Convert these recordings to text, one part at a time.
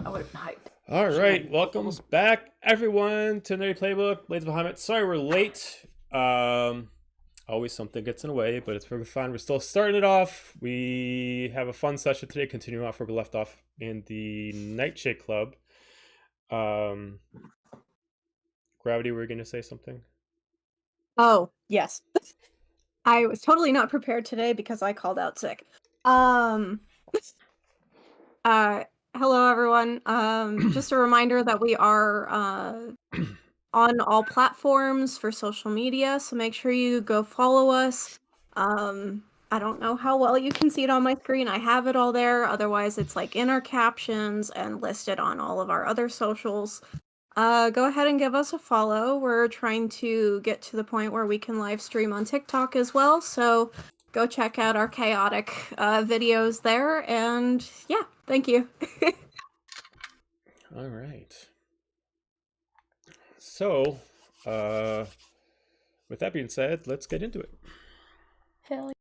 I would have been hyped. All right, Shit. welcome back, everyone, to Nerdy Playbook. Blades of Bahamut. Sorry we're late. Always something gets in the way, but it's perfectly fine. We're still starting it off. We have a fun session today, continuing off where we left off in the Nightshade Club. Gravity, were you going to say something? Oh, yes. I was totally not prepared today because I called out sick. Hello everyone. Just a reminder that we are on all platforms for social media, so make sure you go follow us. I don't know how well you can see it on my screen. I have it all there. Otherwise, it's like in our captions and listed on all of our other socials. Go ahead and give us a follow. We're trying to get to the point where we can live stream on TikTok as well, so go check out our chaotic videos there, and yeah, thank you. All right. So, with that being said, let's get into it. Hell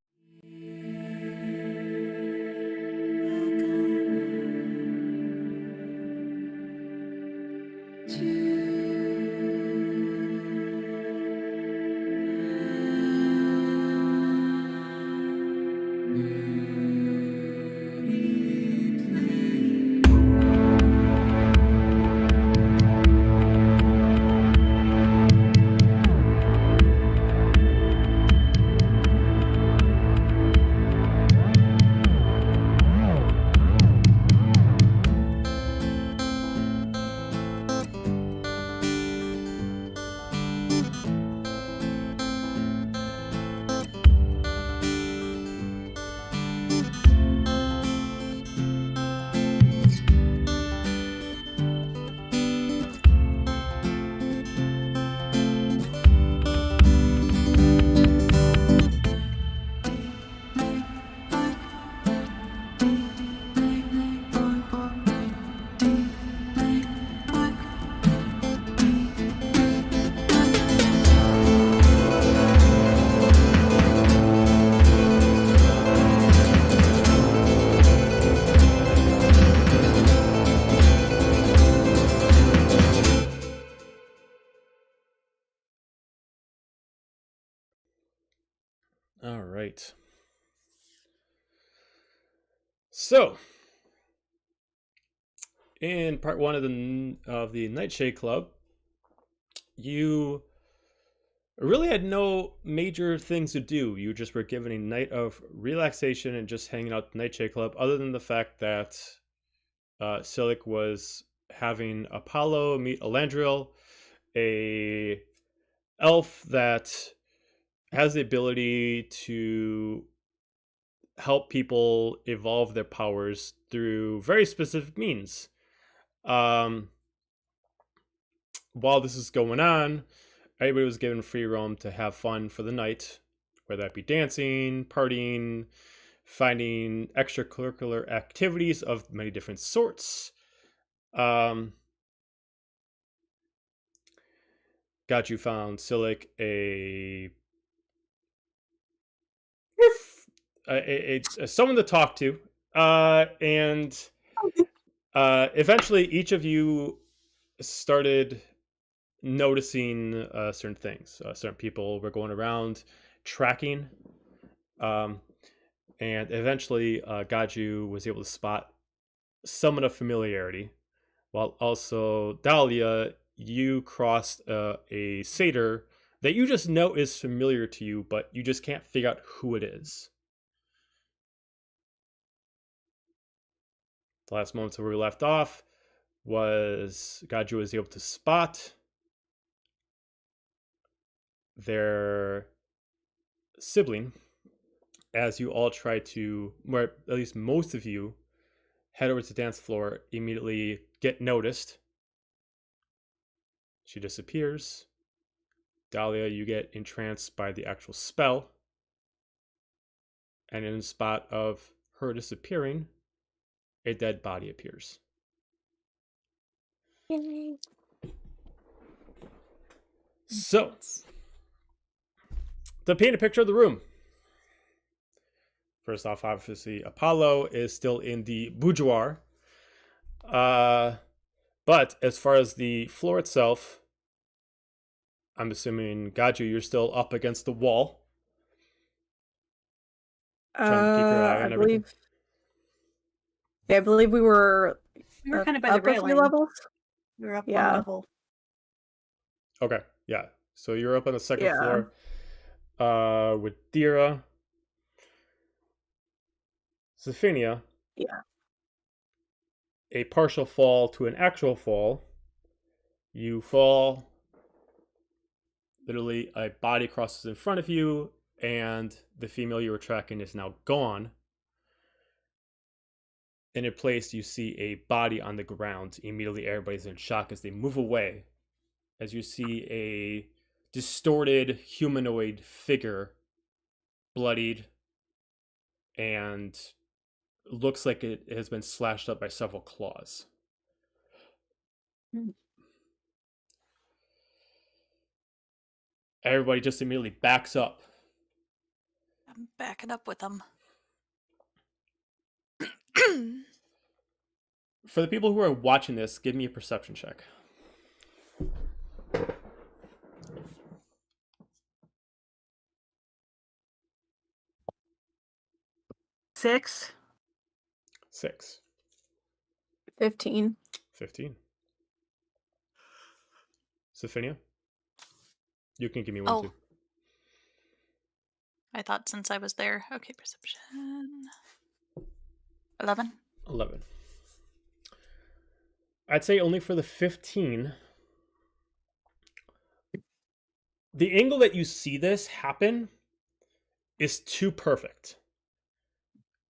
All right. So, in part one of the Nightshade Club, you really had no major things to do. You just were given a night of relaxation and just hanging out at the Nightshade Club, other than the fact that Silic was having Apollo meet Elandriel, a elf that has the ability to help people evolve their powers through very specific means. While this is going on, everybody was given free roam to have fun for the night, whether that be dancing, partying, finding extracurricular activities of many different sorts. Got you found Silic someone to talk to, and eventually each of you started noticing certain things. Certain people were going around tracking, and eventually Gaju was able to spot somewhat of familiarity, while also Dahlia, you crossed a satyr that you just know is familiar to you, but you just can't figure out who it is. The last moments where we left off was Gaju was able to spot their sibling as you all try to, or at least most of you, head over to the dance floor, immediately get noticed. She disappears. Dahlia, you get entranced by the actual spell. And in the spot of her disappearing, a dead body appears. Yay. So, to paint a picture of the room, first off, obviously, Apollo is still in the boudoir. But as far as the floor itself, I'm assuming, Gaju, you're still up against the wall, trying to keep your eye I on everything. believe. Yeah, I believe we were kind of by the up a few railing. levels. We were up one Yeah. level. Okay, yeah. So you're up on the second Yeah. floor with Dira, Zephania, Yeah. a partial fall to an actual fall. You fall. Literally, a body crosses in front of you, and the female you were tracking is now gone. In a place, you see a body on the ground. Immediately, everybody's in shock as they move away, as you see a distorted humanoid figure, bloodied, and looks like it has been slashed up by several claws. Everybody just immediately backs up. I'm backing up with them. For the people who are watching this, give me a perception check. 6. 6. 15. 15. Sophia? You can give me one Oh. too. I thought since I was there. Okay, perception. 11. 11. I'd say only for the 15. The angle that you see this happen is too perfect.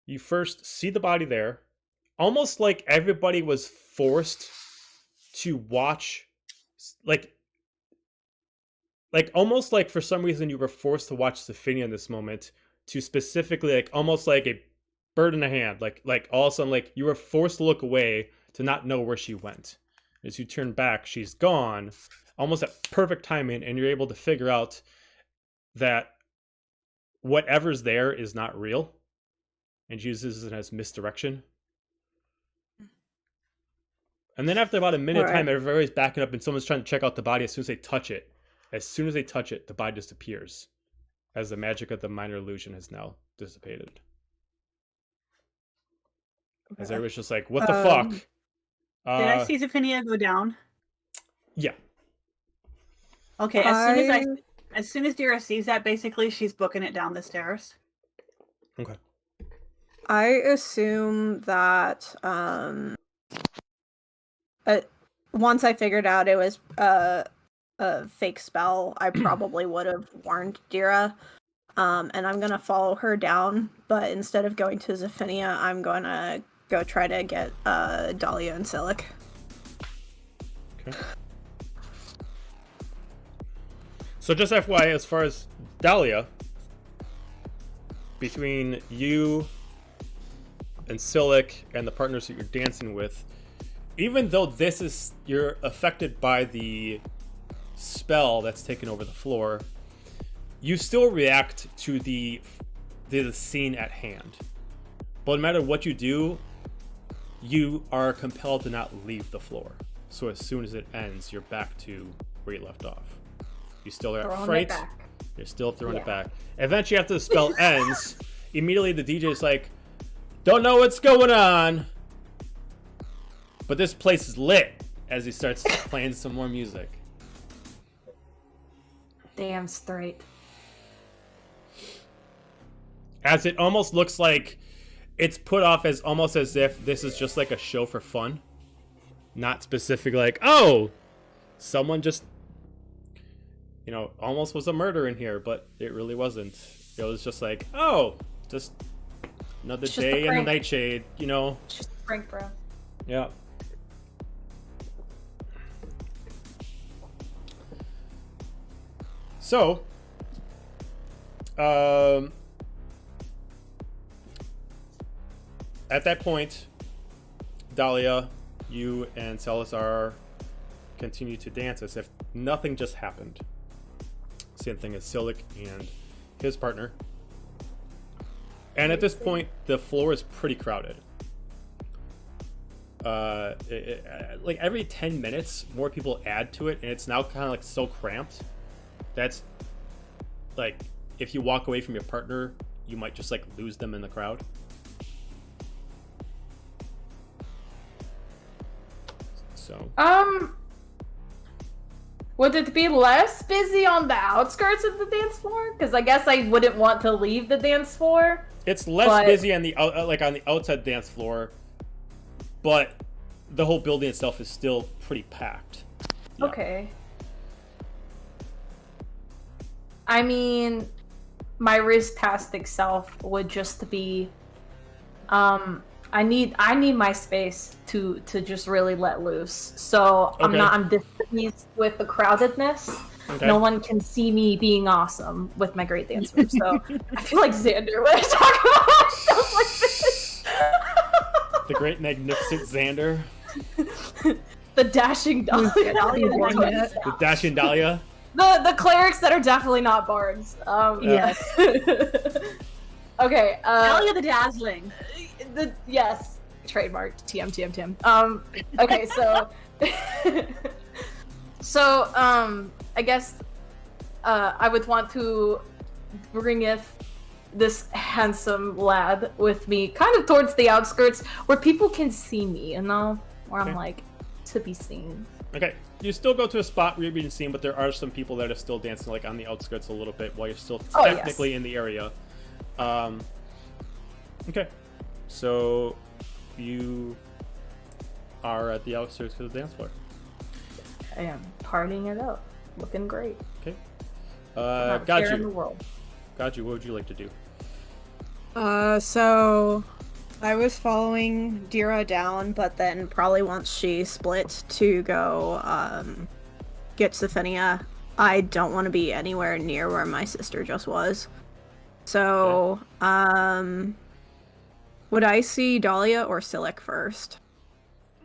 You first see the body there, almost like everybody was forced to watch, like almost like for some reason you were forced to watch Sophia in this moment, to specifically, like, almost like a bird in a hand, like all of a sudden, like, you were forced to look away to not know where she went. As you turn back, she's gone, almost at perfect timing, and you're able to figure out that whatever's there is not real, and uses it as misdirection. And then after about a minute of time, everybody's backing up, and someone's trying to check out the body. As soon as they touch it, the body disappears, as the magic of the minor illusion has now dissipated. As everybody's just like, what the fuck? Did I see Zephania go down? Yeah. Okay, as soon as Dira sees that, basically she's booking it down the stairs. Okay. I assume that once I figured out it was a fake spell, I probably would have warned Dira. And I'm gonna follow her down, but instead of going to Zephania, I'm gonna go try to get Dahlia and Silic. Okay. So just FYI, as far as Dahlia, between you and Silic and the partners that you're dancing with, even though you're affected by the spell that's taken over the floor, you still react to the scene at hand. But no matter what you do, you are compelled to not leave the floor. So as soon as it ends, you're back to where you left off. You still are at fright. You're still throwing it back. Eventually, after the spell ends, immediately the DJ is like, "Don't know what's going on, but this place is lit," as he starts playing some more music. Damn straight. As it almost looks like it's put off as almost as if this is just like a show for fun. Not specifically like, oh, someone just, almost was a murder in here, but it really wasn't. It was just like, oh, just another day in the Nightshade, It's just a prank, bro. Yeah. So, at that point, Dahlia, you and Salazar continue to dance as if nothing just happened. Same thing as Silic and his partner. And at this point, the floor is pretty crowded. like every 10 minutes, more people add to it, and it's now kind of like so cramped. That's like, if you walk away from your partner, you might just like lose them in the crowd. So. Would it be less busy on the outskirts of the dance floor? Because I guess I wouldn't want to leave the dance floor. It's less busy on the like on the outside dance floor, but the whole building itself is still pretty packed. Yeah. Okay. I mean, my risk-tastic self would just be, I need my space to just really let loose. So Okay. I'm displeased with the crowdedness. Okay. No one can see me being awesome with my great dance moves. So I feel like Xander when I talk about stuff like this. The great magnificent Xander. The dashing Dahlia. The dashing Dahlia. The clerics that are definitely not bards. Yes. Okay. Dahlia the Dazzling. Yes. Trademark. TM. Okay, so I guess I would want to bringeth this handsome lad with me kind of towards the outskirts where people can see me, you know? Where Okay. I'm like, to be seen. Okay, you still go to a spot where you're being seen, but there are some people that are still dancing like on the outskirts a little bit while you're still Oh, yes. technically in the area. Okay, so you are at the outskirts of the dance floor. I am partying it up. Looking great. Okay. Not a Got care in the you. world. Got you. What would you like to do? So I was following Dira down, but then probably once she split to go get Sophinia, I don't want to be anywhere near where my sister just was. So, would I see Dahlia or Silic first?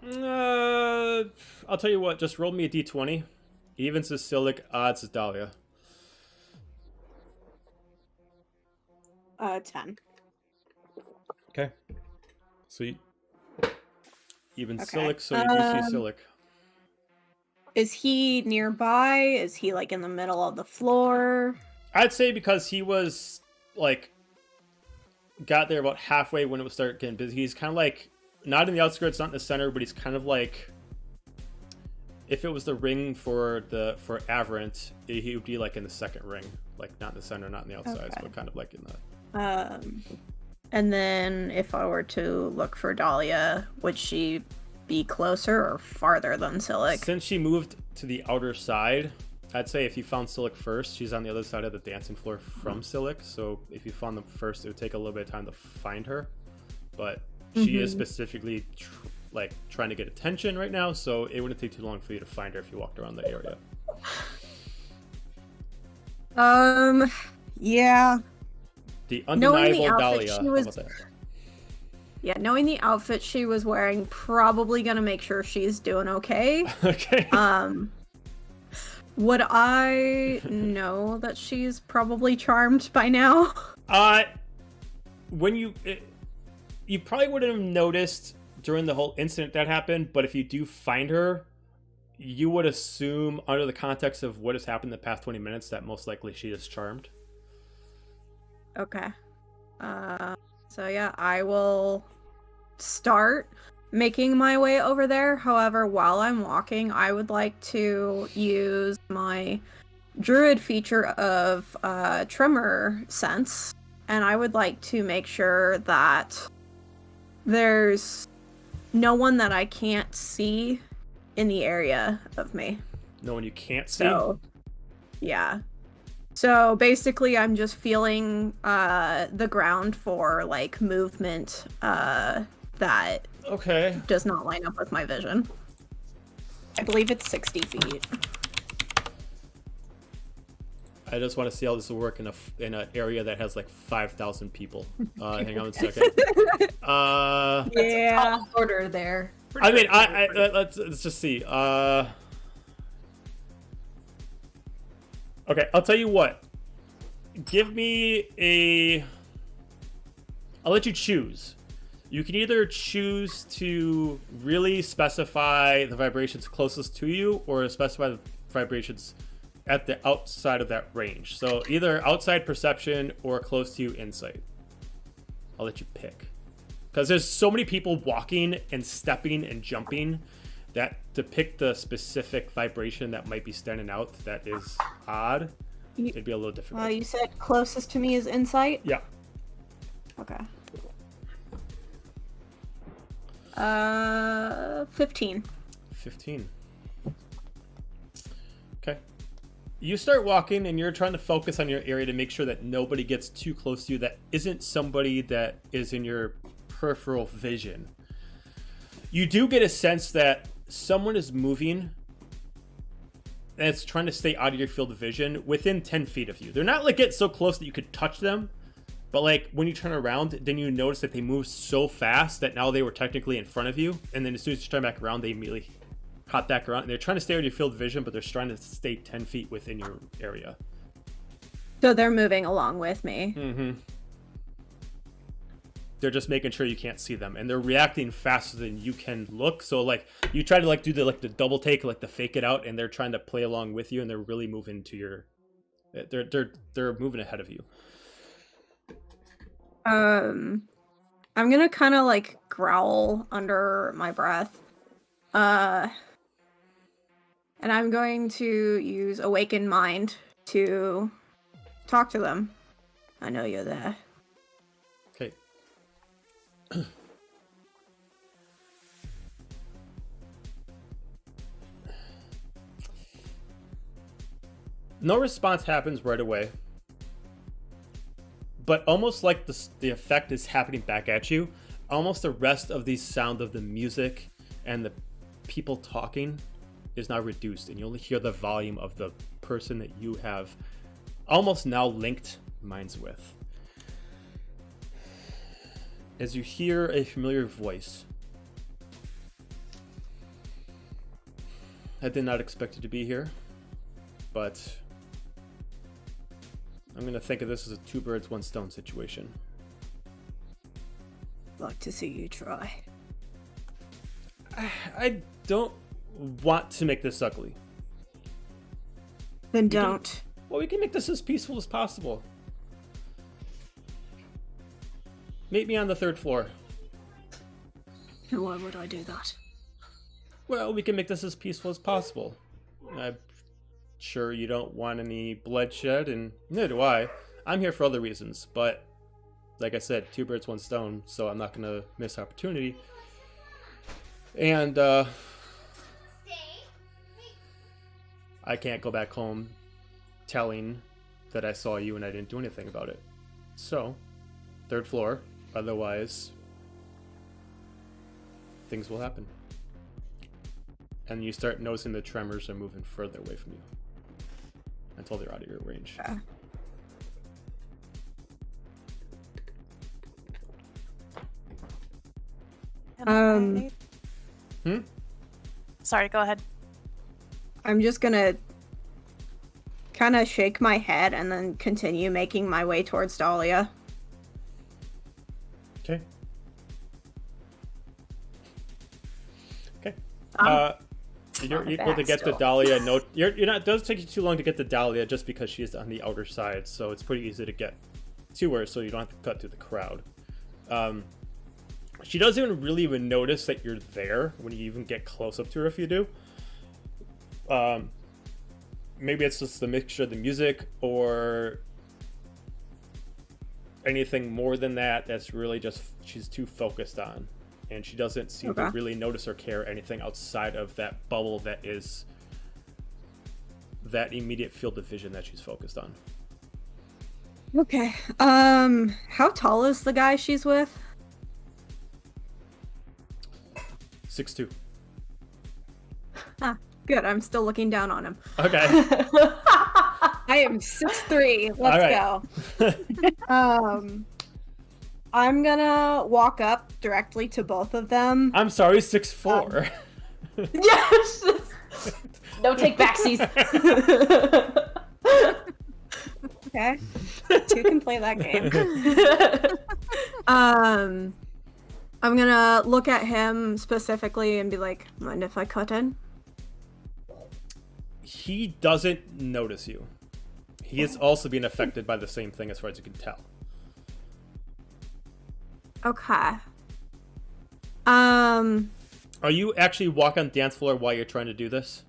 I'll tell you what. Just roll me a d20. Evens is Silic, odds is Dahlia. 10. Okay. So you even Okay. Silic, so you do see Silic. Is he nearby? Is he like in the middle of the floor? I'd say because he was like got there about halfway when it would start getting busy. He's kind of like not in the outskirts, not in the center, but he's kind of like if it was the ring for Averant, he would be like in the second ring, like not in the center, not in the outsides, Okay. but kind of like in the. And then if I were to look for Dahlia, would she be closer or farther than Silic? Since she moved to the outer side, I'd say if you found Silic first, she's on the other side of the dancing floor from Silic. So if you found them first, it would take a little bit of time to find her. But she is specifically trying to get attention right now, so it wouldn't take too long for you to find her if you walked around the area. Yeah. The Knowing the undeniable outfit Dahlia. she How was- about that? Yeah, knowing the outfit she was wearing, probably gonna make sure she's doing okay. Okay. Would I know that she's probably charmed by now? When you probably wouldn't have noticed during the whole incident that happened, but if you do find her, you would assume under the context of what has happened in the past 20 minutes that most likely she is charmed. Okay. So yeah, I will start making my way over there. However, while I'm walking, I would like to use my druid feature of tremor sense, and I would like to make sure that there's no one that I can't see in the area of me. No one you can't see. So, yeah. So basically, I'm just feeling the ground for like movement that Okay. does not line up with my vision. I believe it's 60 feet. I just want to see how this will work in an area that has like 5,000 people. Hang on a second. Yeah. Tall order there. I mean, let's just see. Okay, I'll tell you what. Give me a. I'll let you choose. You can either choose to really specify the vibrations closest to you or specify the vibrations at the outside of that range. So either outside perception or close to you insight. I'll let you pick. Because there's so many people walking and stepping and jumping that to pick the specific vibration that might be standing out that is odd, it'd be a little difficult. You said closest to me is insight? Yeah. Okay. 15. 15. Okay. You start walking and you're trying to focus on your area to make sure that nobody gets too close to you that isn't somebody that is in your peripheral vision. You do get a sense that someone is moving and it's trying to stay out of your field of vision within 10 feet of you. They're not like get so close that you could touch them, but like when you turn around, then you notice that they move so fast that now they were technically in front of you, and then as soon as you turn back around, they immediately hop back around. And they're trying to stay out of your field of vision, but they're trying to stay 10 feet within your area. So they're moving along with me. Mm-hmm. They're just making sure you can't see them, and they're reacting faster than you can look. So like you try to like do the double take, like the fake it out, and they're trying to play along with you, and they're really moving to your. They're moving ahead of you. I'm gonna kind of like growl under my breath, and I'm going to use Awaken Mind to talk to them. I know you're there. Okay. No response happens right away. But almost like the effect is happening back at you, almost the rest of the sound of the music and the people talking is now reduced, and you only hear the volume of the person that you have almost now linked minds with. As you hear a familiar voice. I did not expect it to be here, but I'm going to think of this as a two birds, one stone situation. Like to see you try. I don't want to make this ugly. Then don't. Well, we can make this as peaceful as possible. Meet me on the 3rd floor. And why would I do that? Well, we can make this as peaceful as possible. I'm sure you don't want any bloodshed, and neither do I. I'm here for other reasons, but like I said, two birds, one stone, so I'm not going to miss opportunity. And I can't go back home telling that I saw you and I didn't do anything about it. So, 3rd floor, otherwise things will happen. And you start noticing the tremors are moving further away from you until they're out of your range. Sorry, go ahead. I'm just gonna kind of shake my head and then continue making my way towards Dahlia. Okay. Okay. You're equal to get to Dahlia. No, you're not. It does take you too long to get to Dahlia just because she is on the outer side, so it's pretty easy to get to her, so you don't have to cut through the crowd. She doesn't even notice that you're there when you even get close up to her if you do. Maybe it's just the mixture of the music or anything more than that that's really just she's too focused on. And she doesn't seem to really notice or care anything outside of that bubble that is that immediate field of vision that she's focused on. Okay. How tall is the guy she's with? 6'2". Ah, good. I'm still looking down on him. Okay. I am 6'3". Let's go. I'm gonna walk up directly to both of them. I'm sorry, 6'4". Yes! No take backsies. Okay. Two can play that game. I'm gonna look at him specifically and be like, mind if I cut in? He doesn't notice you. He is also being affected by the same thing as far as you can tell. Okay. Are you actually walking on the dance floor while you're trying to do this?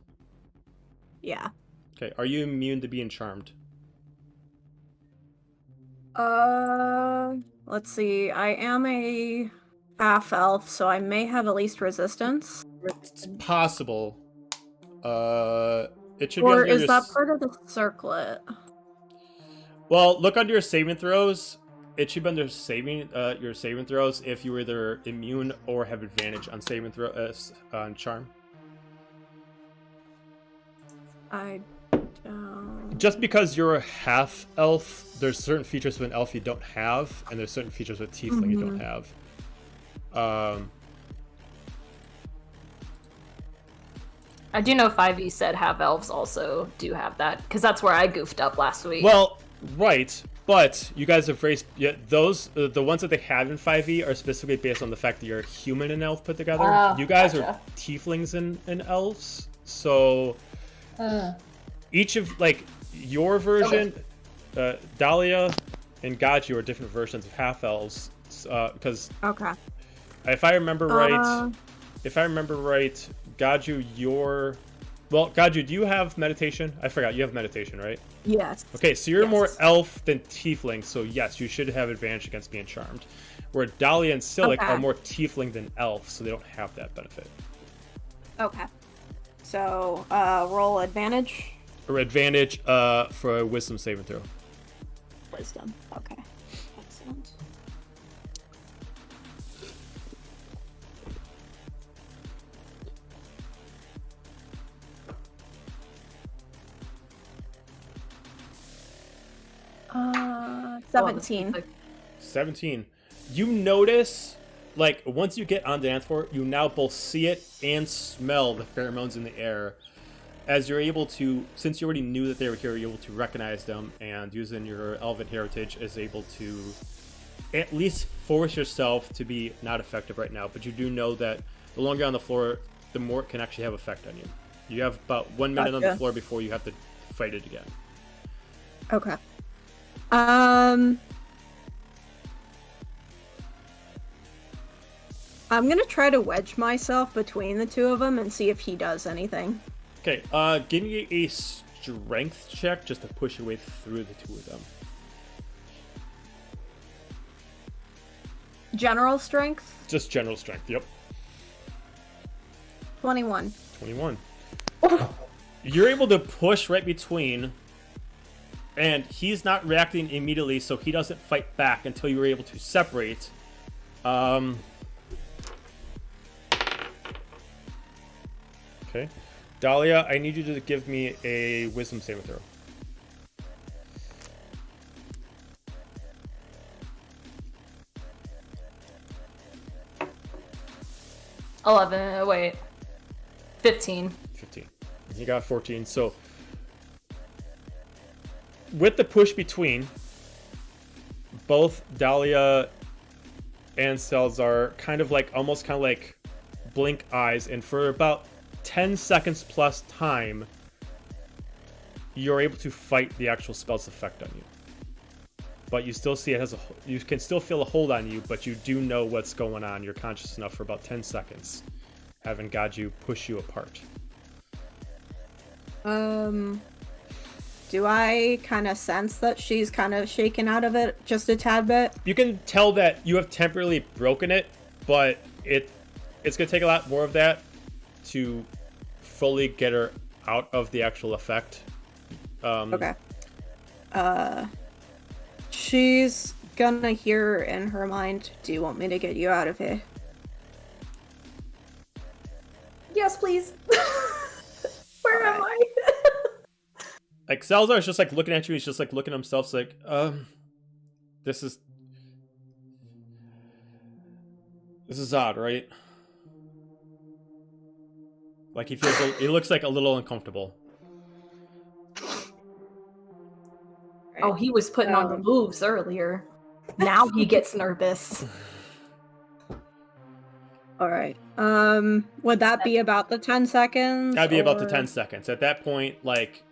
Yeah. Okay, are you immune to being charmed? Let's see. I am a half elf, so I may have at least resistance. It's possible. It should be Or under is your... that part of the circlet? Well, look under your saving throws. It should be under your saving throws if you were either immune or have advantage on saving throw on charm. I don't... Just because you're a half elf, there's certain features with an elf you don't have, and there's certain features with tiefling you don't have. I do know 5e said half elves also do have that, because that's where I goofed up last week. Well, right, but you guys have raised... Yeah, those, the ones that they have in 5e are specifically based on the fact that you're a human and elf put together. Oh, You guys gotcha. are tieflings and elves, so... Each of, like, your version, Dahlia and Gaju are different versions of half-elves, because Okay. if I remember right, Gaju, well, Gaju, do you have meditation? I forgot, you have meditation, right? Yes. Okay, so you're more Yes. elf than tiefling, so yes, you should have advantage against being charmed. Where Dahlia and Silic Okay. are more tiefling than elf, so they don't have that benefit. Okay. So, roll advantage. Or advantage for a wisdom saving throw. Wisdom. Okay. Excellent. Oh, 17. 17. You notice, like, once you get on the dance floor, you now both see it and smell the pheromones in the air. As you're able to, since you already knew that they were here, you're able to recognize them, and using your elven heritage is able to at least force yourself to be not effective right now. But you do know that the longer you're on the floor, the more it can actually have effect on you. You have about 1 minute on the Gotcha. floor before you have to fight it again. Okay. I'm gonna try to wedge myself between the two of them and see if he does anything. Okay, give me a strength check just to push your way through the two of them. General strength, Just general strength, yep. 21. 21. You're able to push right between, and he's not reacting immediately, so he doesn't fight back until you were able to separate. Okay. Dahlia, I need you to give me a wisdom saving throw. Wait. 15. 15. He got 14. So with the push between, both Dahlia and Selzar almost kind of like blink eyes, and for about 10 seconds plus time, you're able to fight the actual spell's effect on you. But you still see it has you can still feel a hold on you, but you do know what's going on. You're conscious enough for about 10 seconds, having Gaju push you apart. Do I kind of sense that she's kind of shaken out of it just a tad bit? You can tell that you have temporarily broken it, but it's going to take a lot more of that to fully get her out of the actual effect. Okay. She's gonna hear in her mind, do you want me to get you out of here? Yes, please. Where am I? Like, Salazar is just like looking at you. He's just like looking at himself. It's like, this is odd, right? Like, he looks like a little uncomfortable. Oh, he was putting on the moves earlier. Now he gets nervous. All right. Would that be about the 10 seconds? That'd be about the or- 10 seconds. At that point, like,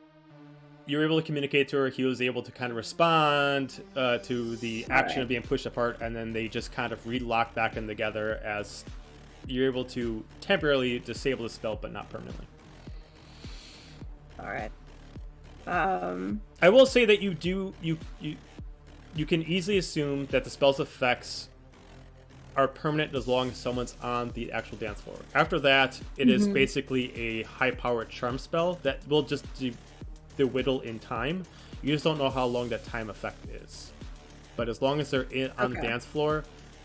you were able to communicate to her. He was able to kind of respond to the action Alright. of being pushed apart, and then they just kind of re-lock back in together as you're able to temporarily disable the spell, but not permanently. All right. I will say that you can easily assume that the spell's effects are permanent as long as someone's on the actual dance floor. After that, it is basically a high-powered charm spell that will just whittle in time. You just don't know how long that time effect is. But as long as they're on the Okay. dance floor,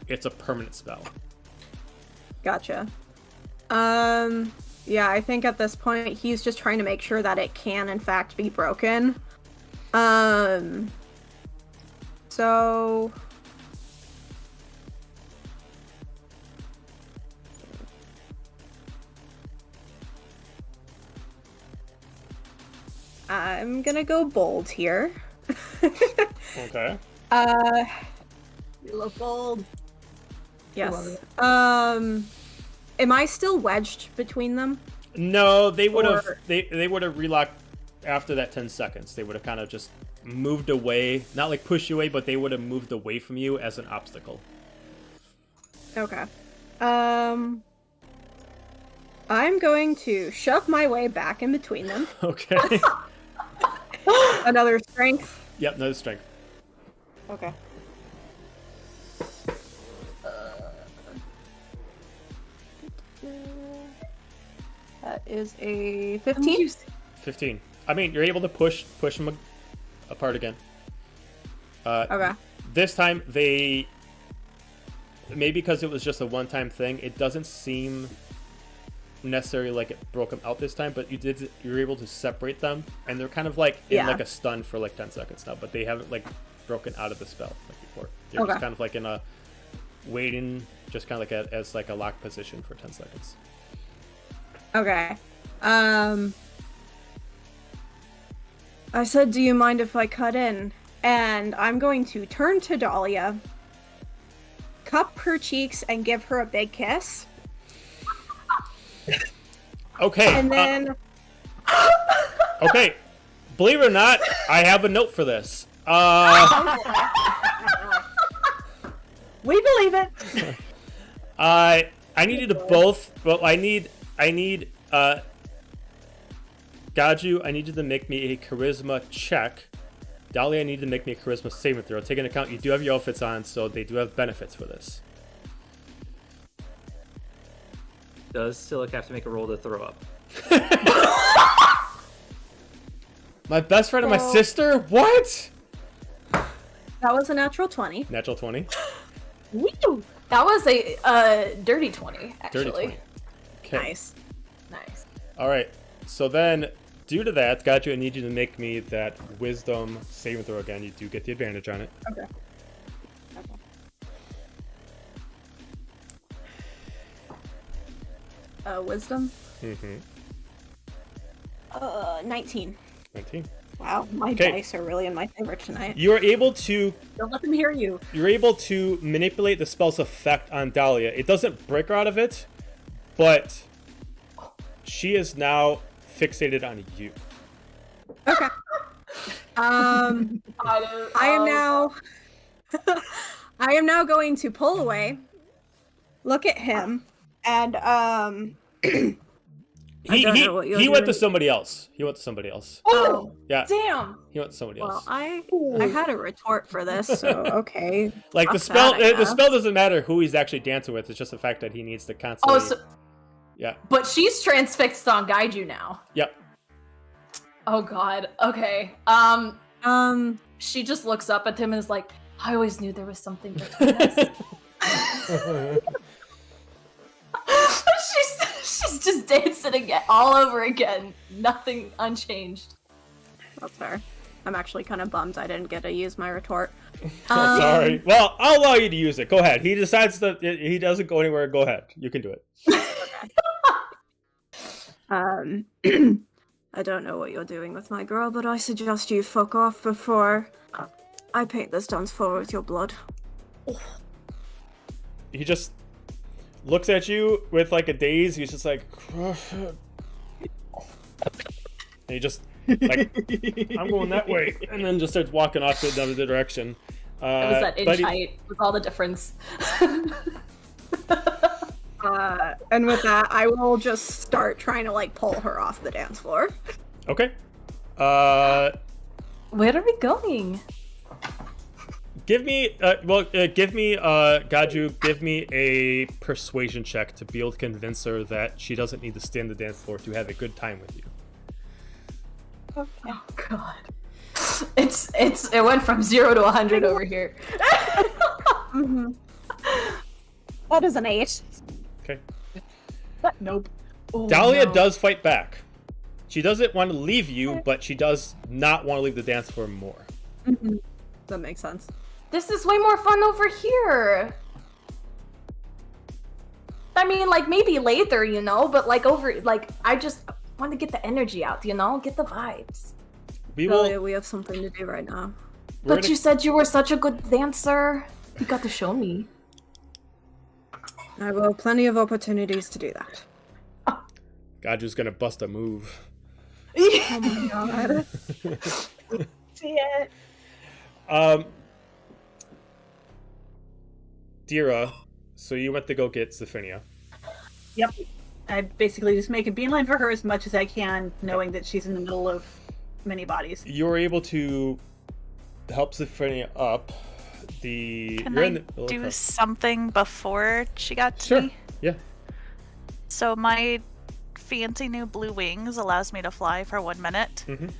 it's a permanent spell. Gotcha. Yeah, I think at this point he's just trying to make sure that it can in fact be broken. So I'm gonna go bold here. Okay. You look bold. Yes. Am I still wedged between them? No, they would have Or- they would have relocked after that 10 seconds. They would have kind of just moved away, not like pushed you away, but they would have moved away from you as an obstacle. Okay. I'm going to shove my way back in between them. Okay. Another strength. Yep, no strength. Okay. That is a 15. 15. I mean, you're able to push them apart again. Okay. This time, maybe because it was just a one-time thing, it doesn't seem necessarily like it broke them out this time, but you were able to separate them, and they're kind of like in Yeah. like a stun for like 10 seconds now, but they haven't like broken out of the spell like before. They're just Okay. kind of like in a waiting, just kind of like as like a locked position for 10 seconds. Okay. I said, do you mind if I cut in? And I'm going to turn to Dahlia, cup her cheeks, and give her a big kiss. Okay. And then... Okay. Believe it or not, I have a note for this. We believe it. I need you to both. Well, I need Gaju, I need you to make me a charisma check. Dahlia, I need you to make me a charisma saving throw. Take into account you do have your outfits on, so they do have benefits for this. Does Silic have to make a roll to throw up? My best friend and my sister? What? That was a natural 20. Natural 20. Woo! That was a dirty 20, actually. Dirty 20. Okay. Nice. Nice. All right. So then, due to that, Gaju, I need you to make me that wisdom saving throw again. You do get the advantage on it. Okay. Wisdom? Mm-hmm. 19. 19. Wow, my Okay. dice are really in my favor tonight. You are able to Don't let them hear you. You're able to manipulate the spell's effect on Dahlia. It doesn't break her out of it, but she is now fixated on you. Okay. I am now I am now going to pull away, look at him, and I don't know what you're He went to doing. somebody else. He went to somebody else. Oh, Yeah, damn! he went to somebody well, else. I had a retort for this, so okay. Like the fuck spell, that, I the guess. spell doesn't matter who he's actually dancing with. It's just the fact that he needs to constantly. Oh, so, Yeah. but she's transfixed on Gaiju now. Yep. Oh god. Okay. She just looks up at him and is like, I always knew there was something between us. she's just dancing again, all over again. Nothing unchanged. That's fair. I'm actually kind of bummed I didn't get to use my retort. Oh, sorry. Well, I'll allow you to use it. Go ahead. He decides that he doesn't go anywhere. Go ahead. You can do it. I don't know what you're doing with my girl, but I suggest you fuck off before I paint this dance floor with your blood. He just looks at you with like a daze. He's just like, and he just like, I'm going that way, and then just starts walking off to another direction. It was that inch but he- height with all the difference. And with that, I will just start trying to like pull her off the dance floor. Okay. Where are we going? Give me Gaju, give me a persuasion check to be able to convince her that she doesn't need to stay on the dance floor to have a good time with you. Oh god. It went from 0 to 100 over here. Mm-hmm. That is an 8. Okay. Nope. Oh, Dahlia no. does fight back. She doesn't want to leave you, but she does not want to leave the dance floor more. Mm-hmm. That makes sense. This is way more fun over here. I mean, like, maybe later, you know, but like I just want to get the energy out, you know, get the vibes. We Oh will. yeah, we have something to do right now. we're But gonna- you said you were such a good dancer. You got to show me. I will have plenty of opportunities to do that. Gaju's gonna bust a move. Oh my god. See it. Dira, so you went to go get Zephynia. Yep. I basically just make a beeline for her as much as I can, knowing that she's in the middle of many bodies. You're able to help Zephynia up. Can You're I in the middle do of something before she got to Sure. me? Yeah. So my fancy new blue wings allows me to fly for 1 minute. Mhm.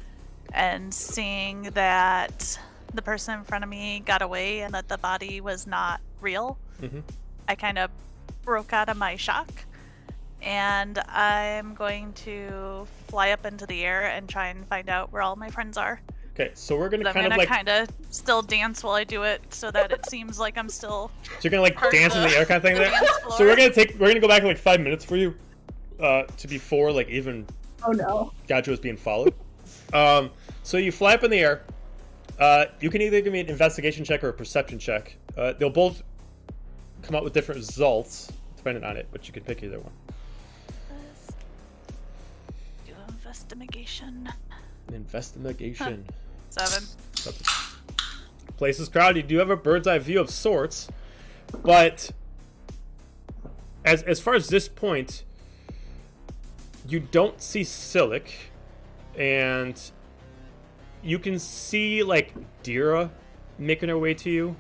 And seeing that the person in front of me got away and that the body was not real, Mhm. I kind of broke out of my shock. And I'm going to fly up into the air and try and find out where all my friends are. Okay, so we're gonna I'm kind gonna of like. kind of still dance while I do it, so that it seems like I'm still. So you're gonna like part of dance in the air kind of thing there. dance So we're floor. gonna go back like 5 minutes for you, to before like even Oh no. Gaju was being followed. So you fly up in the air. You can either give me an investigation check or a perception check. They'll both come out with different results depending on it, but you can pick either one. Let's do investigation. Investigation. 7. Place is crowded. You do have a bird's eye view of sorts, but as far as this point, you don't see Silic, and you can see like Dira making her way to you,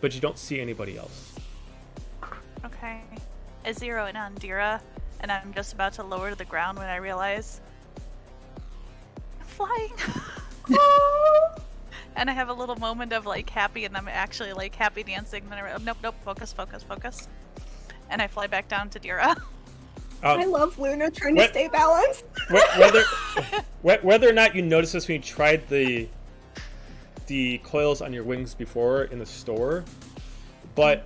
but you don't see anybody else. Okay. I zero in on Dira, and I'm just about to lower to the ground when I realize I'm flying. And I have a little moment of like happy, and I'm actually like happy dancing. Then nope, focus. And I fly back down to Dira. I love Luna trying to What? stay balanced. Whether or not you noticed this when you tried the coils on your wings before in the store, but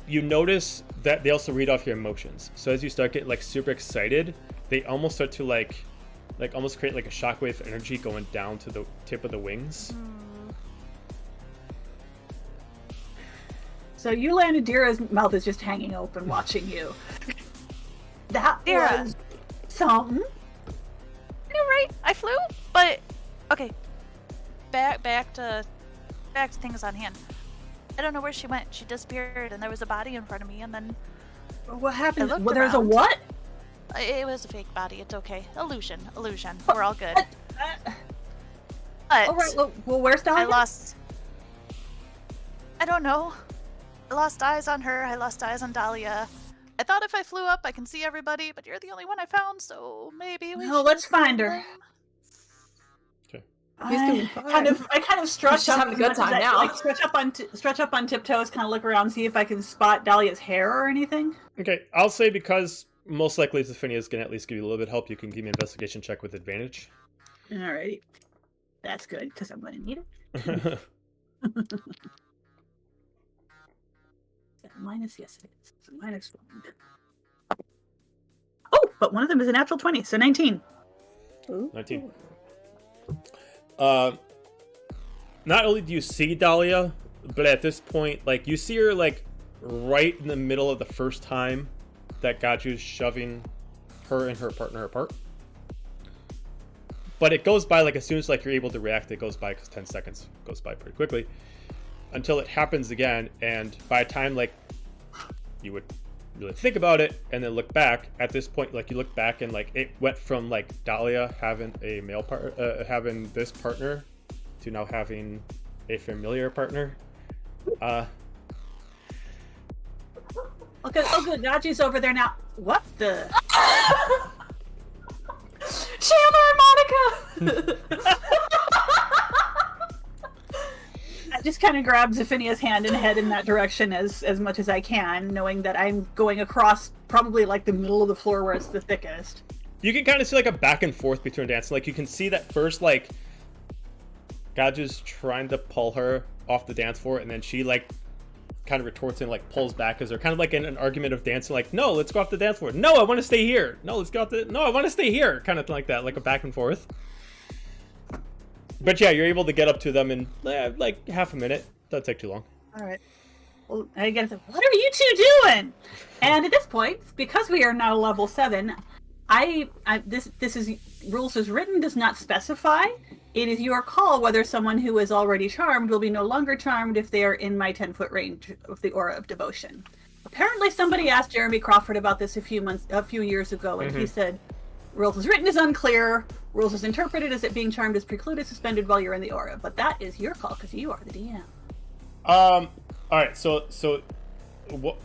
you notice that they also read off your emotions. So as you start getting like super excited, they almost start to like almost create like a shockwave of energy going down to the tip of the wings. So you landed, Dira's mouth is just hanging open watching you. That Dira. was something. You're right. I flew, but okay. Back to things on hand. I don't know where she went. She disappeared, and there was a body in front of me, and then What happened? looked Well, there's a around. what? it was a fake body. It's okay. Illusion. We're all good. But All right. Well, where's I Dahlia? lost. I don't know. I lost eyes on her. I lost eyes on Dahlia. I thought if I flew up, I can see everybody, but you're the only one I found, so maybe we Well, should let's find her. Okay. He's doing I fine. kind of stretch She's up. having a good as much as time I- now. Like stretch up on tiptoes, kind of look around, see if I can spot Dahlia's hair or anything. Okay, I'll say because most likely Zephynia is gonna at least give you a little bit of help. You can give me an investigation check with advantage. Alrighty. That's good, because I'm going to need it. Minus, yes, it is. So minus 1. Oh, but one of them is a natural 20, so 19. 19. Not only do you see Dahlia, but at this point, like you see her like right in the middle of the first time that Gaju's shoving her and her partner apart. But it goes by, like, as soon as, like, you're able to react, it goes by, because 10 seconds goes by pretty quickly. Until it happens again, and by the time, like, you would really think about it, and then look back, at this point, like, you look back, and, like, it went from, like, Dahlia having a male having this partner, to now having a familiar partner. Okay, oh good, Gaji's over there now. What the? Chandler and Monica! I just kind of grab Zephinia's hand and head in that direction as much as I can, knowing that I'm going across probably like the middle of the floor where it's the thickest. You can kind of see, like, a back and forth between dancing. Like, you can see that first, like, Gaju's trying to pull her off the dance floor, and then she, like, kind of retorts and, like, pulls back, because they're kind of like in an argument of dancing, like, no, let's go off the dance floor. No, I want to stay here. No, let's go off the... No, I want to stay here. Kind of like that, like a back and forth. But yeah, you're able to get up to them in, like, half a minute. Doesn't take too long. All right. Well, I get it. What are you two doing? And at this point, because we are now level 7, this is rules as written does not specify. It is your call whether someone who is already charmed will be no longer charmed if they are in my 10-foot range of the aura of devotion. Apparently, somebody asked Jeremy Crawford about this a few years ago, and he said, "Rules as written is unclear. Rules as interpreted as it being charmed is precluded, suspended while you're in the aura." But that is your call because you are the DM. All right. So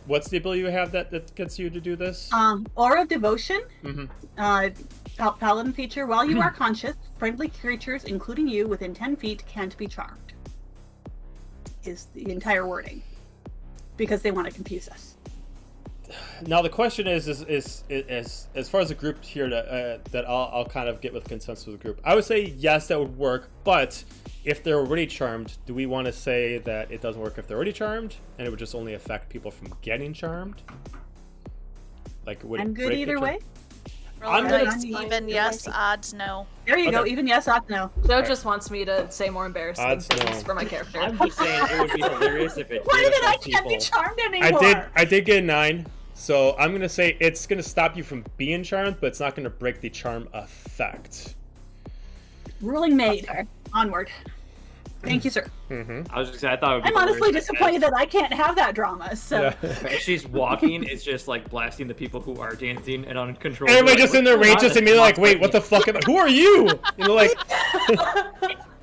what's the ability you have that gets you to do this? Aura of devotion. Mm-hmm. Paladin feature. While you are conscious, friendly creatures, including you, within 10 feet can't be charmed. Is the entire wording. Because they want to confuse us. Now the question is as far as the group here that I'll kind of get with consensus with the group. I would say yes, that would work, but if they're already charmed, do we want to say that it doesn't work if they're already charmed, and it would just only affect people from getting charmed? Like, would I'm it good break either the way. I'm Roll gonna- dice, even yes, odds no. There you go. Okay. Even yes, no. Joe just wants me to say more embarrassing Odds things no. for my character. I'm just saying it would be hilarious if it Why did did I affect can't be people. charmed anymore? I did get a 9, so I'm gonna say it's gonna stop you from being charmed, but it's not gonna break the charm effect. Ruling made. Onward. Thank you, sir. Mm-hmm. I was just I thought it would be I'm honestly hilarious disappointed that I can't have that drama. So as she's walking, it's just like blasting the people who are dancing and uncontrollable. Everybody Like, just in their what's going ranges on? and me like, wait, what the fuck? Who are you? You know, like,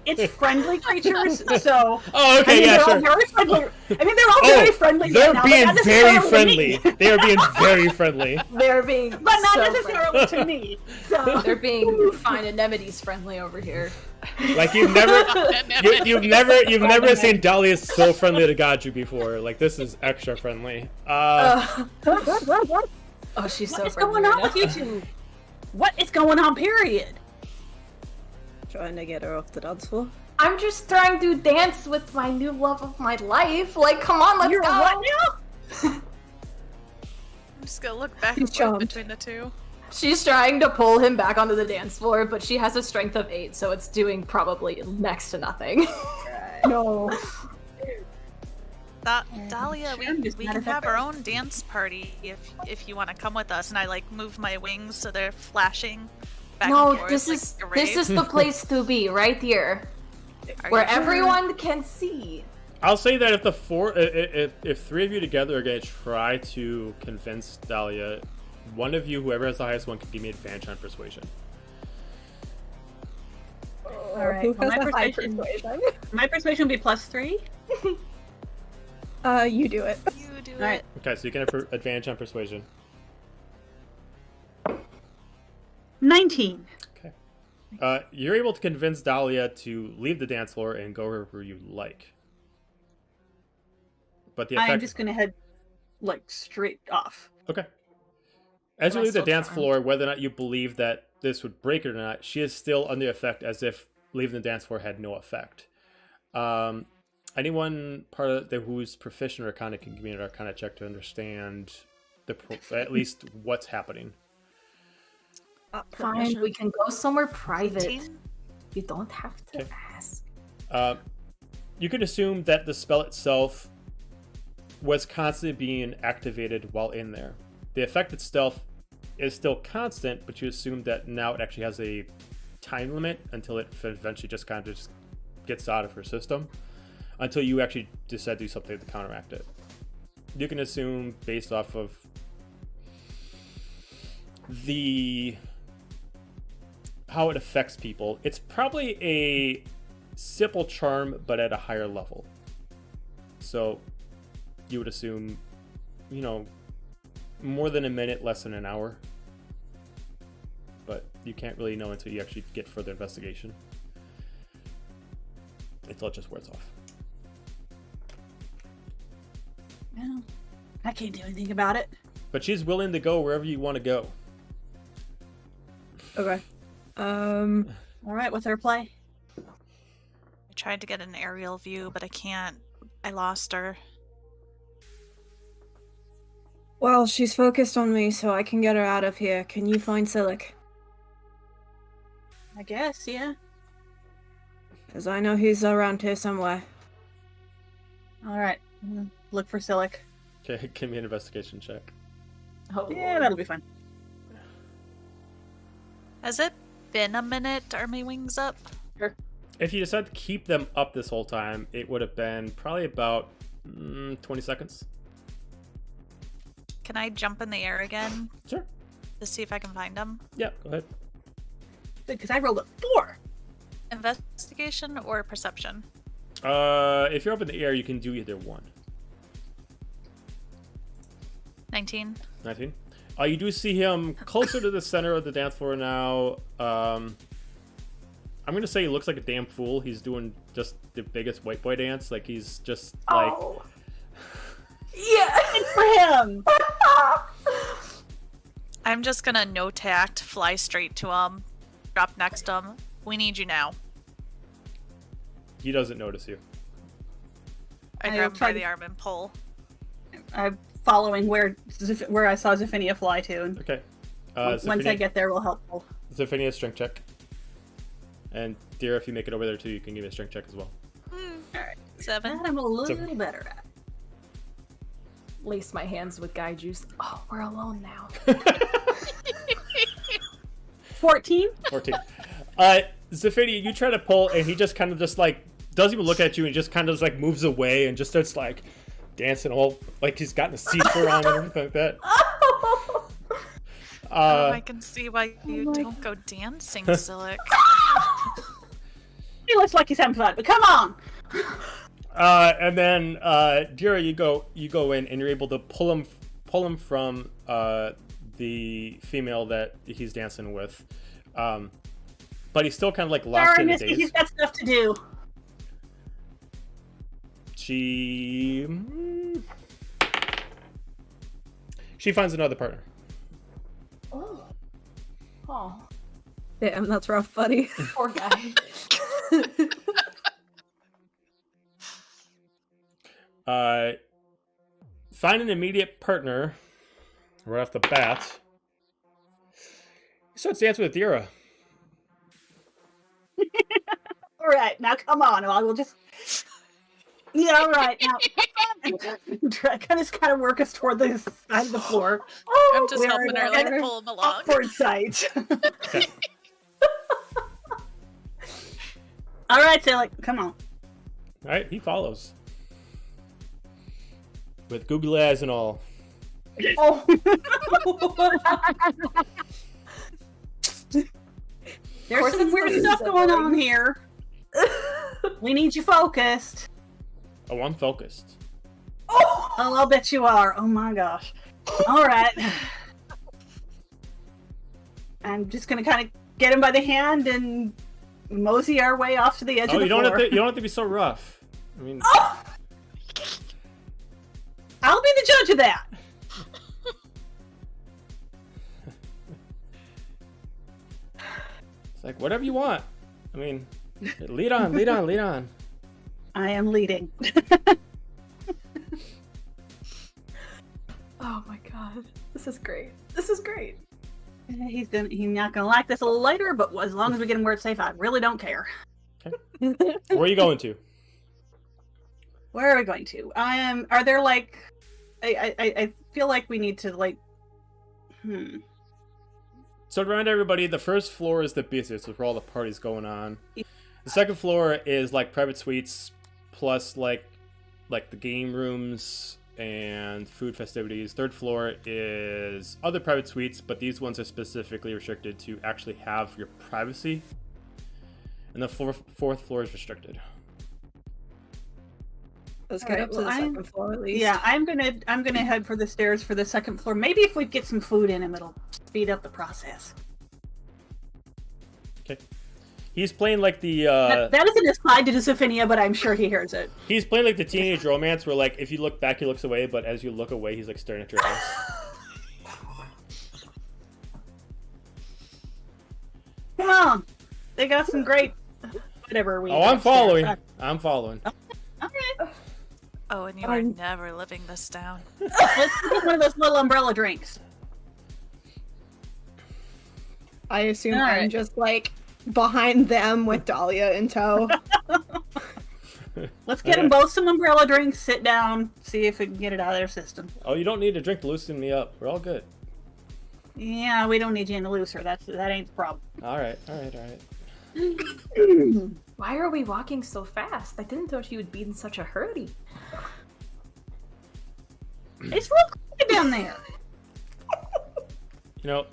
it's friendly creatures. So oh, okay, I mean, yeah, they're all sure. very friendly. I mean, they're all very friendly. They're right now, being but not very necessarily friendly. to me. They are being very friendly. They're being But not so necessarily to me. So friendly. They're being fine anemones friendly over here. Like you've never seen Dahlia so friendly to Gaju before. Like this is extra friendly. Oh, she's so what is friendly going on right with you two? What is going on? Period. Trying to get her off the dance floor. I'm just trying to dance with my new love of my life. Like, come on, let's You're go. what now? I'm just gonna look back He's and forth charmed. between the two. She's trying to pull him back onto the dance floor, but she has a strength of 8, so it's doing probably next to nothing. No. Dahlia, we Charmed is can not have effective. our own dance party if you want to come with us. And I like move my wings so they're flashing back No, and forth. this like is a this rave. is the place to be, right here, Are where you sure? everyone can see. I'll say that if 3 of you together are gonna try to convince Dahlia, one of you, whoever has the highest one, can give me advantage on persuasion. All right. Who Well, has my a high persuasion. persuasion? My persuasion will be +3. You do it. You do All right. it. Okay, so you can have advantage on persuasion. 19. Okay. You're able to convince Dahlia to leave the dance floor and go wherever you like. But the effect... I'm just gonna head like straight off. Okay. As you Am I leave the still dance charmed? floor, whether or not you believe that this would break it or not, she is still under effect as if leaving the dance floor had no effect. Anyone part of who's proficient or Arcana can give me an Arcana check to understand at least what's happening. Fine, we can go somewhere private. 18? You don't have to Okay. ask. You can assume that the spell itself was constantly being activated while in there. The effect itself is still constant, but you assume that now it actually has a time limit until it eventually just kind of just gets out of her system, until you actually decide to do something to counteract it. You can assume based off of how it affects people, it's probably a simple charm, but at a higher level. So you would assume, more than a minute, less than an hour. But you can't really know until you actually get further investigation. Until it just wears off. Well, I can't do anything about it. But she's willing to go wherever you want to go. Okay. All right, what's our play? I tried to get an aerial view, but I can't. I lost her. Well, she's focused on me, so I can get her out of here. Can you find Silic? I guess, yeah. Because I know he's around here somewhere. All right, look for Silic. Okay, give me an investigation check. Oh, Yeah, that'll be fine. Has it been a minute? Are my wings up? If you decide to keep them up this whole time, it would have been probably about 20 seconds. Can I jump in the air again Sure. to see if I can find them? Yeah, go ahead. Good, because I rolled a 4. Investigation or perception? If you're up in the air, you can do either one. 19. 19. You do see him closer to the center of the dance floor now. I'm going to say he looks like a damn fool. He's doing just the biggest white boy dance. Like, he's just, like... Oh. Yeah. Good for him. I'm just gonna no tact, fly straight to him, drop next to him. We need you now. He doesn't notice you. I I'll grab him try by to- the arm and pull. I'm following where I saw Zephynia fly to, and Okay. once I Zephynia- get there, we'll help. Zephynia, strength check. And Dira, if you make it over there too, you can give me a strength check as well. Alright. 7. That I'm a little Seven. better at. Lace my hands with guy juice. Oh, we're alone now. 14? 14. Zephynia, you try to pull, and he just kind of just like doesn't even look at you, and just kind of just like moves away and just starts like dancing all like he's gotten a seizure on and everything like that. I can see why you don't go dancing, Silic. He looks like he's having fun, but come on! And then Dira, you go in, and you're able to pull him from the female that he's dancing with, but he's still kind of like locked Darn, in a Misty, he's daze. got stuff to do. She finds another partner. Oh. Oh. Damn, that's rough, buddy. Poor guy. Find an immediate partner right off the bat. He starts dancing with Dira. Alright, now come on, I will just... Yeah, alright, now... kind of work us toward the side of the floor. I'm just We're helping her, in like, an pull him along. Upward sight. Okay. Alright, Silic, come on. All right, he follows with googly eyes and all. Oh. There's course some it's weird the stuff going on sibling. here. We need you focused. Oh, I'm focused. Oh, I'll bet you are. Oh my gosh. Alright. I'm just gonna kind of get him by the hand and mosey our way off to the edge Oh, of the you don't floor. have to. You don't have to be so rough. I mean, I'll be the judge of that. it's like whatever you want. I mean, lead on, lead on, lead on. I am leading. Oh my god. This is great. This is great. He's not gonna like this a little later, but as long as we get him where it's safe, I really don't care. Where are you going to? Where are we going to? Are there like? I feel like we need to like So to remind everybody, the first floor is the busiest, where all the parties going on. The second floor is like private suites, plus like the game rooms and food festivities. Third floor is other private suites, but these ones are specifically restricted to actually have your privacy. And the fourth floor is restricted. Let's get up to the second floor at least. Yeah, I'm gonna head for the stairs for the second floor. Maybe if we get some food in him, it'll speed up the process. Okay. He's playing like the that is an aside to Josephinia, but I'm sure he hears it. he's playing like the teenage romance where like if you look back he looks away, but as you look away he's like staring at your eyes. Come on, they got some great whatever we. Oh, I'm following. I'm following. Okay. Oh, and you are never living this down. Let's get one of those little umbrella drinks. I assume All I'm right. just like behind them with Dahlia in tow. Let's get them both some umbrella drinks. Sit down, see if we can get it out of their system. Oh, you don't need a drink to loosen me up. We're all good. Yeah, we don't need you in the looser. That ain't the problem. All right. Why are we walking so fast? I didn't know she would be in such a hurry. It's real quiet down there. You know,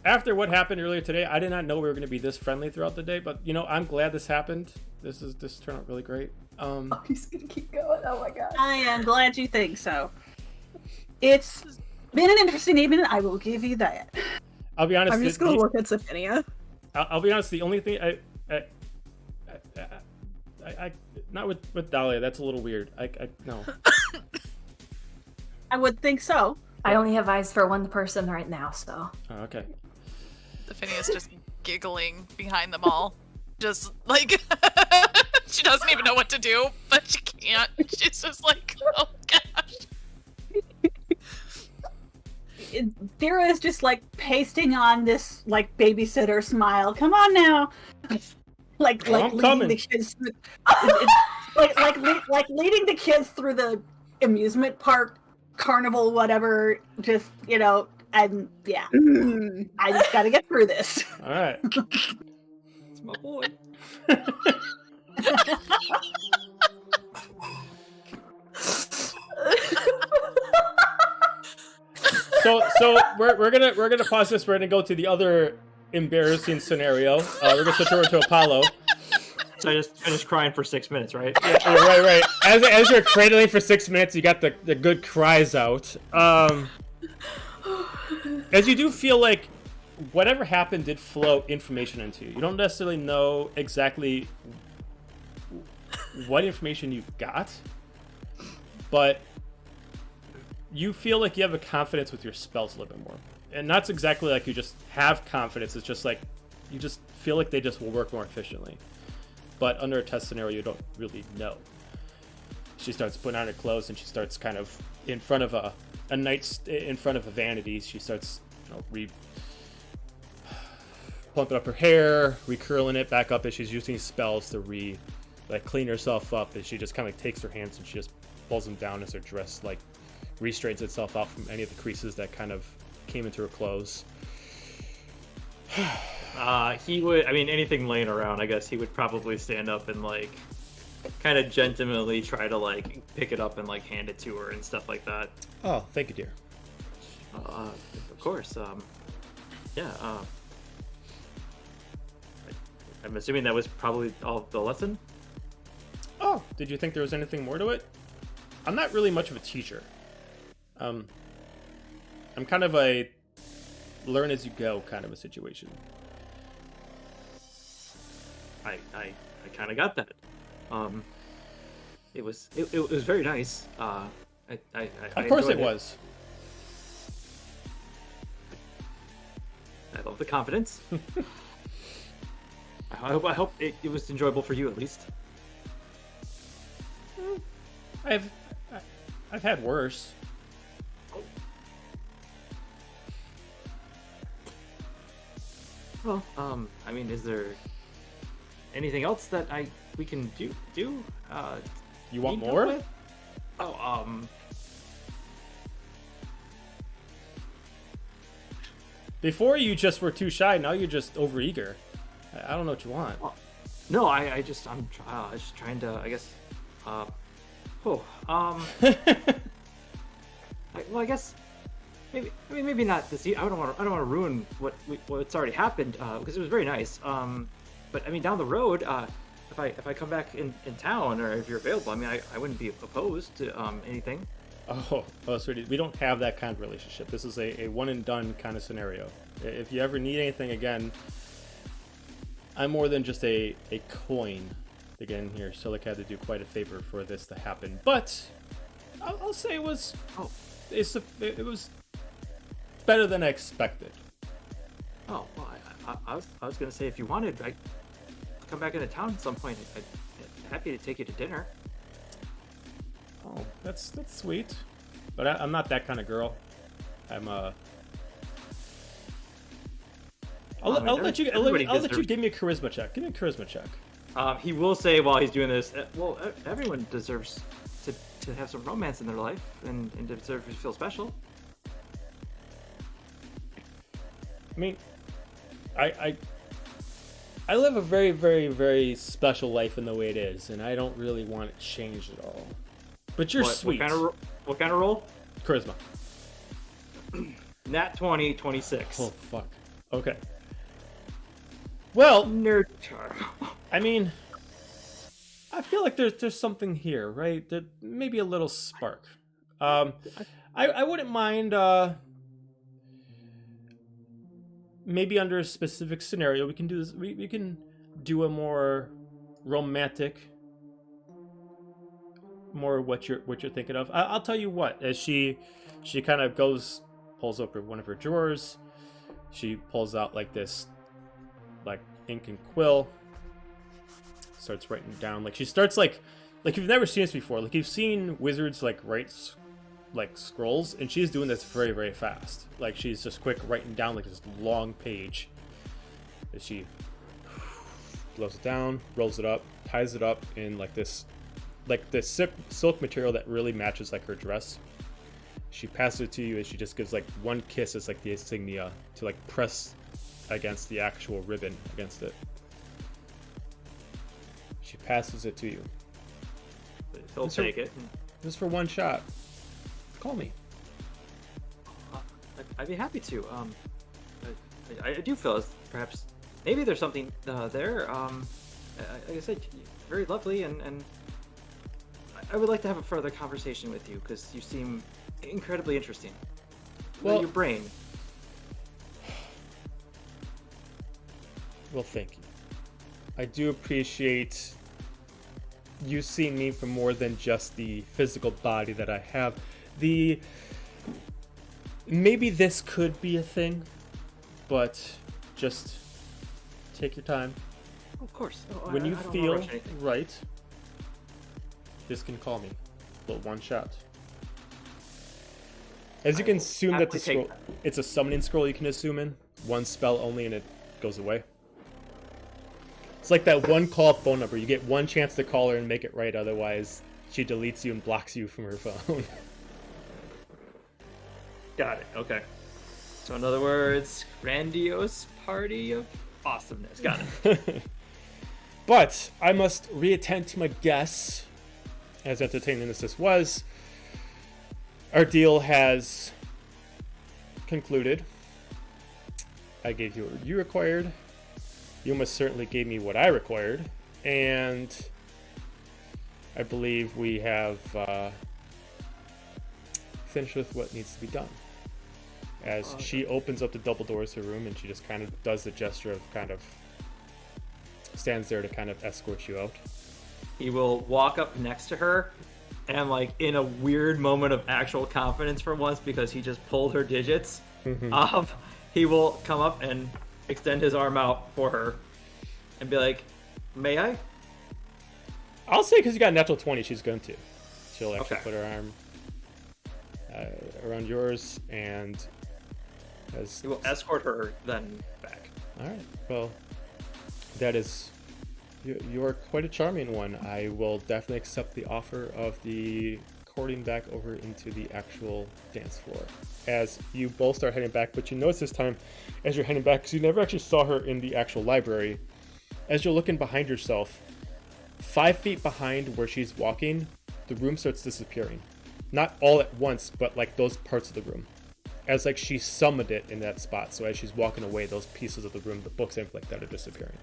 after what happened earlier today, I did not know we were going to be this friendly throughout the day, but you know, I'm glad this happened. This turned out really great. Oh, he's gonna keep going. Oh my god. I am glad you think so. It's been an interesting evening. I will give you that. I'll be honest. I'm just gonna look at Sophinia. I'll be honest. The only thing I not with Dahlia. That's a little weird. I no. I would think so. I only have eyes for one person right now, so. Oh, okay. Phineas just giggling behind them all. Just like she doesn't even know what to do, but she can't. She's just like, oh gosh. Dara is just like pasting on this like babysitter smile. Come on now, like I'm leading coming. the kids, through, like leading the kids through the amusement park, carnival, whatever. Just and yeah, I just got to get through this. All right. It's my boy. So we're gonna pause this. We're gonna go to the other embarrassing scenario. We're gonna switch over to Apollo. So I just finished crying for 6 minutes, right? Yeah, right. As you're cradling for 6 minutes, you got the good cries out. As you do feel like whatever happened did flow information into you. You don't necessarily know exactly what information you got, but you feel like you have a confidence with your spells a little bit more. And that's exactly like you just have confidence. It's just like you just feel like they just will work more efficiently. But under a test scenario, you don't really know. She starts putting on her clothes and she starts kind of in front of a vanity. She starts, plumping up her hair, recurling it back up as she's using spells to clean herself up. As she just kind of takes her hands and she just pulls them down as her dress restrains itself out from any of the creases that kind of came into her clothes. He would, anything laying around, I guess he would probably stand up and kind of gentlemanly try to pick it up and hand it to her and stuff like that. Oh, thank you, dear. Of course. Yeah. I'm assuming that was probably all the lesson. Oh, did you think there was anything more to it? I'm not really much of a teacher. I'm kind of a learn as you go kind of a situation. I kind of got that. It was very nice. I Of course it enjoyed was. I love the confidence. I hope it was enjoyable for you at least. I've had worse. Well, is there anything else that we can do? You want need help more? with? Oh, Before you just were too shy. Now you're just overeager. I don't know what you want. No, I'm just trying to, I guess, I guess maybe not this. I don't want to ruin what's already happened because it was very nice. But I mean, down the road, if I come back in town or if you're available, I mean, I wouldn't be opposed to anything. Oh, sweetie, we don't have that kind of relationship. This is a one and done kind of scenario. If you ever need anything again, I'm more than just a coin to get in here. Silic had to do quite a favor for this to happen, but I'll say it was it was better than I expected. Oh, well, I was gonna say if you wanted, I come back into town at some point. I'd happy to take you to dinner. Oh, that's sweet, but I'm not that kind of girl. I'm I'll let you give me a charisma check. Give me a charisma check. He will say while he's doing this, well, everyone deserves to have some romance in their life and deserve to feel special. I mean, I live a very, very, very special life in the way it is, and I don't really want it changed at all. But you're sweet. What kind of roll? Charisma. Nat 20, 26. Oh, fuck. Okay. Well, Nerd charm. I mean, I feel like there's something here, right? There maybe a little spark. I wouldn't mind maybe under a specific scenario we can do this. We can do a more romantic, more what you're thinking of. I'll tell you what. As she kind of pulls open one of her drawers, she pulls out like this, like ink and quill. Starts writing down, like she starts like you've never seen this before. Like you've seen wizards like write like scrolls, and she's doing this very, very fast. Like she's just quick writing down like this long page. As she blows it down, rolls it up, ties it up in like this silk material that really matches like her dress. She passes it to you, and she just gives like one kiss as like the insignia to like press against the actual ribbon against it. She passes it to you. He'll take it. Just for one shot. Call me. I'd be happy to. I do feel as perhaps maybe there's something there. Like I said, very lovely, and I would like to have a further conversation with you because you seem incredibly interesting. Well, your brain. Well, thank you. I do appreciate you seeing me for more than just the physical body that I have. Maybe this could be a thing, but just take your time. Of course. When you I don't feel rush anything. right, just can call me. But one shot. As you can assume that the scroll, it's a summoning scroll you can assume in. One spell only and it goes away. It's like that one call phone number. You get one chance to call her and make it right, otherwise she deletes you and blocks you from her phone. Got it. Okay. So in other words, grandiose party of awesomeness. Got it. But I must reattend to my guests. As entertaining as this was, our deal has concluded. I gave you what you required. You most certainly gave me what I required. And I believe we have finished with what needs to be done. As she opens up the double doors to her room, and she just kind of does the gesture of kind of stands there to kind of escort you out. He will walk up next to her and, like, in a weird moment of actual confidence for once because he just pulled her digits, he will come up and extend his arm out for her and be like, may I? I'll say because you got a natural 20, she's going to. She'll actually put her arm around yours, and he will escort her then back. All right. Well, that is... You are quite a charming one. I will definitely accept the offer of the teleporting back over into the actual dance floor as you both start heading back. But you notice this time, as you're heading back, because you never actually saw her in the actual library, as you're looking behind yourself, 5 feet behind where she's walking, the room starts disappearing. Not all at once, but like those parts of the room. As like she summoned it in that spot. So as she's walking away, those pieces of the room, the books and like that, are disappearing.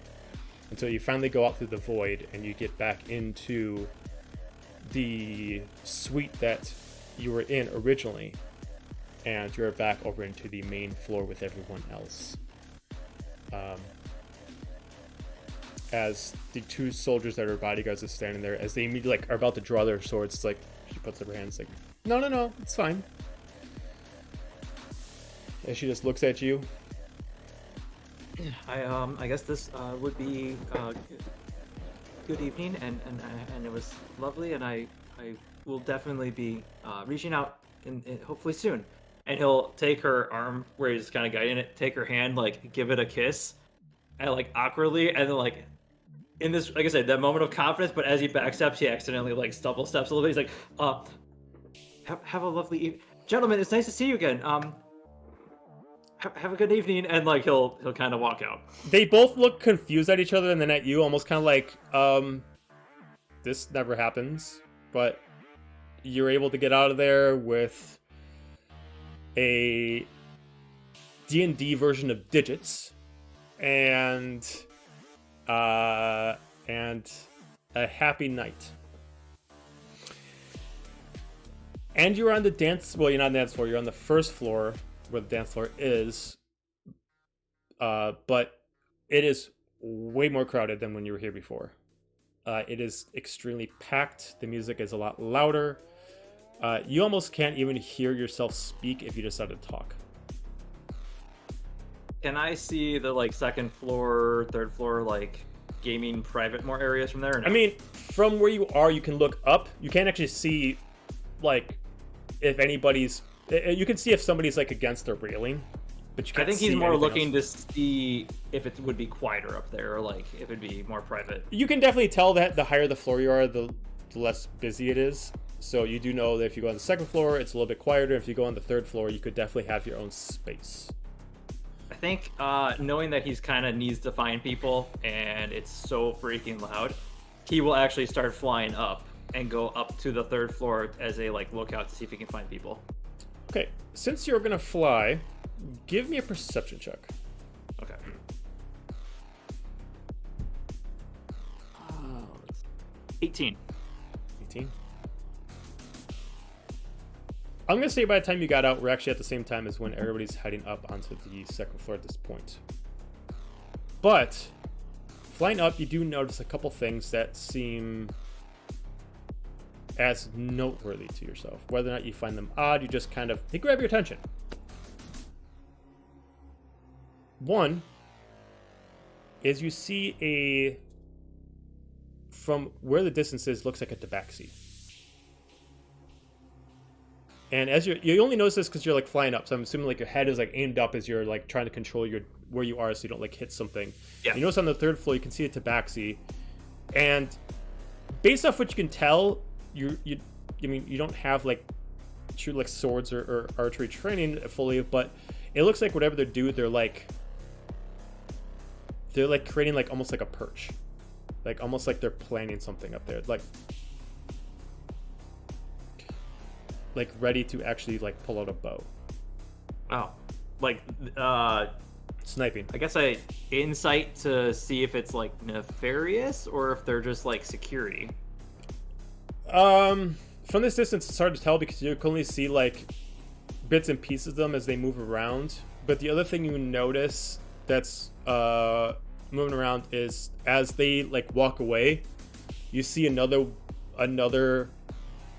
Until you finally go out through the void and you get back into the suite that you were in originally. And you're back over into the main floor with everyone else. As the 2 soldiers that are bodyguards are standing there, as they immediately like are about to draw their swords, it's like she puts up her hands like, no, it's fine. As she just looks at you. I guess this would be good evening, and it was lovely, and I will definitely be reaching out in hopefully soon. And he'll take her arm where he's kind of guiding it, take her hand, like give it a kiss, and like awkwardly, and then like in this, like I said, that moment of confidence. But as he backsteps, he accidentally like stumble steps a little bit. He's like, have a lovely evening, gentlemen. It's nice to see you again. Have a good evening, and like he'll kind of walk out. They both look confused at each other and then at you, almost kind of like, this never happens. But you're able to get out of there with a D&D version of digits and a happy night. And you're on the dance. Well, you're not on the dance floor. You're on the first floor where the dance floor is, but it is way more crowded than when you were here before. It is extremely packed. The music is a lot louder. You almost can't even hear yourself speak if you decide to talk. Can I see the like second floor, third floor, like gaming private more areas from there? Or no? I mean, from where you are, you can look up. You can't actually see, like, if anybody's. You can see if somebody's like against the railing, but you can't. I think he's see more anything looking else. to see if it would be quieter up there, or like if it'd be more private. You can definitely tell that the higher the floor you are, the less busy it is. So you do know that if you go on the second floor, it's a little bit quieter. If you go on the third floor, you could definitely have your own space. I think knowing that he's kind of needs to find people and it's so freaking loud, he will actually start flying up and go up to the third floor as a like lookout to see if he can find people. Okay, since you're gonna fly, give me a perception check. Okay. 18. 18. I'm gonna say by the time you got out, we're actually at the same time as when everybody's heading up onto the second floor at this point. But flying up, you do notice a couple things that seem as noteworthy to yourself. Whether or not you find them odd, you just kind of, they grab your attention. One is you see from where the distance is, looks like a tabaxi. And as you only notice this because you're like flying up, so I'm assuming like your head is like aimed up as you're like trying to control where you are so you don't like hit something. Yeah. You notice on the third floor you can see a tabaxi, and based off what you can tell, you don't have like true like swords or archery training fully, but it looks like whatever they do, they're like creating like almost like a perch, like almost like they're planning something up there, like ready to actually like pull out a bow. Oh, like Sniping. I guess I insight to see if it's like nefarious or if they're just like security. From this distance, it's hard to tell because you can only see like bits and pieces of them as they move around. But the other thing you notice that's moving around is as they like walk away, you see another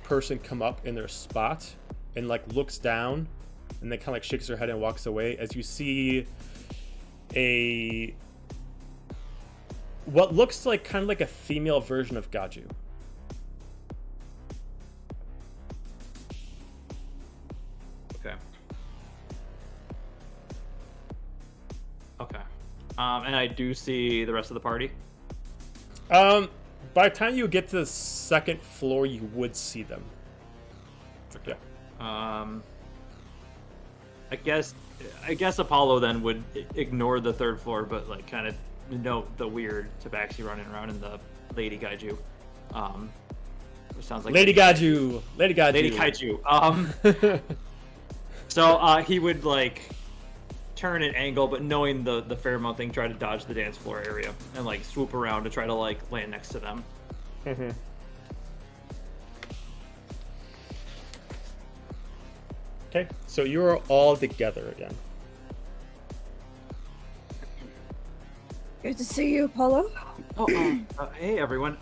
person come up in their spot and like looks down and then kind of like shakes her head and walks away as you see what looks like kind of like a female version of Gaju. Okay. And I do see the rest of the party. By the time you get to the second floor, you would see them. Okay. Yeah. I guess Apollo then would ignore the third floor, but like kind of note the weird tabaxi running around in the Lady Gaiju. Which sounds like Lady Gaiju. Lady Gaiju. Lady Kaiju. So he would like turn and angle, but knowing the Fairmount thing, try to dodge the dance floor area and like swoop around to try to like land next to them. Mm-hmm. Okay, so you are all together again. Good to see you, Apollo. Hey everyone.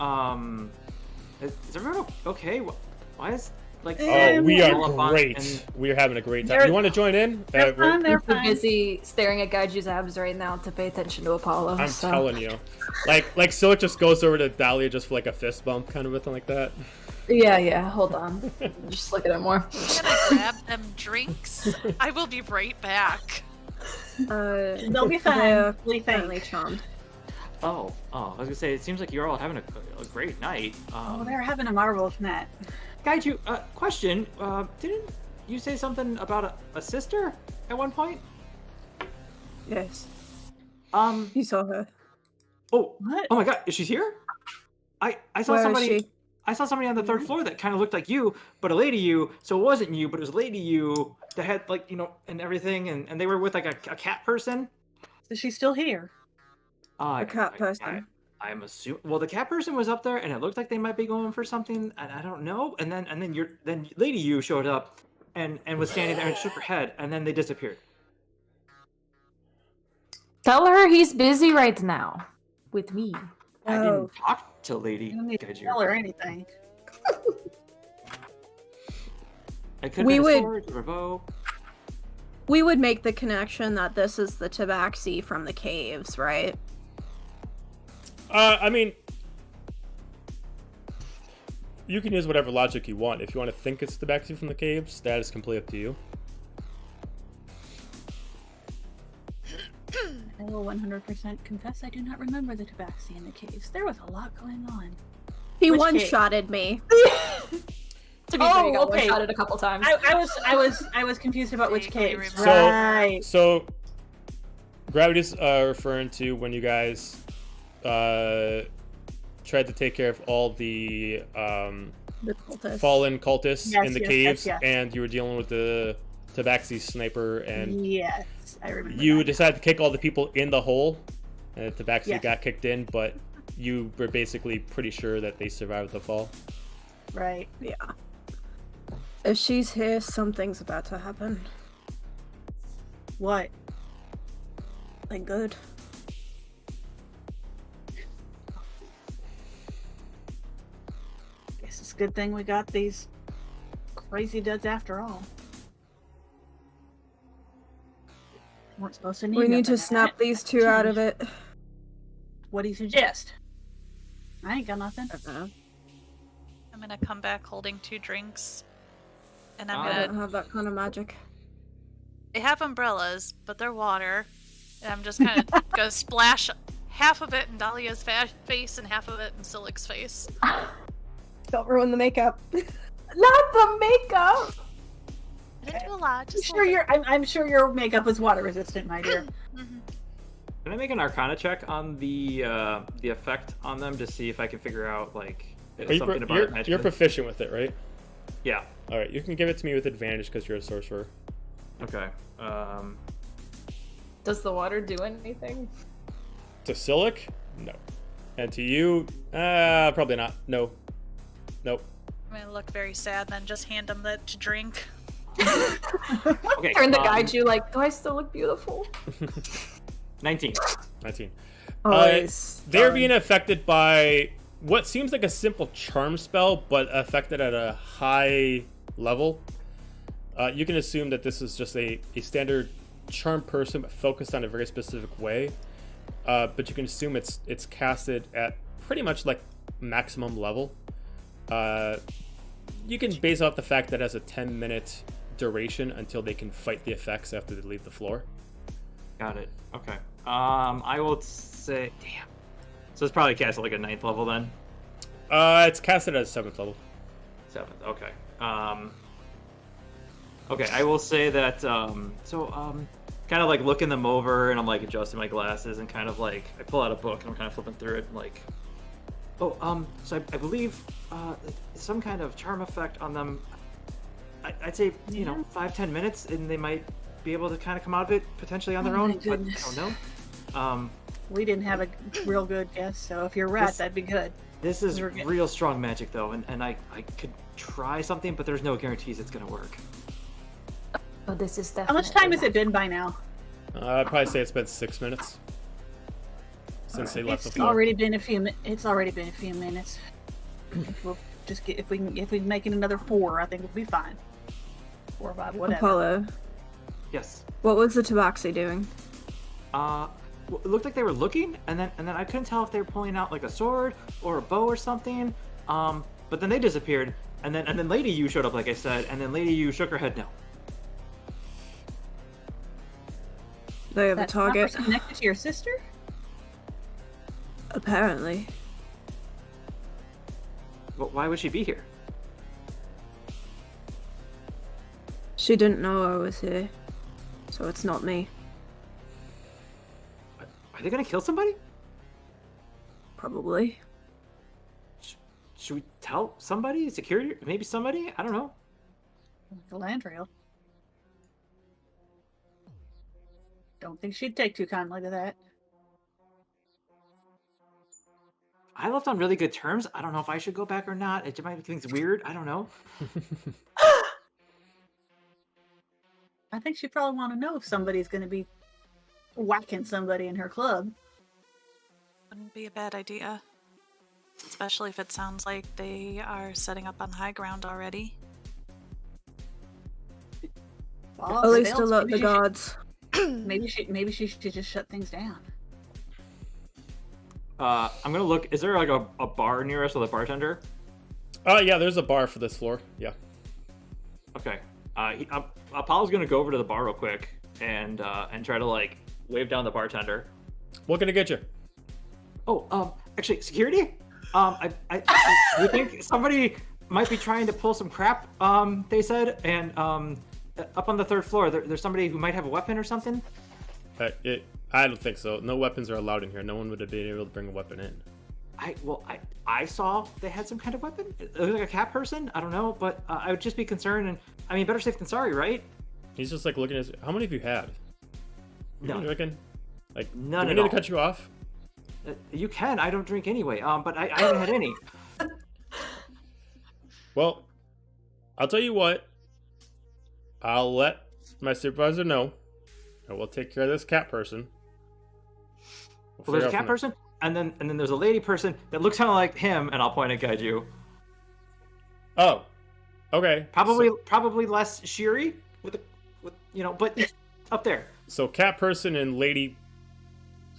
Is everyone okay? Why is like? Oh, we all are up on- great. and- We are having a great time. You want to join in? They're fine. They're We're fine. busy staring at Gaiju's abs right now to pay attention to Apollo. I'm so. telling you. Like Silk just goes over to Dahlia just for like a fist bump, kind of a thing like that. Yeah, hold on. Just look at it more. I'm gonna grab them drinks. I will be right back. They'll be fine. They're We apparently think. charmed. Oh, I was gonna say it seems like you're all having a great night. Oh, they're having a marvelous night. Gaiju, question. Didn't you say something about a sister at one point? Yes, Um. you saw her. Oh. What? Oh my God, is she here? I saw Where is somebody. she? I saw somebody on the third floor that kind of looked like you, but a lady you. So it wasn't you, but it was lady you that had like and everything, and they were with like a cat person. Is she still here? A cat person. I'm assuming. Well, the cat person was up there, and it looked like they might be going for something, and I don't know. And then lady you showed up, and was standing there and shook her head, and then they disappeared. Tell her he's busy right now. With me. I Oh. didn't talk to lady You don't need to Gaiju. tell her anything. I could We have been a would- sword or a bow. We would make the connection that this is the tabaxi from the caves, right? I mean, you can use whatever logic you want. If you want to think it's the Tabaxi from the caves, that is completely up to you. I will 100% confess I do not remember the tabaxi in the caves. There was a lot going on. He Which one-shotted me. To be fair, you got okay. one-shotted a couple times. I was confused about which Vaguely caves. remember. Right. So, Gravity's referring to when you guys tried to take care of all the The cultist. fallen cultists Yes, in the yes, caves, yes. and you were dealing with the Tabaxi sniper, and Yes, I remember. you that. decided to kick all the people in the hole, and the Tabaxi Yes. got kicked in, but you were basically pretty sure that they survived the fall. Right. Yeah. If she's here, something's about to happen. What? Like good. Guess it's a good thing we got these crazy duds after all. Weren't supposed to need. We need to nothing. snap these two out of it. What do you suggest? I ain't got nothing. I'm gonna come back holding 2 drinks. And I'm I gonna. don't have that kind of magic. They have umbrellas, but they're water. And I'm just kind of gonna splash half of it in Dahlia's face and half of it in Silik's face. Don't ruin the makeup. Not the makeup! I didn't do a lot. Just Sure, I'm sure your makeup is water resistant, my dear. Mm-hmm. Can I make an Arcana check on the effect on them to see if I can figure out like something about it magically? You're proficient with it, right? Yeah. All right, you can give it to me with advantage because you're a sorcerer. Okay. Does the water do anything? To Silik? No. And to you? Probably not. No. Nope. I'm gonna look very sad, then just hand them that to drink. Okay. Turn the Gaiju like, do I still look beautiful? 19. 19. Always. They're being affected by what seems like a simple charm spell, but affected at a high level. You can assume that this is just a standard charm person, but focused on a very specific way. But you can assume it's casted at pretty much like maximum level. You can base off the fact that it has a 10-minute duration until they can fight the effects after they leave the floor. Got it. Okay. I will say, damn. So it's probably cast at like a 9th level then. It's casted at a 7th level. 7th. Okay. Okay, I will say that. Kind of like looking them over, and I'm like adjusting my glasses, and kind of like I pull out a book, and I'm kind of flipping through it, and like, so I believe some kind of charm effect on them. I'd say 5-10 minutes, and they might be able to kind of come out of it potentially on their own. But I don't know. We didn't have a real good guess, so if you're right, that'd be good. This is real strong magic, though, and I could try something, but there's no guarantees it's gonna work. Oh, this is definitely. How much time has it been by now? I'd probably say it's been 6 minutes since they left the floor. It's already been a few minutes. We'll just get if we can make it another 4, I think we'll be fine. 4 or 5, whatever. Apollo, Yes. what was the Tabaxi doing? It looked like they were looking, and then I couldn't tell if they were pulling out like a sword or a bow or something. But then they disappeared, and then Lady Yu showed up, like I said, and then Lady Yu shook her head no. They have a That target. person connected to your sister? Apparently. Well, why would she be here? She didn't know I was here. So it's not me. Are they gonna kill somebody? Probably. Should we tell somebody? Security? Maybe somebody? I don't know. Galandriel. Don't think she'd take too kindly to that. I left on really good terms. I don't know if I should go back or not. It might make things weird. I don't know. I think she'd probably want to know if somebody's going to be whacking somebody in her club. Wouldn't be a bad idea. Especially if it sounds like they are setting up on high ground already. Well, At least Vales, alert maybe the she guards. maybe she should just shut things down. I'm gonna look. Is there like a bar near us with a bartender? Yeah, there's a bar for this floor. Yeah. Okay. Apollo's gonna go over to the bar real quick and try to like wave down the bartender. What can I get you? Oh, actually, security. We think somebody might be trying to pull some crap. They said, and up on the 3rd floor, there's somebody who might have a weapon or something. I don't think so. No weapons are allowed in here. No one would have been able to bring a weapon in. I saw they had some kind of weapon. It looked like a cat person. I don't know, but I would just be concerned. And I mean, better safe than sorry, right? He's just like looking at. How many have you had? None. You reckon? Like, None do we at need all. to cut you off? You can. I don't drink anyway. But I haven't had any. Well, I'll tell you what. I'll let my supervisor know, and we'll take care of this cat person. Well, there's a cat person, and then there's a lady person that looks kind of like him, and I'll point at Gaiju. Oh, okay. Probably less Shiri with but up there. So cat person and lady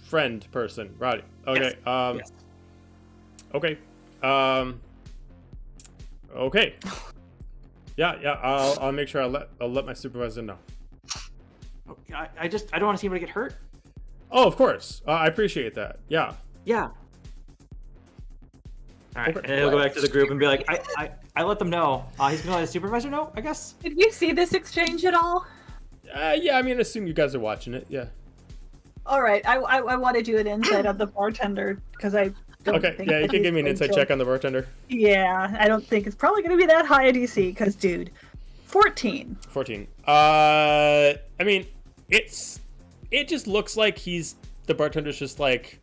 friend person, right? Okay. Yes. Okay. Okay. Yeah. I'll make sure I'll let my supervisor know. I don't want to see anybody get hurt. Oh, of course. I appreciate that. Yeah. Yeah. All right, Okay. and he'll go back to the group and be like, I let them know. He's gonna let his supervisor know, I guess. Did you see this exchange at all? Yeah. I mean, assume you guys are watching it. Yeah. All right, I want to do an insight on the bartender because I don't Okay. think Yeah, you that can he's give me an going insight to- check on the bartender. Yeah, I don't think it's probably going to be that high a DC because, dude, 14. 14. I mean, it just looks like the bartender's just like,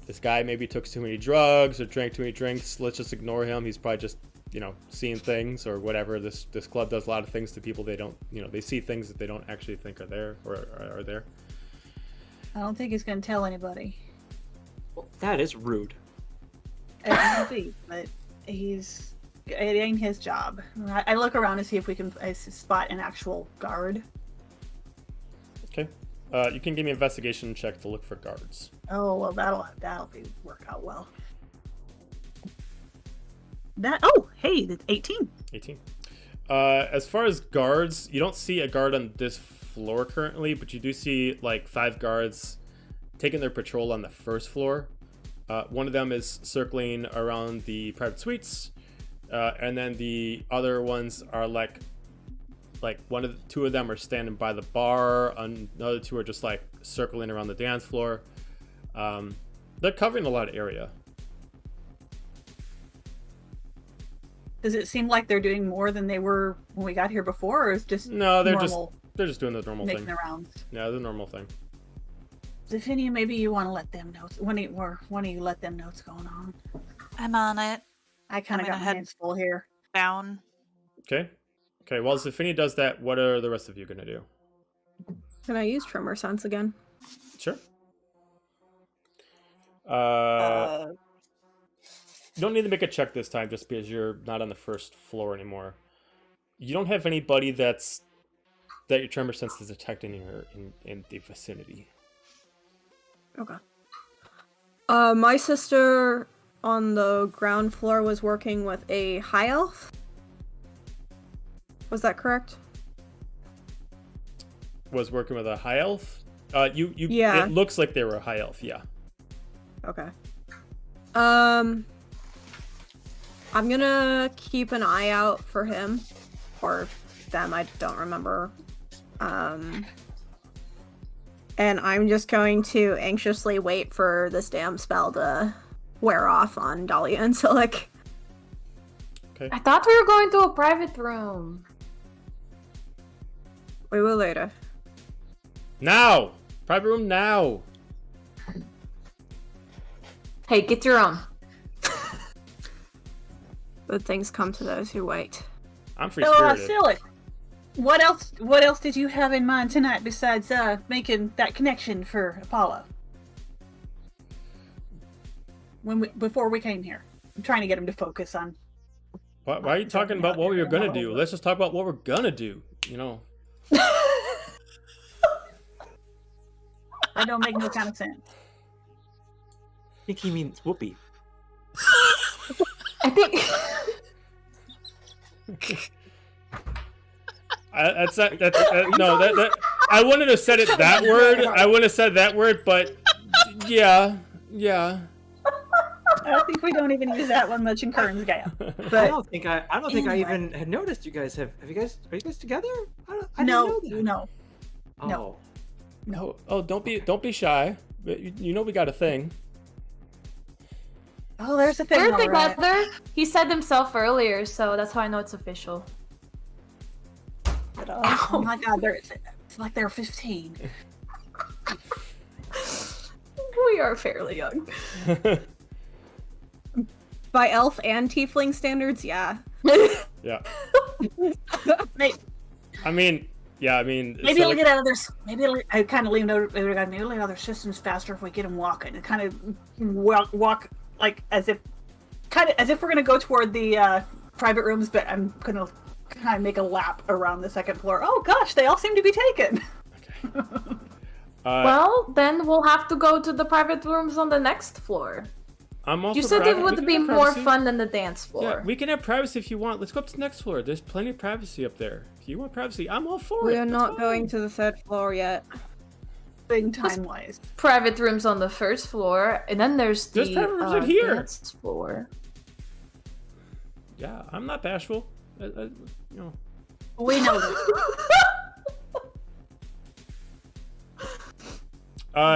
this guy maybe took too many drugs or drank too many drinks. Let's just ignore him. He's probably just, seeing things or whatever. This club does a lot of things to people they don't, they see things that they don't actually think are there or are there. I don't think he's going to tell anybody. Well, that is rude. It might be, but it ain't his job. I look around to see if we can spot an actual guard. Okay. You can give me an investigation check to look for guards. Oh well, that'll work out well. Hey, that's 18. 18. As far as guards, you don't see a guard on this floor currently, but you do see like 5 guards taking their patrol on the 1st floor. One of them is circling around the private suites, and then the other ones are like like two of them are standing by the bar, another two are just like circling around the dance floor. They're covering a lot of area. Does it seem like they're doing more than they were when we got here before, or is just No, they're normal, just doing the normal making thing. the rounds? Yeah, the normal thing. Zephania, maybe you want to let them know. One of you let them know what's going on. I'm on it. I kind of got my hands full here. Down. Okay. Well, as Zephania does that, what are the rest of you gonna do? Can I use Tremor Sense again? Sure. You don't need to make a check this time just because you're not on the first floor anymore. You don't have anybody that your tremor sense is detecting in the vicinity. Okay. My sister on the ground floor was working with a high elf. Was that correct? Was working with a high elf? Yeah. It looks like they were a high elf, yeah. Okay. I'm gonna keep an eye out for him. Or them, I don't remember. And I'm just going to anxiously wait for this damn spell to wear off on Dahlia and Silic. Okay. I thought we were going to a private room. We will later. Now! Private room now! Hey, get your own. Good things come to those who wait. I'm free So, spirited. Silic, what else did you have in mind tonight besides making that connection for Apollo? Before we came here, I'm trying to get him to focus on. Why are you talking about what we were gonna do? Let's just talk about what we're gonna do. You know. That don't make no kind of sense. I think he means whoopee. I think. No. I wouldn't have said it that word. I wouldn't have said that word, but yeah. I think we don't even use that one much in Kern's game. I But don't think I Anyway. even had noticed you guys are you guys together? I no, didn't know that. no. Oh. Oh, don't be shy. You know we got a thing. Oh, there's a thing. We're all right. together. He said himself earlier, so that's how I know it's official. But, oh my God, it's like they're 15. We are fairly young. By elf and tiefling standards, yeah. Yeah. Maybe Maybe it'll get out of their. I kind of leaned over. Maybe it'll get out of their systems faster if we get them walking. And kind of walk like as if we're gonna go toward the private rooms, but I'm gonna kind of make a lap around the second floor. Oh gosh, they all seem to be taken. Okay. Well, then we'll have to go to the private rooms on the next floor. I'm also You said it private. We would can be have more privacy. fun than the dance floor. Yeah, we can have privacy if you want. Let's go up to the next floor. There's plenty of privacy up there. If you want privacy, I'm all for We it. are That's not fine. going to the third floor yet. Thing time wise. Private rooms on the first floor, and then there's the There's private rooms in here. dance floor. Yeah, I'm not bashful. You know. We know this.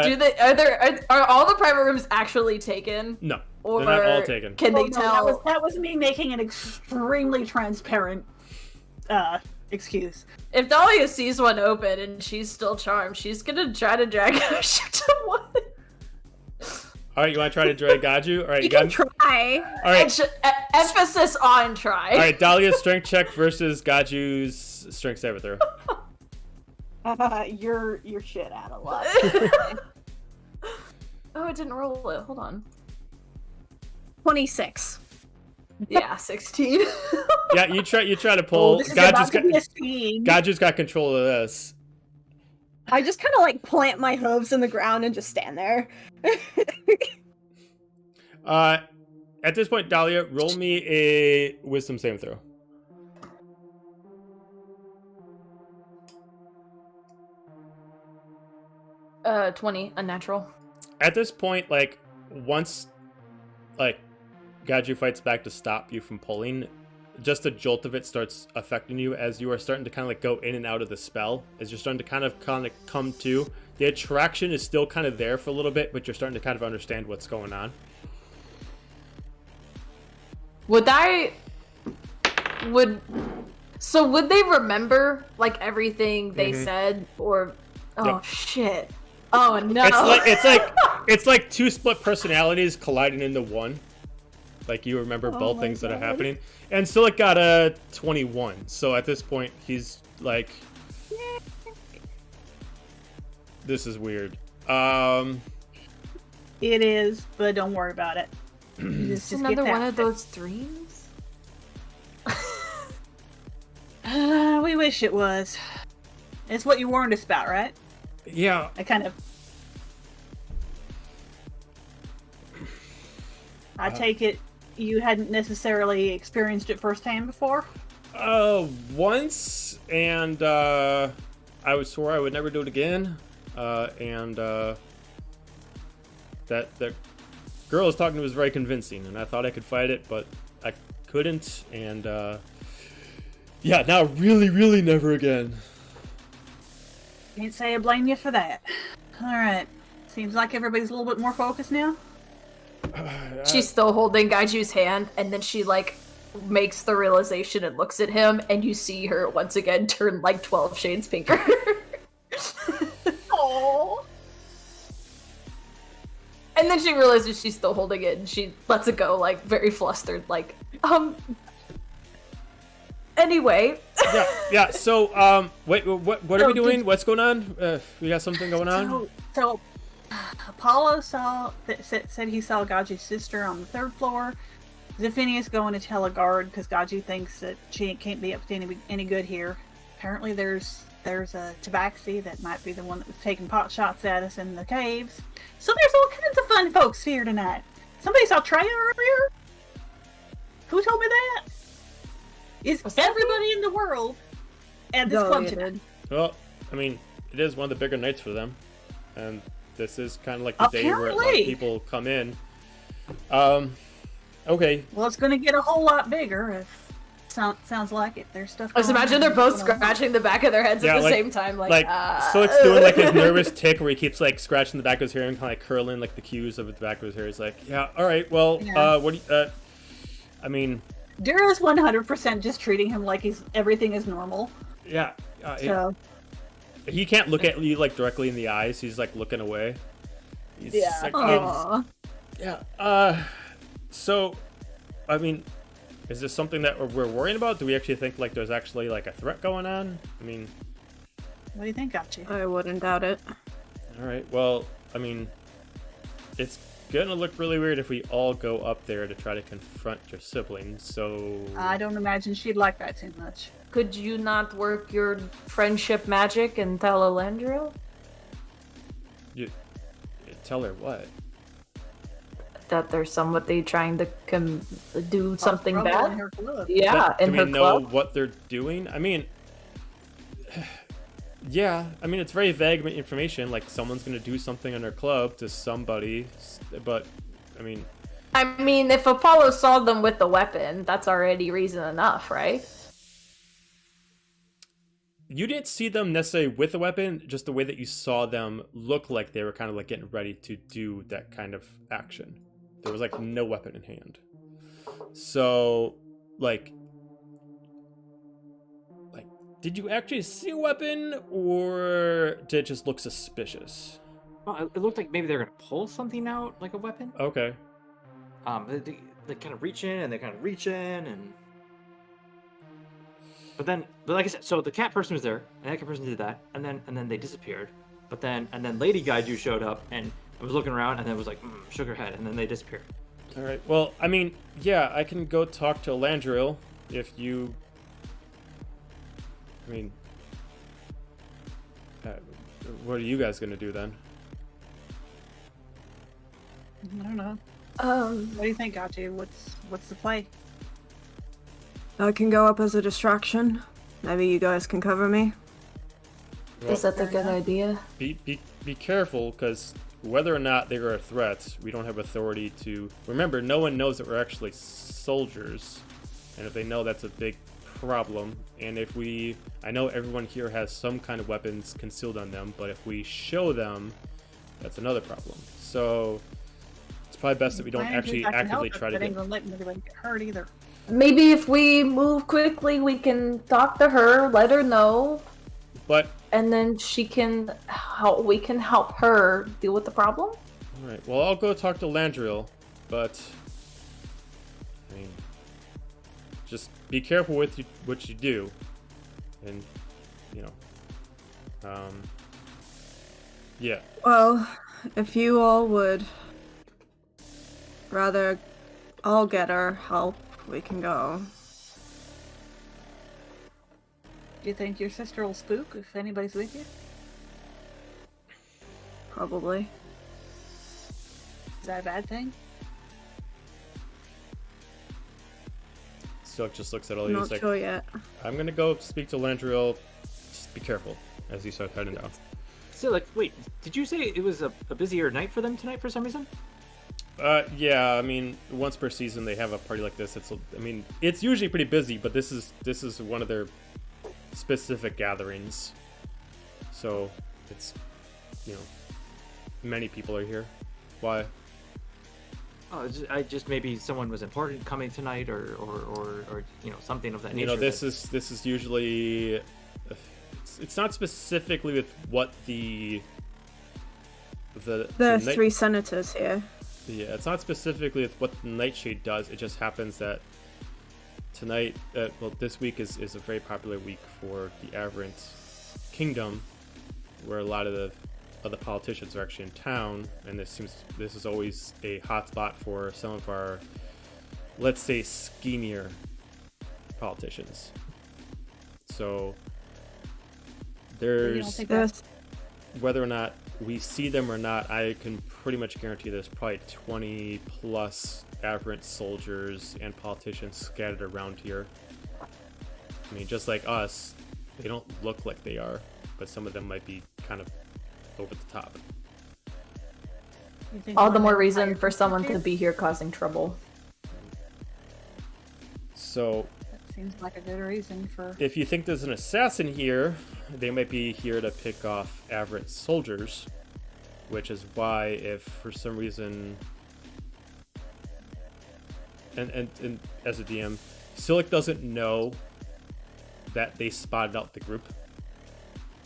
Do they are all the private rooms actually taken? No, Or they're not all taken. Can they Oh, no, tell? that was me making an extremely transparent excuse. If Dahlia sees one open and she's still charmed, she's gonna try to drag her shit to one. All right, you want to try to drag Gaju? All right, You you got. can try. All right, Emphasis on try. all right. Dahlia's strength check versus Gaju's strength saving throw. You're shit out of luck. Oh, it didn't roll it. Hold on. 26. Yeah, 16. Yeah, you try to pull. This is about to be a got, scene. Gaju's got control of this. I just kind of like plant my hooves in the ground and just stand there. At this point, Dahlia, roll me a wisdom saving throw. Uh, 20, unnatural. At this point, once Gaju fights back to stop you from pulling, just a jolt of it starts affecting you as you are starting to kind of like go in and out of the spell. As you're starting to kind of come to, the attraction is still kind of there for a little bit, but you're starting to kind of understand what's going on. Would they remember like everything they said, or Yep. shit? Oh no! It's like two split personalities colliding into one. Like you remember both things that are happening, and Silic got a 21. So at this point, he's like, "This is weird." It is, but don't worry about it. It's another one of those dreams. We wish it was. It's what you warned us about, right? Yeah. I take it you hadn't necessarily experienced it firsthand before? Once, and I swore I would never do it again. That girl I was talking to was very convincing, and I thought I could fight it, but I couldn't, and now really, really never again. Can't say I blame you for that. Alright. Seems like everybody's a little bit more focused now. She's still holding Gaiju's hand, and then she like makes the realization and looks at him, and you see her once again turn like 12 shades pinker. Oh. And then she realizes she's still holding it, and she lets it go, like very flustered, like Anyway. Yeah. So, wait, what are we doing? What's going on? We got something going on? So Apollo said he saw Gaji's sister on the 3rd floor. Zephinia's going to tell a guard because Gaji thinks that she can't be up to any good here. Apparently there's a tabaxi that might be the one that was taking pot shots at us in the caves. So there's all kinds of fun folks here tonight. Somebody saw Treya earlier? Who told me that? Is everybody in the world at this club tonight? Well, I mean, it is one of the bigger nights for them. And this is kind of like the day where a lot of people come in. Okay. Well, it's going to get a whole lot bigger if sounds like if there's stuff. I just imagine they're both scratching the back of their heads at the same time, So it's doing like his nervous tick where he keeps like scratching the back of his hair and kind of like curling like the cues of the back of his hair. He's like, yeah, all right, well, what do you, I mean, Dura's 100% just treating him like everything is normal. Yeah. So he can't look at you like directly in the eyes. He's like looking away. He's like, so, I mean, is this something that we're worrying about? Do we actually think like there's actually like a threat going on? I mean, what do you think, Gachi? I wouldn't doubt it. All right. Well, I mean, it's gonna look really weird if we all go up there to try to confront your siblings. So I don't imagine she'd like that too much. Could you not work your friendship magic and tell Elandril? You tell her what? That there's somebody trying to do something bad? In her club. Yeah, in her club. Do we know what they're doing? I mean, yeah. I mean, it's very vague information. Like someone's gonna do something in her club to somebody, but I mean, if Apollo saw them with the weapon, that's already reason enough, right? You didn't see them necessarily with a weapon, just the way that you saw them look like they were kind of like getting ready to do that kind of action. There was like no weapon in hand. So, like, did you actually see a weapon, or did it just look suspicious? Well, it looked like maybe they're gonna pull something out, like a weapon. Okay. They kind of reach in and they kind of reach in and. But like I said, so the cat person was there, and that cat person did that, and then they disappeared. And then Lady Gaiju showed up and was looking around, and then was like, shook her head, and then they disappeared. All right. Well, I mean, yeah, I can go talk to Elandril if you. I mean, what are you guys gonna do then? I don't know. What do you think, Gachi? What's the play? I can go up as a distraction. Maybe you guys can cover me. Well, Is that a good idea? Be careful, because whether or not they are a threat, we don't have authority to. Remember, no one knows that we're actually soldiers. And if they know, that's a big problem. And if I know everyone here has some kind of weapons concealed on them, but if we show them, that's another problem. So it's probably best that we don't actually actively try to ain't gonna let anybody get hurt either. Maybe if we move quickly, we can talk to her, let her know, But and then she can help. We can help her deal with the problem. all right, well, I'll go talk to Landriel, but I mean, just be careful with what you do, and yeah. Well, if you all would rather all get our help, we can go. Do you think your sister will spook if anybody's with you? Probably. Is that a bad thing? Silk just looks at all I'm you. not He's like, sure yet. I'm gonna go speak to Landriel. Just be careful as you start heading down. So, like, wait, did you say it was a busier night for them tonight for some reason? Yeah, I mean, once per season they have a party like this. It's usually pretty busy, but this is one of their specific gatherings. So it's, many people are here. Why? Oh, I just maybe someone was important coming tonight, or something of that nature. This is usually. It's not specifically with what the three senators here. Yeah, it's not specifically with what the Nightshade does. It just happens that tonight, this week is a very popular week for the Aberrant Kingdom, where a lot of the politicians are actually in town, and this is always a hot spot for some of our, let's say, schemier politicians. So there's, whether or not we see them or not, I can pretty much guarantee there's probably 20 plus Aberrant soldiers and politicians scattered around here. I mean, just like us, they don't look like they are, but some of them might be kind of over the top. All the more reason for someone to be here causing trouble. So That seems like a good reason for... if you think there's an assassin here, they might be here to pick off Aberrant soldiers, which is why if for some reason, and as a DM, Silik doesn't know that they spotted out the group,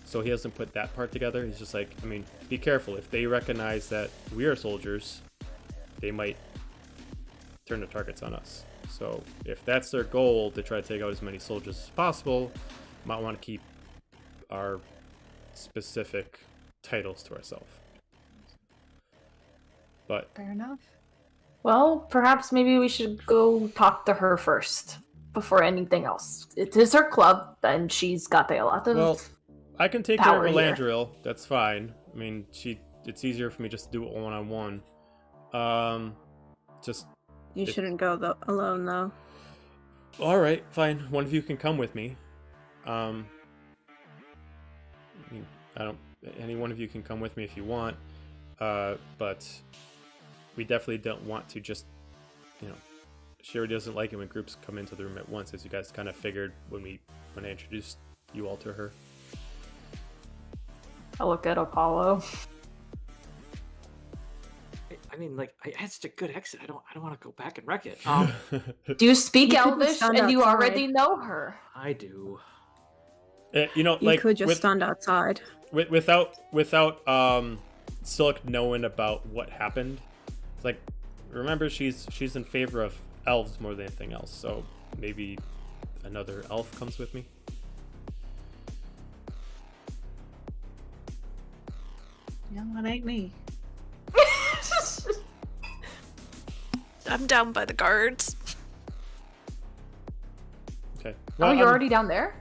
so he doesn't put that part together. He's just like, be careful. If they recognize that we are soldiers, they might turn the targets on us. So if that's their goal, to try to take out as many soldiers as possible, might want to keep our specific titles to ourselves. But Fair enough. Well, perhaps maybe we should go talk to her first before anything else. It is her club, and she's got a lot of. Well, I can take care of power here. Landriel. That's fine. It's easier for me just to do it one-on-one. You shouldn't go alone, though. All right, fine. One of you can come with me. Any one of you can come with me if you want. But we definitely don't want to just, Sherry doesn't like it when groups come into the room at once, as you guys kind of figured when I introduced you all to her. I look at Apollo. It's such a good exit. I don't want to go back and wreck it. Do you speak You could Elvish stand and you outside. already know her? I do. You could just stand outside. Without Silik knowing about what happened. It's like, remember, she's in favor of elves more than anything else, so maybe another elf comes with me. Yeah, that ain't me. I'm down by the guards. Okay. Oh, you're already down there?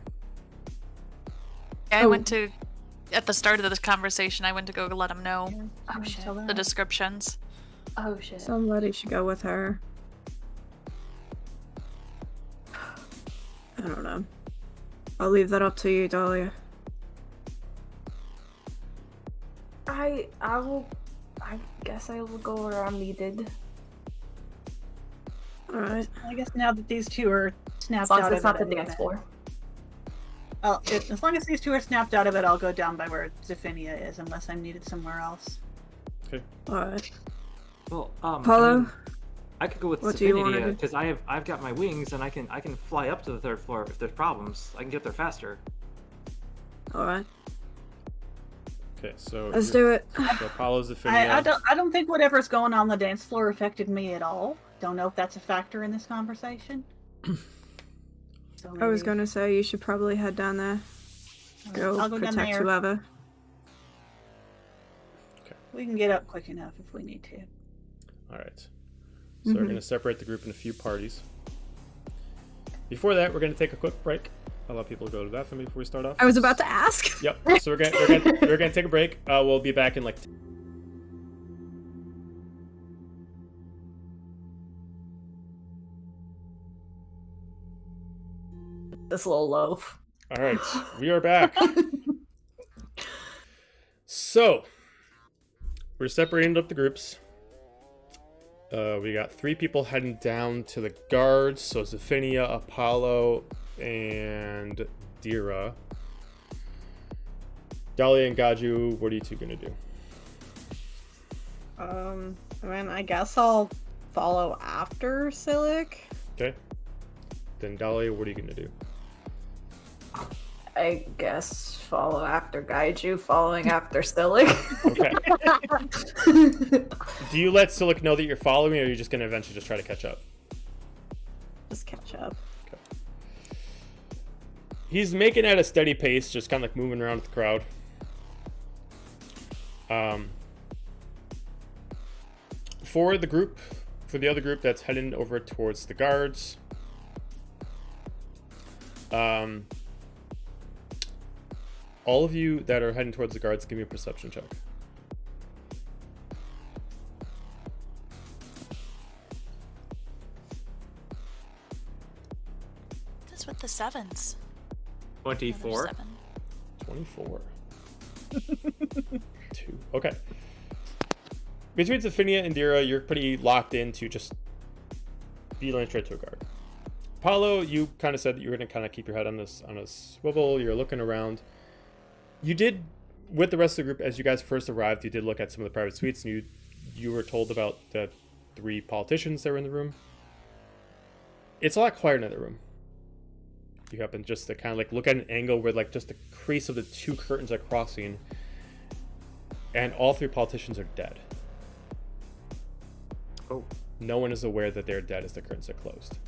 I went to, at the start of this conversation, I went to go let them know Oh shit. the descriptions. Oh shit. Somebody should go with her. I don't know. I'll leave that up to you, Dahlia. I guess I will go where I'm needed. Alright. I guess now that these two are snapped As long out as it's of not it, the dance floor. as long as these two are snapped out of it, I'll go down by where Zephinia is, unless I'm needed somewhere else. Alright. Well, Apollo, I could go with what do you wanna Zephinia do? because I've got my wings and I can fly up to the 3rd floor if there's problems. I can get there faster. alright. Okay, so Let's do it. So Apollo's Zephinia. I don't think whatever's going on the dance floor affected me at all. Don't know if that's a factor in this conversation. So I was maybe- gonna say you should probably head down there. Go I'll go down protect there. whoever. We can get up quick enough if we need to. All right. So we're going to separate the group in a few parties. Before that, we're going to take a quick break. I'll let people go to the bathroom before we start off. I was about to ask. Yep. So we're gonna take a break. We'll be back in like. This little loaf. All right, we are back. So we're separating up the groups. We got 3 people heading down to the guards. So Zephinia, Apollo, and Dira. Dahlia and Gaju, what are you two gonna do? I mean, I guess I'll follow after Silic. Okay. Then Dahlia, what are you gonna do? I guess follow after Gaiju, following after Silic. Okay. Do you let Silic know that you're following, or are you just gonna eventually just try to catch up? Just catch up. He's making at a steady pace, just kind of like moving around with the crowd. For the other group that's heading over towards the guards, all of you that are heading towards the guards, give me a perception check. What is with the 7s? 24. Another 7. 24. 2. Okay. Between Zephinia and Dira, you're pretty locked into just beeline straight to a guard. Apollo, you kind of said that you were going to kind of keep your head on a swivel. You're looking around. You did, with the rest of the group, as you guys first arrived, you did look at some of the private suites, and you were told about the 3 politicians that were in the room. It's a lot quieter in the room. You happen just to kind of like look at an angle where like just the crease of the 2 curtains are crossing, and all 3 politicians are dead. Oh. No one is aware that they're dead as the curtains are closed.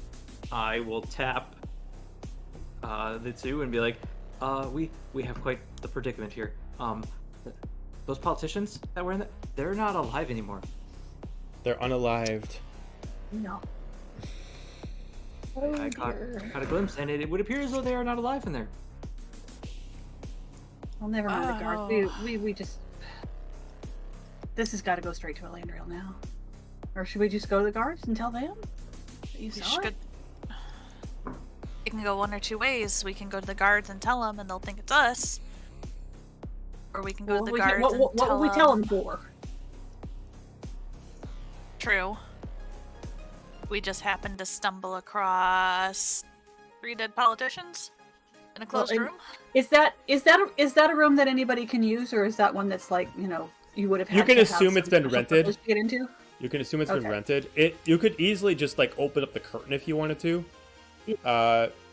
I will tap the 2 and be like, we have quite the predicament here. Those politicians that were in there, they're not alive anymore. They're unalived. No. I caught a glimpse, and it would appear as though they are not alive in there. Well, never mind the guards. Oh. We just. This has got to go straight to Elandriel now. Or should we just go to the guards and tell them that you We saw it? It can go one or 2 ways. We can go to the guards and tell them, and they'll think it's us. Or we can go to the guards and what tell will we them. tell them for? True. We just happened to stumble across 3 dead politicians in a closed and- room. Is that a room that anybody can use, or is that one that's like, you would have had You can to have assume some it's been special rented. privilege to get into? You can assume it's been Okay. rented. You could easily just like open up the curtain if you wanted to.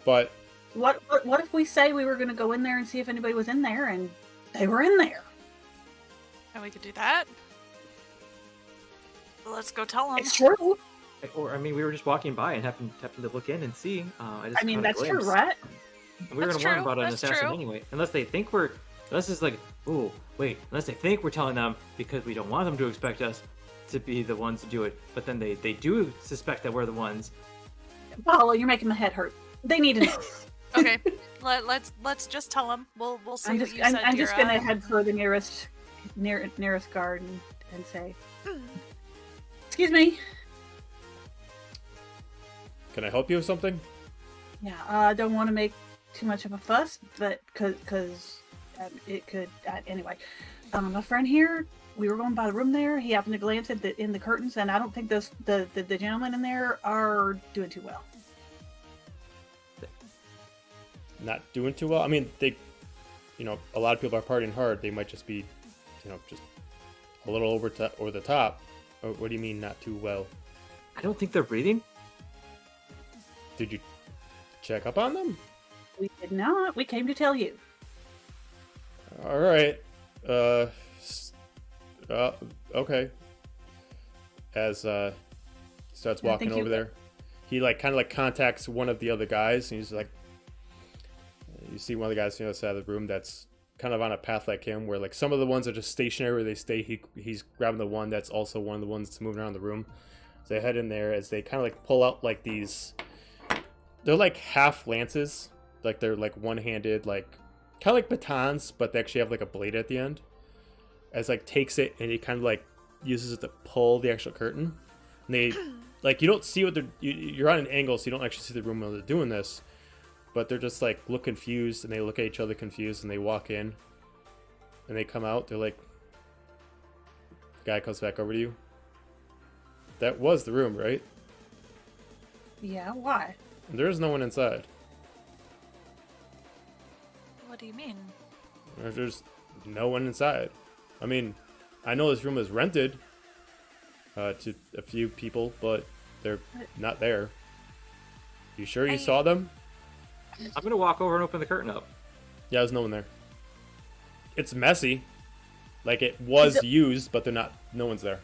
But What if we say we were going to go in there and see if anybody was in there, and they were in there? And we could do that. Let's go tell them. It's true. Or, I mean, we were just walking by and happened to look in and see. I mean, caught a that's true, glimpse. right? And we were That's going to warn true, about an that's assassin true. anyway. Unless they think unless it's like, oh, wait, unless they think we're telling them because we don't want them to expect us to be the ones to do it. But then they do suspect that we're the ones. Paolo, you're making my head hurt. They need to know. Okay, let's just tell them. We'll see I'm what just you said. I'm just Dira. gonna head for the nearest guard and say, "Excuse me." can I help you with something? Yeah, I don't want to make too much of a fuss, but because it could anyway. My friend here we were going by the room there. He happened to glance at in the curtains, and I don't think the gentlemen in there are doing too well. Not doing too well. I mean, they, a lot of people are partying hard. They might just be, just a little over the top. What do you mean, not too well? I don't think they're breathing. Did you check up on them? We did not. We came to tell you. All right. Okay. As starts walking over there, he kind of contacts one of the other guys, and he's like, you see one of the guys on the other side of the room that's kind of on a path like him, where some of the ones are just stationary where they stay. He's grabbing the one that's also one of the ones that's moving around the room. So they head in there as they kind of pull out these. They're half lances, they're one-handed, kind of like batons, but they actually have a blade at the end. As takes it and he kind of uses it to pull the actual curtain. And they you don't see what you're on an angle, so you don't actually see the room while they're doing this. But they're just look confused, and they look at each other confused, and they walk in, and they come out. They're like, the guy comes back over to you. That was the room, right? Yeah. Why? There's no one inside. What do you mean? There's no one inside. I mean, I know this room is rented to a few people, but they're not there. You sure you saw them? I'm gonna walk over and open the curtain up. Yeah, there's no one there. It's messy. It was used, but no one's there.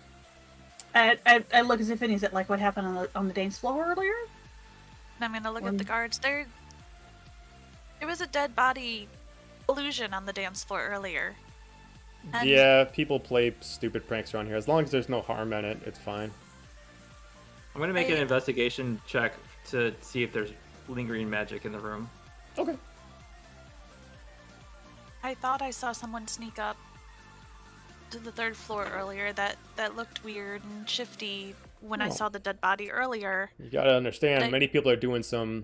I look as if any is it what happened on the dance floor earlier? I'm gonna look at the guards. There was a dead body illusion on the dance floor earlier. And yeah, people play stupid pranks around here. As long as there's no harm in it, it's fine. I'm gonna make an investigation check to see if there's lingering magic in the room. Okay. I thought I saw someone sneak up to the 3rd floor earlier. That looked weird and shifty when I saw the dead body earlier. You gotta understand, many people are doing some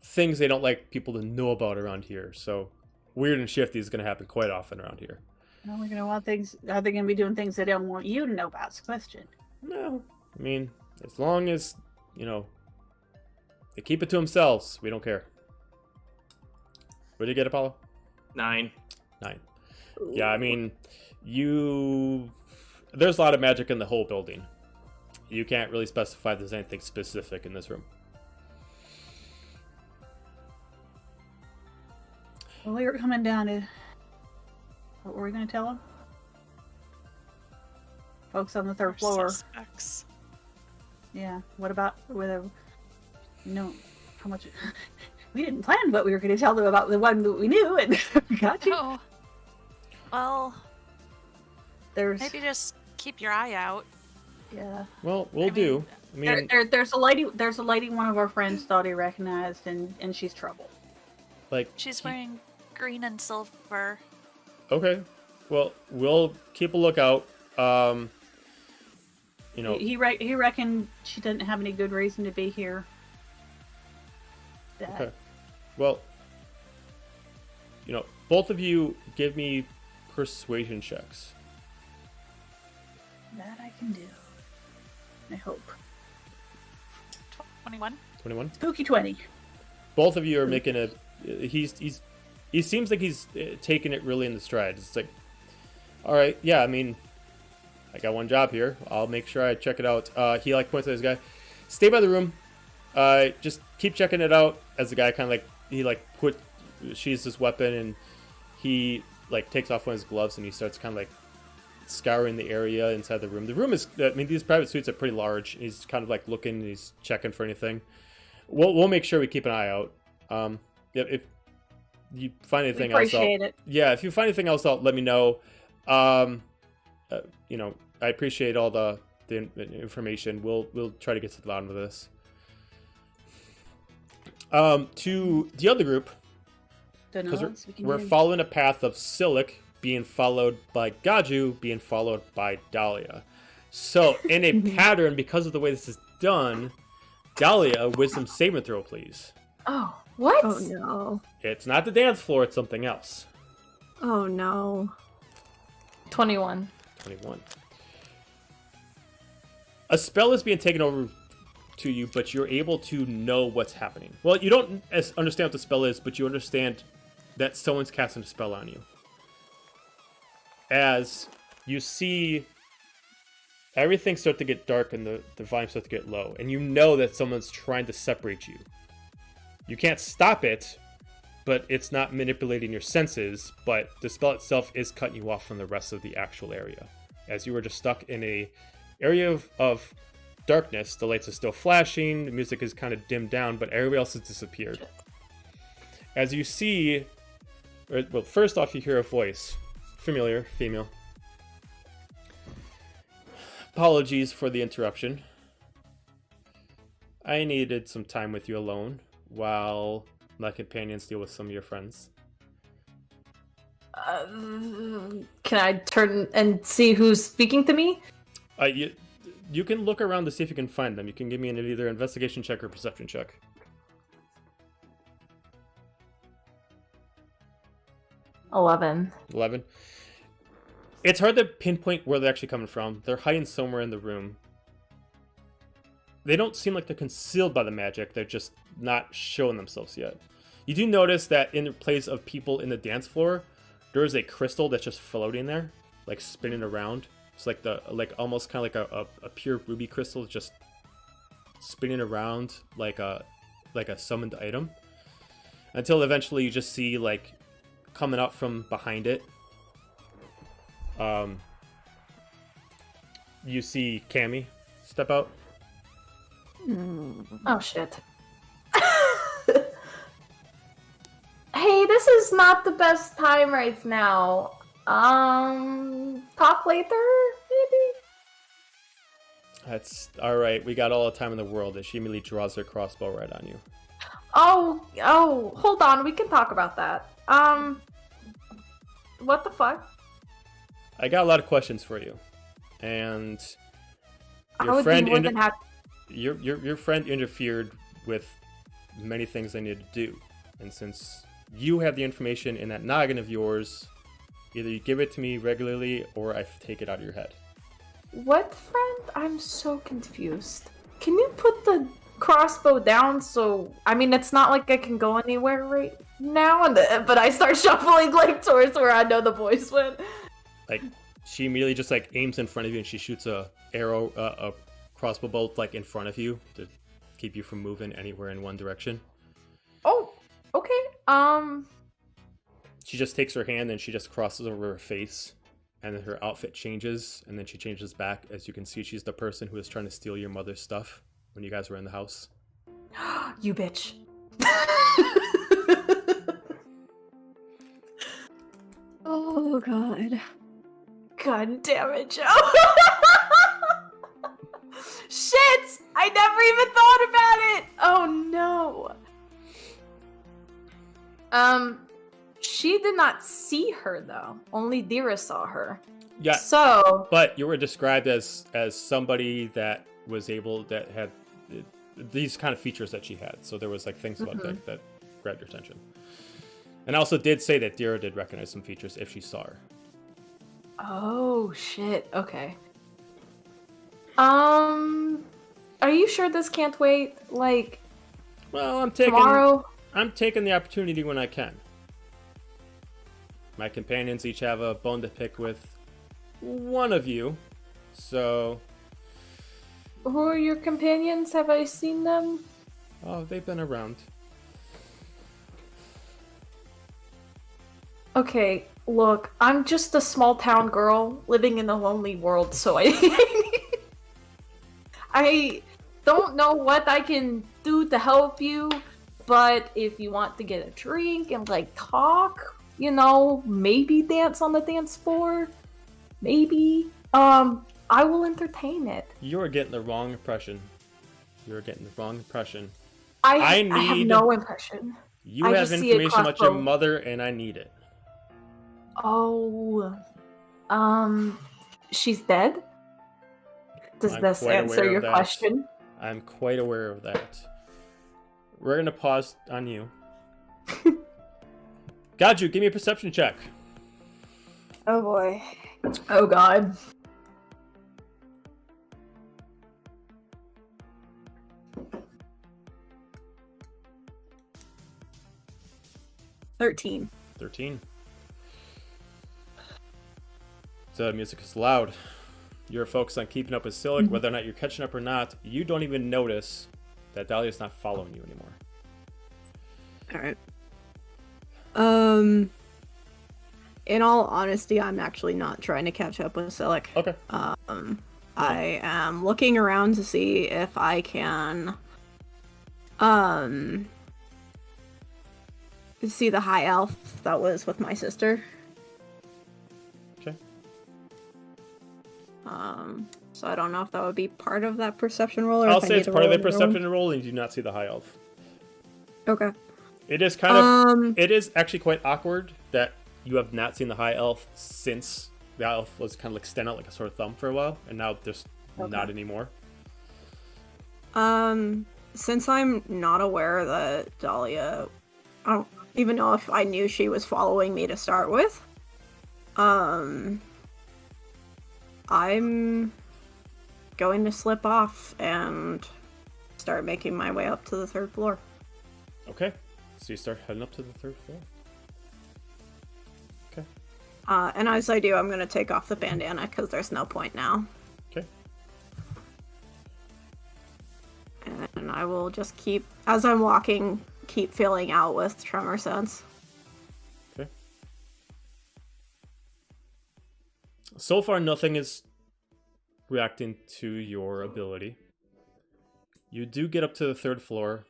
things they don't like people to know about around here. So weird and shifty is gonna happen quite often around here. Well, we're gonna want things. Are they gonna be doing things they don't want you to know about? It's a question. No, I mean, as long as they keep it to themselves, we don't care. What did you get, Apollo? 9. 9. Yeah, I mean, there's a lot of magic in the whole building. You can't really specify if there's anything specific in this room. Well, we were coming down to. What were we going to tell them? Folks on the 3rd floor. Suspects. Yeah. What about whether? How much? We didn't plan what we were going to tell them about the one that we knew, and we got you. Oh. Well, There's maybe just keep your eye out. yeah. Well, we'll do. I mean, There's a lady. There's a lady. One of our friends thought he recognized, and she's trouble. She's wearing green and silver. Okay. Well, we'll keep a lookout. He reckoned she didn't have any good reason to be here. Okay. Well, both of you give me persuasion checks. That I can do. I hope. 21. 21. Spooky 20. Both of you are making a. He seems like he's taking it really in the stride. It's all right, yeah. I mean, I got one job here. I'll make sure I check it out. He points at this guy. Stay by the room. Just keep checking it out. As the guy kind of sheathes his weapon, and he takes off one of his gloves, and he starts kind of scouring the area inside the room. The room is, I mean, these private suites are pretty large. He's kind of looking, and he's checking for anything. We'll make sure we keep an eye out. If you find anything else out, appreciate it. Yeah, if you find anything else out, let me know. I appreciate all the information. We'll try to get to the bottom of this. To the other group, because we're following a path of Silic being followed by Gaju being followed by Dahlia. So in a pattern, because of the way this is done, Dahlia, wisdom saving throw, please. Oh, what? Oh no. It's not the dance floor, it's something else. Oh no. 21. 21. A spell is being taken over to you, but you're able to know what's happening. Well, you don't understand what the spell is, but you understand that someone's casting a spell on you. As you see everything start to get dark and the volume starts to get low, and you know that someone's trying to separate you. You can't stop it, but it's not manipulating your senses, but the spell itself is cutting you off from the rest of the actual area. As you were just stuck in a area of darkness, the lights are still flashing, the music is kind of dimmed down, but everybody else has disappeared. As you see, well, first off, you hear a voice. Familiar, female. Apologies for the interruption. I needed some time with you alone while my companions deal with some of your friends. Can I turn and see who's speaking to me? You can look around to see if you can find them. You can give me either investigation check or perception check. 11. 11. It's hard to pinpoint where they're actually coming from. They're hiding somewhere in the room. They don't seem like they're concealed by the magic. They're just not showing themselves yet. You do notice that in place of people in the dance floor, there is a crystal that's just floating there, like spinning around. It's like almost kind of like a pure ruby crystal, just spinning around like a summoned item, until eventually you just see like coming up from behind it. You see Cammy step out. Oh shit. Hey, this is not the best time right now. Talk later, maybe? That's alright, we got all the time in the world. As she immediately draws her crossbow right on you. Oh, hold on, we can talk about that. What the fuck? I got a lot of questions for you. And I would be more than happy. Your friend interfered with many things they needed to do. And since you have the information in that noggin of yours, either you give it to me regularly or I take it out of your head. What friend? I'm so confused. Can you put the crossbow down so... I mean, it's not like I can go anywhere right now, but I start shuffling like towards where I know the voice went. Like, she immediately just like aims in front of you and she shoots a crossbow bolt like in front of you to keep you from moving anywhere in one direction. Oh, okay. She just takes her hand and she just crosses over her face, and then her outfit changes, and then she changes back. As you can see, she's the person who was trying to steal your mother's stuff when you guys were in the house. You bitch. Oh god. God damn it, Joe. Shit! I never even thought about it! Oh no. She did not see her though. Only Dira saw her. Yeah. So But you were described as somebody that had these kind of features that she had. So there was like things about that grabbed your attention. And I also did say that Dira did recognize some features if she saw her. oh shit, okay. Are you sure this can't wait? Like Well, tomorrow? I'm taking the opportunity when I can. My companions each have a bone to pick with one of you, so... Who are your companions? Have I seen them? Oh, they've been around. Okay, look, I'm just a small town girl living in a lonely world, so I don't know what I can do to help you, but if you want to get a drink and like talk, you know, maybe dance on the dance floor, maybe, I will entertain it. You're getting the wrong impression. I have need- no impression. You I have just see a information about your crossbow. mother, and I need it. Oh, she's dead? Does I'm this quite answer aware of your that. question? I'm quite aware of that. We're gonna pause on you. Gaju, give me a perception check. Oh boy. Oh god. $13. 13. The music is loud. You're focused on keeping up with Silic, whether or not you're catching up or not. You don't even notice that Dahlia's not following you anymore. Alright. In all honesty, I'm actually not trying to catch up with Silic. Okay. I am looking around to see if I can see the high elf that was with my sister. Okay. So I don't know if that would be part of that perception roll or I'll if I say need it's to part of roll the another perception roll, and you do not see the high elf. one. Okay. It is kind of. It is actually quite awkward that you have not seen the high elf since the elf was kind of like stand out like a sore thumb for a while, and now there's not anymore. Since I'm not aware that Dahlia, I don't even know if I knew she was following me to start with. I'm going to slip off and start making my way up to the 3rd floor. Okay. So you start heading up to the 3rd floor. Okay. And as I do, I'm going to take off the bandana because there's no point now. Okay. And I will just keep, as I'm walking, keep filling out with tremor sense. Okay. So far, nothing is reacting to your ability. You do get up to the 3rd floor.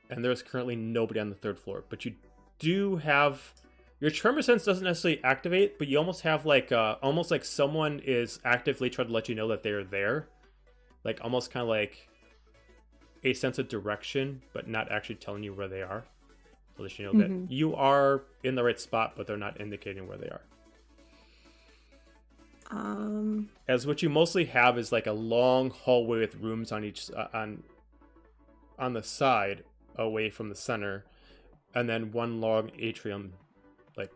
And there's currently nobody on the 3rd floor. But you do have... Your tremor sense doesn't necessarily activate, but you almost have like... almost like someone is actively trying to let you know that they're there. Like, almost kind of like a sense of direction, but not actually telling you where they are. So that you know that you are in the right spot, but they're not indicating where they are. As what you mostly have is like a long hallway with rooms on each... on the side, away from the center, and then one long atrium like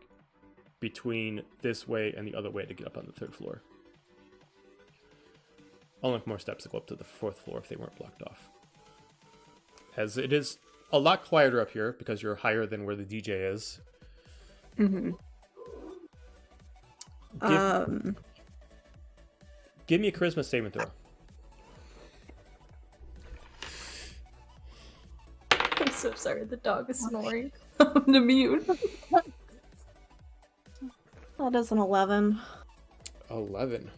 between this way and the other way to get up on the 3rd floor. Only more steps to go up to the 4th floor if they weren't blocked off. As it is a lot quieter up here because you're higher than where the DJ is. Give me a charisma saving throw. I'm so sorry, the dog is snoring. I'm to mute. That is an 11. 11.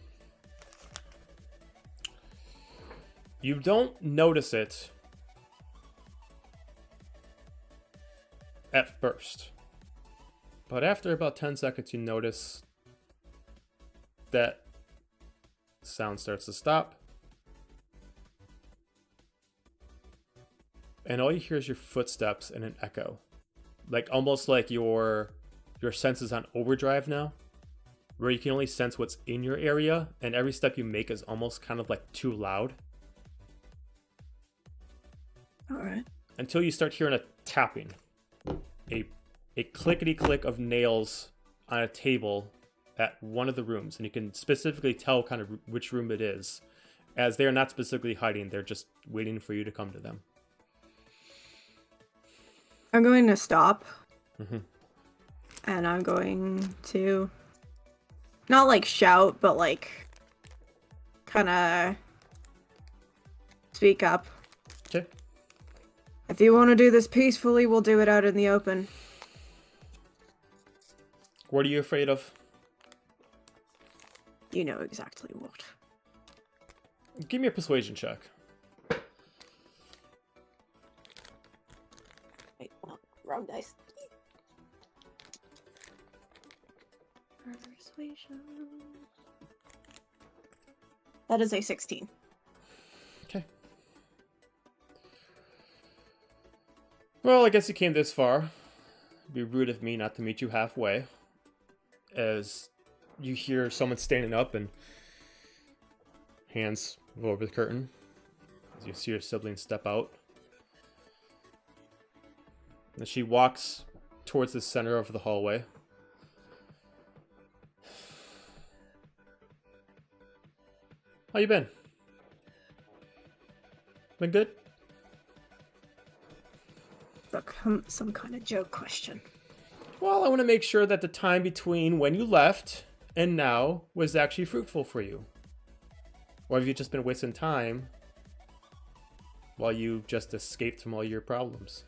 You don't notice it at first. But after about 10 seconds, you notice that sound starts to stop. And all you hear is your footsteps and an echo. Like almost like your sense is on overdrive now. Where you can only sense what's in your area, and every step you make is almost kind of like too loud. Alright. Until you start hearing a tapping. A clickety-click of nails on a table at one of the rooms, and you can specifically tell kind of which room it is, as they are not specifically hiding, they're just waiting for you to come to them. I'm going to stop. Mm-hmm. And I'm going to not like shout, but like kind of speak up. Okay. If you want to do this peacefully, we'll do it out in the open. What are you afraid of? You know exactly what. Give me a persuasion check. Wait, wrong dice. Persuasion. That is a 16. Okay. Well, I guess you came this far. It'd be rude of me not to meet you halfway. As you hear someone standing up and hands go over the curtain. As you see your sibling step out. And she walks towards the center of the hallway. How you been? Been good? Look, some kind of joke question. Well, I want to make sure that the time between when you left and now was actually fruitful for you. Or have you just been wasting time while you just escaped from all your problems?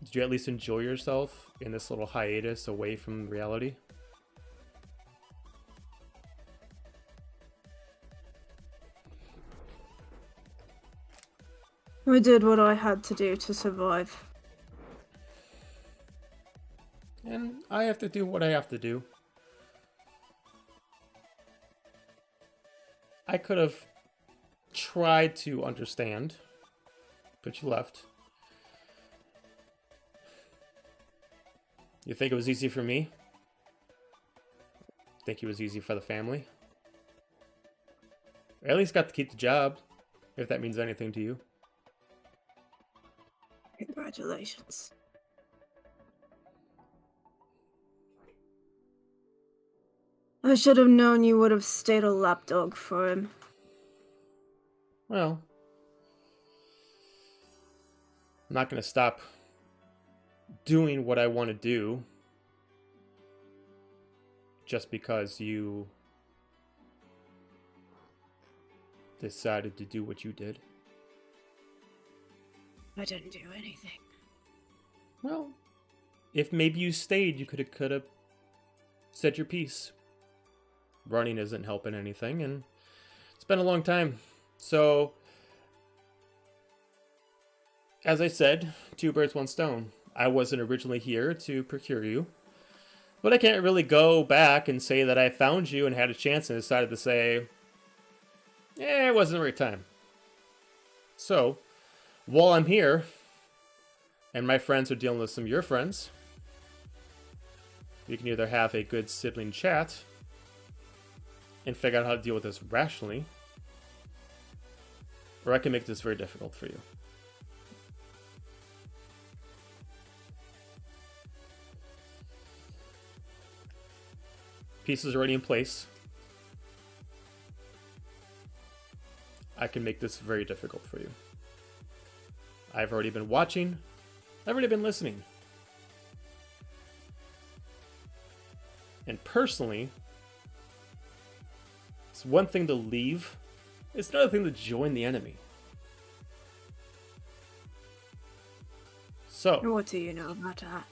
Did you at least enjoy yourself in this little hiatus away from reality? I did what I had to do to survive. And I have to do what I have to do. I could have tried to understand, but you left. You think it was easy for me? Think it was easy for the family? I at least got to keep the job, if that means anything to you. Congratulations. I should have known you would have stayed a lapdog for him. Well, I'm not going to stop doing what I want to do just because you decided to do what you did. I didn't do anything. Well, if maybe you stayed, you could have said your piece. Running isn't helping anything, and it's been a long time. So, as I said, 2 birds, 1 stone. I wasn't originally here to procure you, but I can't really go back and say that I found you and had a chance and decided to say, it wasn't the right time. So, while I'm here, and my friends are dealing with some of your friends, we can either have a good sibling chat and figure out how to deal with this rationally, or I can make this very difficult for you. Pieces already in place. I can make this very difficult for you. I've already been watching. I've already been listening. And personally, it's one thing to leave. It's another thing to join the enemy. So, What do you know about that?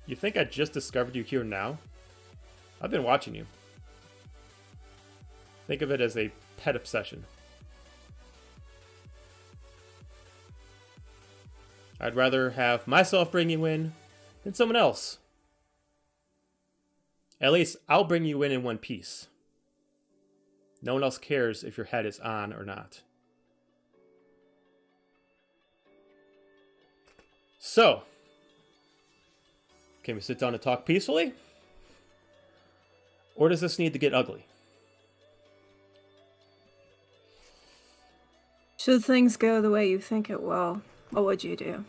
you think I just discovered you here now? I've been watching you. Think of it as a pet obsession. I'd rather have myself bring you in than someone else. At least I'll bring you in one piece. No one else cares if your head is on or not. So, can we sit down and talk peacefully? Or does this need to get ugly? Should things go the way you think it will, what would you do?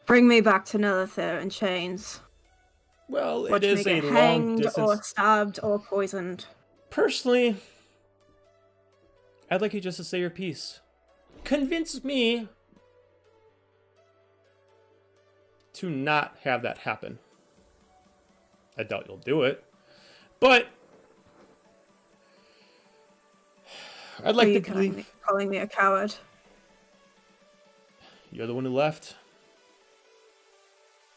Bring me back to Nelithir in chains. Well, Watch it is me a get long hanged distance. or stabbed or poisoned. Personally, I'd like you just to say your piece. Convince me to not have that happen. I doubt you'll do it, but I'd like Are you to believe calling me a coward? you're the one who left.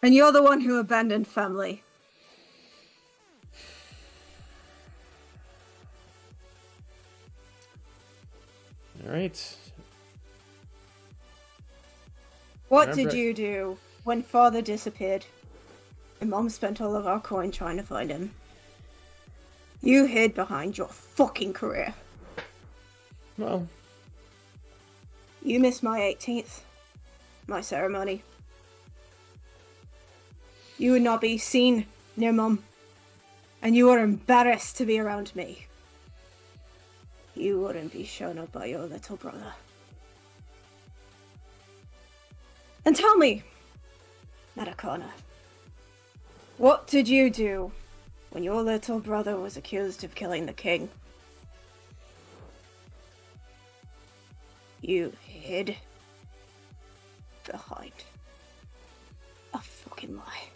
And you're the one who abandoned family. All right. What Remember- did you do when father disappeared? And mom spent all of our coin trying to find him. You hid behind your fucking career. Well, You missed my 18th. My ceremony. You would not be seen near mum. And you were embarrassed to be around me. You wouldn't be shown up by your little brother. And tell me, Matakana, what did you do when your little brother was accused of killing the king, you hid behind a fucking lie.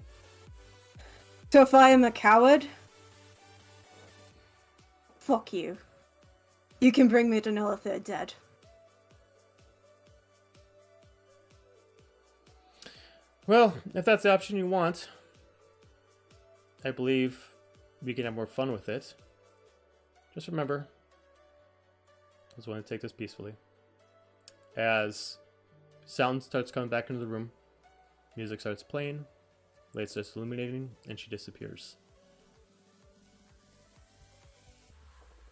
So if I am a coward, fuck you. You can bring me to know if they're dead. Well, if that's the option you want, I believe we can have more fun with it. Just remember, I was willing to take this peacefully. As sound starts coming back into the room, music starts playing, light starts illuminating, and she disappears.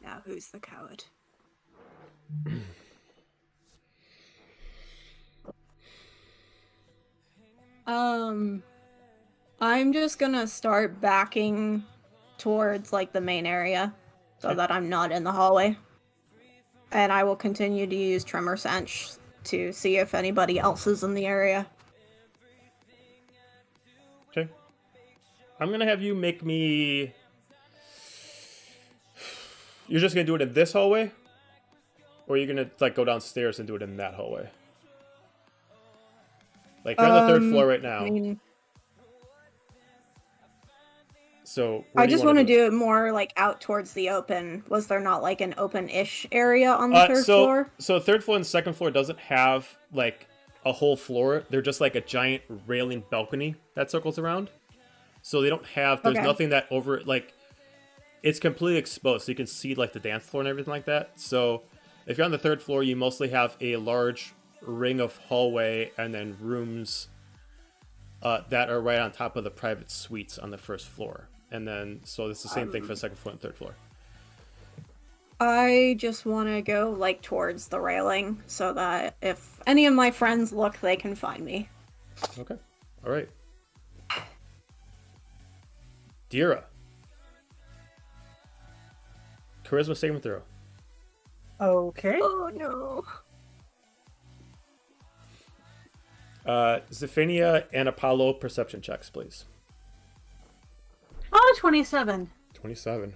Now who's the coward? I'm just gonna start backing towards like the main area so that I'm not in the hallway. And I will continue to use Tremor Sense to see if anybody else is in the area. Okay. I'm gonna have you make me... You're just gonna do it in this hallway? Or are you gonna like go downstairs and do it in that hallway? Like you're on the 3rd floor right now. I mean, So I just want to do it more like out towards the open. Was there not like an open-ish area on the 3rd floor? So 3rd floor and 2nd floor doesn't have like a whole floor. They're just like a giant railing balcony that circles around. So they don't have, there's nothing that over, like, it's completely exposed. So you can see like the dance floor and everything like that. So if you're on the 3rd floor, you mostly have a large ring of hallway and then rooms that are right on top of the private suites on the 1st floor. And then, so it's the same thing for the 2nd floor and 3rd floor. I just want to go like towards the railing so that if any of my friends look, they can find me. Okay. All right. Dira. Charisma saving throw. Okay. Oh no. Zephania and Apollo perception checks, please. Oh, 27. 27.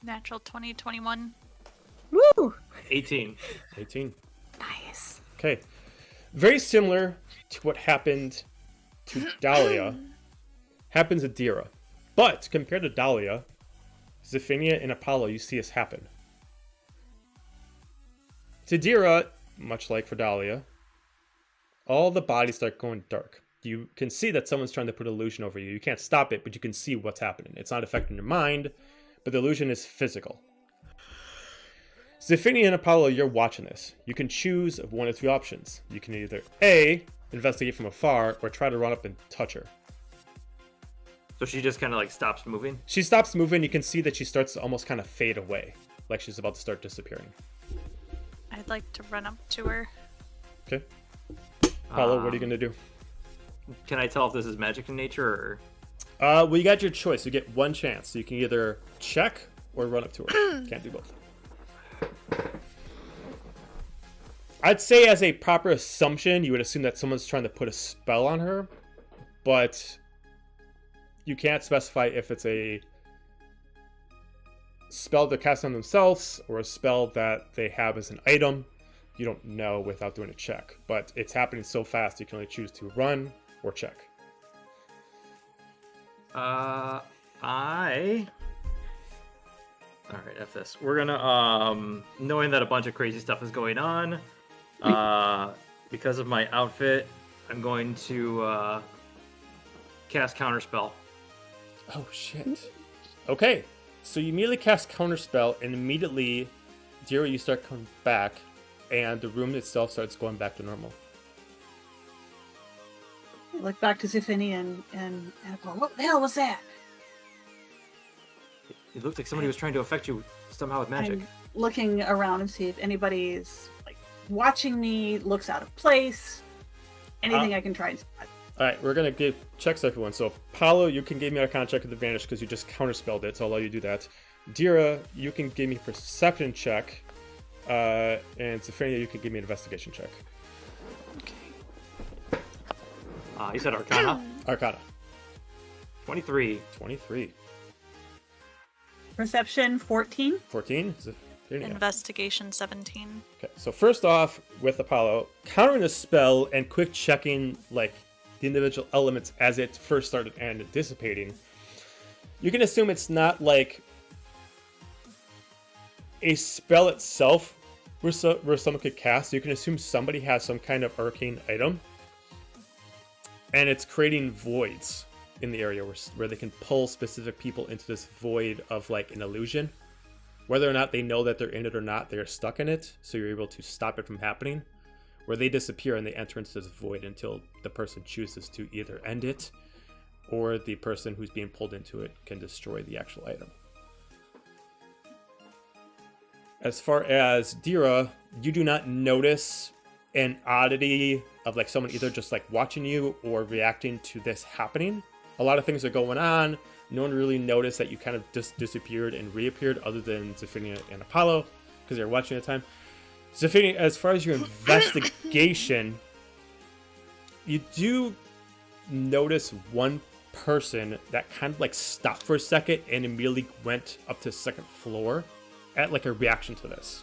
Natural 20, 21. Woo! 18. 18. Nice. Okay. Very similar to what happened to Dahlia, happens to Dira. But compared to Dahlia, Zephania and Apollo, you see this happen. To Dira, much like for Dahlia, all the bodies start going dark. You can see that someone's trying to put illusion over you. You can't stop it, but you can see what's happening. It's not affecting your mind, but the illusion is physical. Zephania and Apollo, you're watching this. You can choose one of 2 options. You can either A, investigate from afar, or try to run up and touch her. So she just kind of like stops moving? She stops moving. You can see that she starts to almost kind of fade away, like she's about to start disappearing. I'd like to run up to her. Okay. Apollo, what are you going to do? Can I tell if this is magic in nature or... Well, you got your choice. You get one chance. So you can either check or run up to her. Can't do both. I'd say as a proper assumption, you would assume that someone's trying to put a spell on her, but you can't specify if it's a spell they're casting on themselves or a spell that they have as an item. You don't know without doing a check, but it's happening so fast you can only choose to run or check. Alright, F this. We're gonna, knowing that a bunch of crazy stuff is going on, because of my outfit, I'm going to, cast Counterspell. Oh, shit. Okay, so you immediately cast Counterspell, and immediately, Dira, you start coming back, and the room itself starts going back to normal. Look back to Zephania and what the hell was that? It looked like somebody was trying to affect you somehow with magic. I'm looking around and see if anybody's like watching me, looks out of place, anything I can try and spot. Alright, we're going to give checks to everyone. So, Paolo, you can give me a Arcana check with advantage because you just counterspelled it, so I'll allow you to do that. Dira, you can give me a Perception check. And Zephania, you can give me an Investigation check. Okay. You said Arcana? Arcana. 23. 23. Perception 14. 14? Investigation 17. Okay, so first off, with Apollo, countering the spell and quick checking like the individual elements as it first started and dissipating, you can assume it's not like a spell itself where someone could cast. You can assume somebody has some kind of arcane item, and it's creating voids in the area where they can pull specific people into this void of like an illusion. Whether or not they know that they're in it or not, they're stuck in it, so you're able to stop it from happening, where they disappear and they enter into this void until the person chooses to either end it, or the person who's being pulled into it can destroy the actual item. As far as Dira, you do not notice an oddity of like someone either just like watching you or reacting to this happening. A lot of things are going on. No one really noticed that you kind of just disappeared and reappeared other than Zephynia and Apollo because they're watching at the time. Zephynia, as far as your investigation, you do notice one person that kind of like stopped for a second and immediately went up to the second floor at like a reaction to this.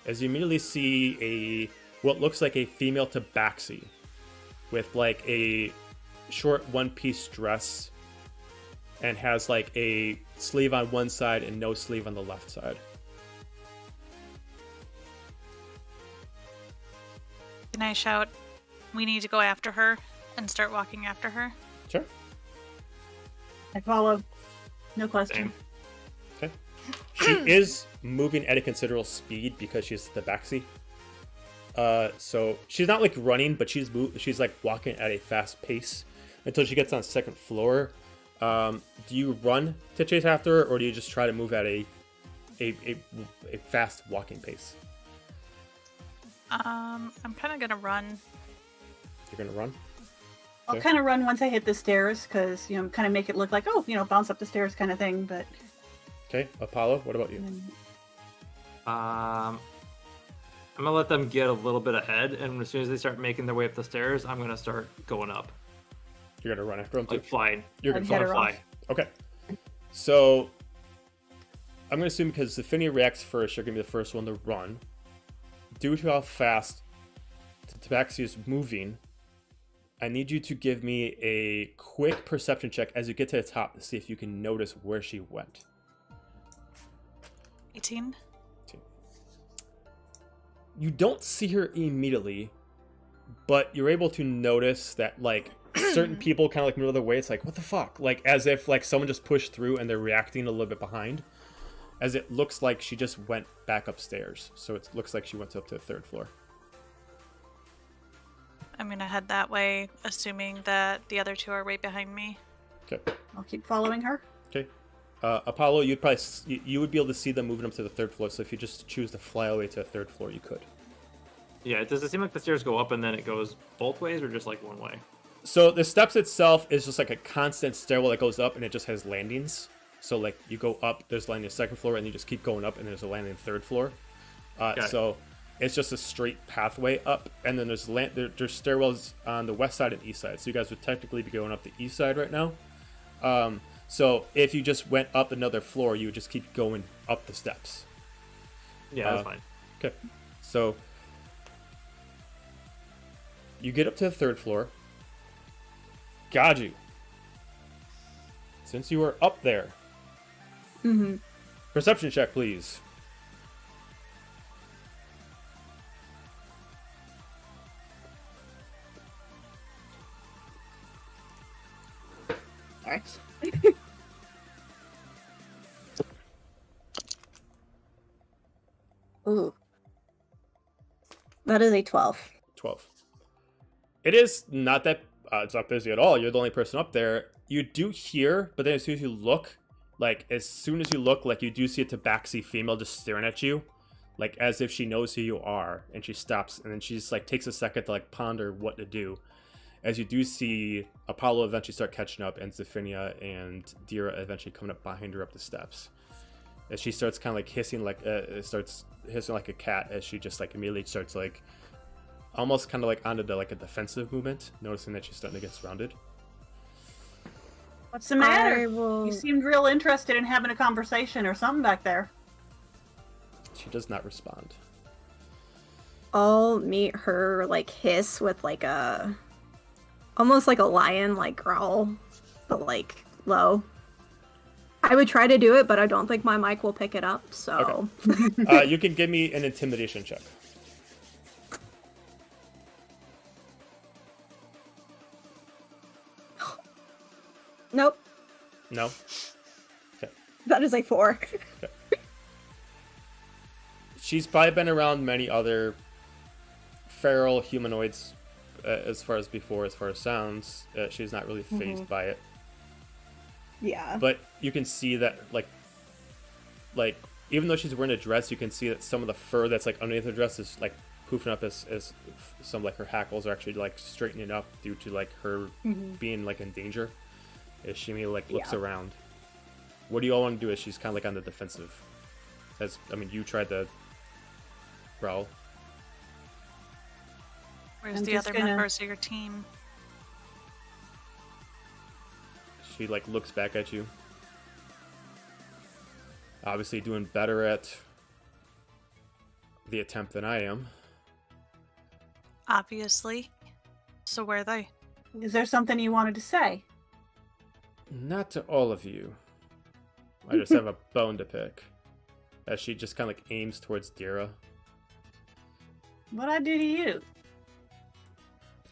As you immediately see what looks like a female tabaxi with like a short one-piece dress and has like a sleeve on one side and no sleeve on the left side. Can I shout, we need to go after her and start walking after her? Sure. I follow. No question. Okay. She is moving at a considerable speed because she's the tabaxi. So she's not like running, but she's like walking at a fast pace until she gets on the second floor. Do you run to chase after her, or do you just try to move at a fast walking pace? I'm kind of gonna run. You're gonna run? I'll kind of run once I hit the stairs, because, kind of make it look like, bounce up the stairs kind of thing, but... Okay, Apollo, what about you? I'm gonna let them get a little bit ahead, and as soon as they start making their way up the stairs, I'm gonna start going up. You're gonna run after them too? Like flying. You're I'd gonna head her fly. off. Okay. So I'm gonna assume because Zephynia reacts first, you're gonna be the first one to run. Due to how fast the tabaxi is moving, I need you to give me a quick perception check as you get to the top to see if you can notice where she went. 18. You don't see her immediately, but you're able to notice that like certain people kind of like move the way. It's like, what the fuck? Like as if like someone just pushed through and they're reacting a little bit behind. As it looks like she just went back upstairs. So it looks like she went up to the third floor. I'm gonna head that way, assuming that the other two are right behind me. Okay. I'll keep following her. Okay. Apollo, you would be able to see them moving up to the third floor. So if you just choose to fly away to the third floor, you could. Yeah, does it seem like the stairs go up and then it goes both ways, or just like one way? So the steps itself is just like a constant stairwell that goes up, and it just has landings. So like you go up, there's landing on the second floor, and you just keep going up, and there's a landing on the third floor. So it's just a straight pathway up, and then there's stairwells on the west side and east side. So you guys would technically be going up the east side right now. So if you just went up another floor, you would just keep going up the steps. Yeah, that's fine. Okay. So you get up to the third floor. Gaju, since you are up there, perception check, please. Sorry. Ooh. That is a 12. 12. It is not that it's not busy at all. You're the only person up there. You do hear, but then as soon as you look, like you do see a tabaxi female just staring at you, like as if she knows who you are, and she stops, and then she just like takes a second to like ponder what to do. As you do see Apollo eventually start catching up, and Zephynia and Dira eventually coming up behind her up the steps. As she starts kind of like hissing like a cat, as she just like immediately starts like almost kind of like onto the, like a defensive movement, noticing that she's starting to get surrounded. What's the matter? I will... You seemed real interested in having a conversation or something back there. She does not respond. I'll meet her, like, hiss with, like, almost like a lion, like, growl, but, like, low. I would try to do it, but I don't think my mic will pick it up, so... Okay. You can give me an intimidation check. Nope. No? Okay. That is a 4. Okay. She's probably been around many other feral humanoids as far as sounds. She's not really fazed by it. Yeah. But you can see that, like, even though she's wearing a dress, you can see that some of the fur that's, like, underneath the dress is, like, poofing up as some, like, her hackles are actually, like, straightening up due to, like, her being, like, in danger. As she maybe, like, looks around. What do you all want to do as she's kind of, like, on the defensive? You tried to growl. Where's I'm the just other members of your team? She, like, looks back at you. Obviously doing better at the attempt than I am. Obviously. So where are they? Is there something you wanted to say? Not to all of you. I just have a bone to pick. As she just kind of, like, aims towards Dira. What'd I do to you?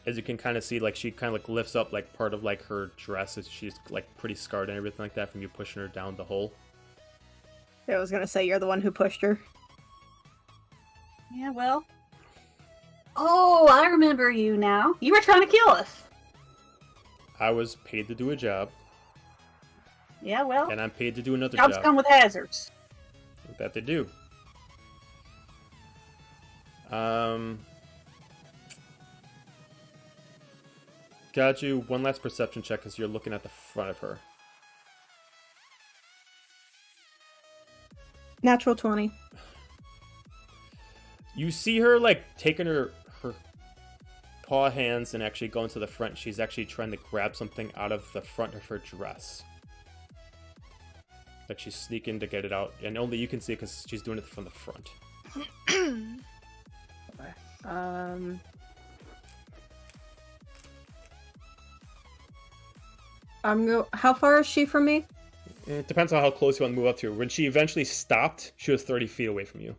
As you can kind of see, like, she kind of, like, lifts up, like, part of, like, her dress as she's, like, pretty scarred and everything like that from you pushing her down the hole. I was gonna say, you're the one who pushed her. Yeah, well... Oh, I remember you now. You were trying to kill us. I was paid to do a job. Yeah, well... And I'm paid to do another jobs job. come with hazards. That they do. Got you. One last perception check as you're looking at the front of her. Natural 20. You see her, like, taking her paw hands and actually going to the front. She's actually trying to grab something out of the front of her dress. Like, she's sneaking to get it out, and only you can see it because she's doing it from the front. How far is she from me? It depends on how close you want to move up to her. When she eventually stopped, she was 30 feet away from you.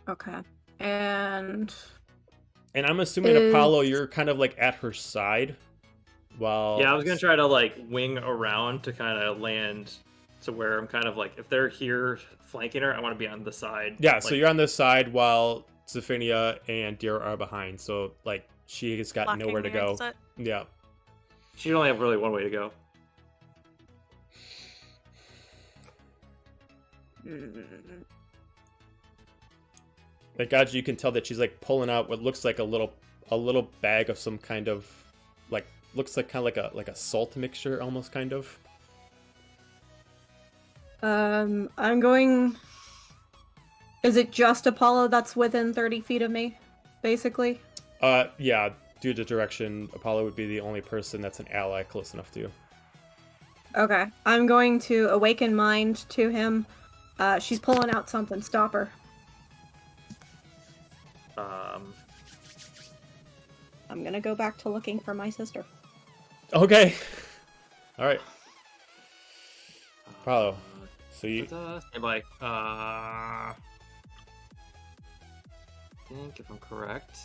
Okay. And I'm assuming, Apollo, you're kind of, like, at her side. While... Yeah, I was going to try to, like, wing around to kind of land to where I'm kind of, like, if they're here flanking her, I want to be on the side. Yeah, like... so you're on this side while Zephinia and Dira are behind. So, like, she has got Blocking nowhere to the go. exit? Yeah. She'd only have really one way to go. Like, God, you can tell that she's, like, pulling out what looks like a little bag of some kind of, like, looks like kind of like a salt mixture, almost, kind of. I'm going... Is it just Apollo that's within 30 feet of me, basically? Yeah, due to direction, Apollo would be the only person that's an ally close enough to you. Okay. I'm going to awaken mind to him. She's pulling out something. Stop her. I'm gonna go back to looking for my sister. Okay. All right. Apollo. So you... Stand by. I think if I'm correct,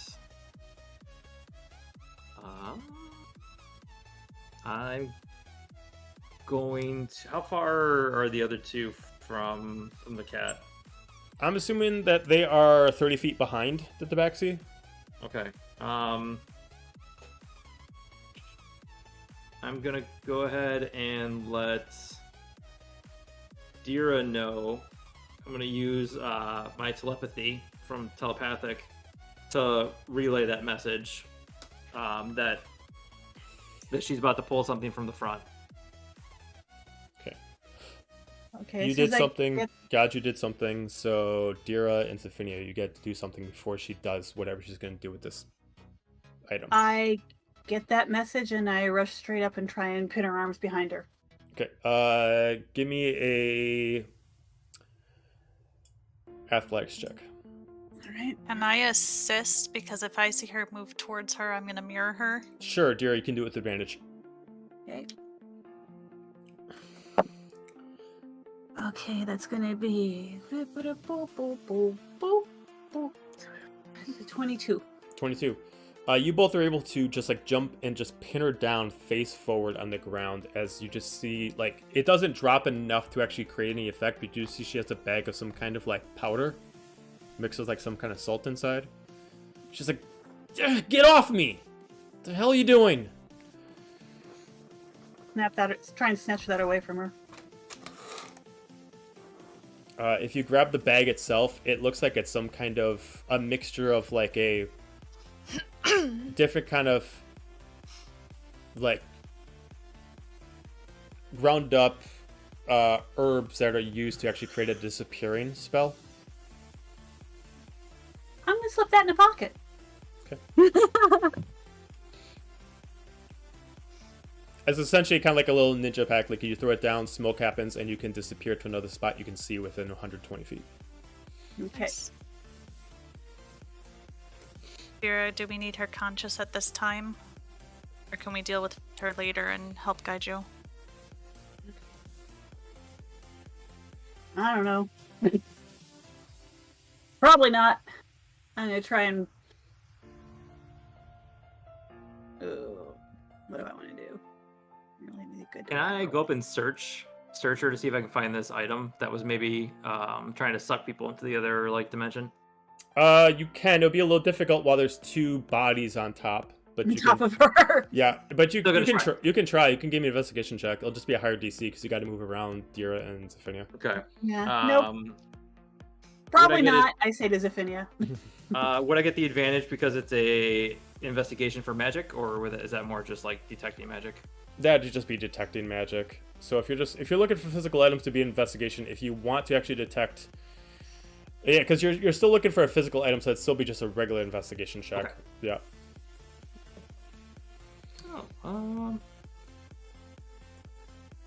I'm going to... How far are the other two from the cat? I'm assuming that they are 30 feet behind the tabaxi. Okay. I'm gonna go ahead and let Dira know. I'm gonna use my telepathy from telepathic to relay that message that she's about to pull something from the front. Okay. You did something. God, you did something. So Dira and Zephinia, you get to do something before she does whatever she's gonna do with this item. I get that message and I rush straight up and try and pin her arms behind her. Okay. Give me a athletics check. All right. Can I assist? Because if I see her move towards her, I'm gonna mirror her. Sure, dear. You can do it with advantage. Okay. Okay, that's gonna be 22. 22. You both are able to just like jump and just pin her down face forward on the ground as you just see like it doesn't drop enough to actually create any effect, but you do see she has a bag of some kind of like powder mixed with like some kind of salt inside. She's like, get off me! What the hell are you doing? Try and snatch that away from her. If you grab the bag itself, it looks like it's some kind of a mixture of like a different kind of like ground up herbs that are used to actually create a disappearing spell. I'm gonna slip that in a pocket. Okay. It's essentially kind of like a little ninja pack. Like you throw it down, smoke happens, and you can disappear to another spot you can see within 120 feet. Okay. Vera, do we need her conscious at this time? Or can we deal with her later and help guide you? I don't know. Probably not. I'm gonna try and. What do I want to do? Really need a good. Can I go up and search her to see if I can find this item that was maybe trying to suck people into the other like dimension? You can. It'll be a little difficult while there's two bodies on top. But you top can, of her. yeah, but you can try. you can try. You can give me an investigation check. It'll just be a higher DC because you got to move around Dira and Zephynia. Okay. Yeah. Nope. Probably not. I say to Zephynia. Would I get the advantage because it's a investigation for magic, or is that more just like detecting magic? That'd just be detecting magic. So if you're looking for physical items to be an investigation, if you want to actually detect, yeah, because you're still looking for a physical item, so it'd still be just a regular investigation check. Okay. Yeah. Oh,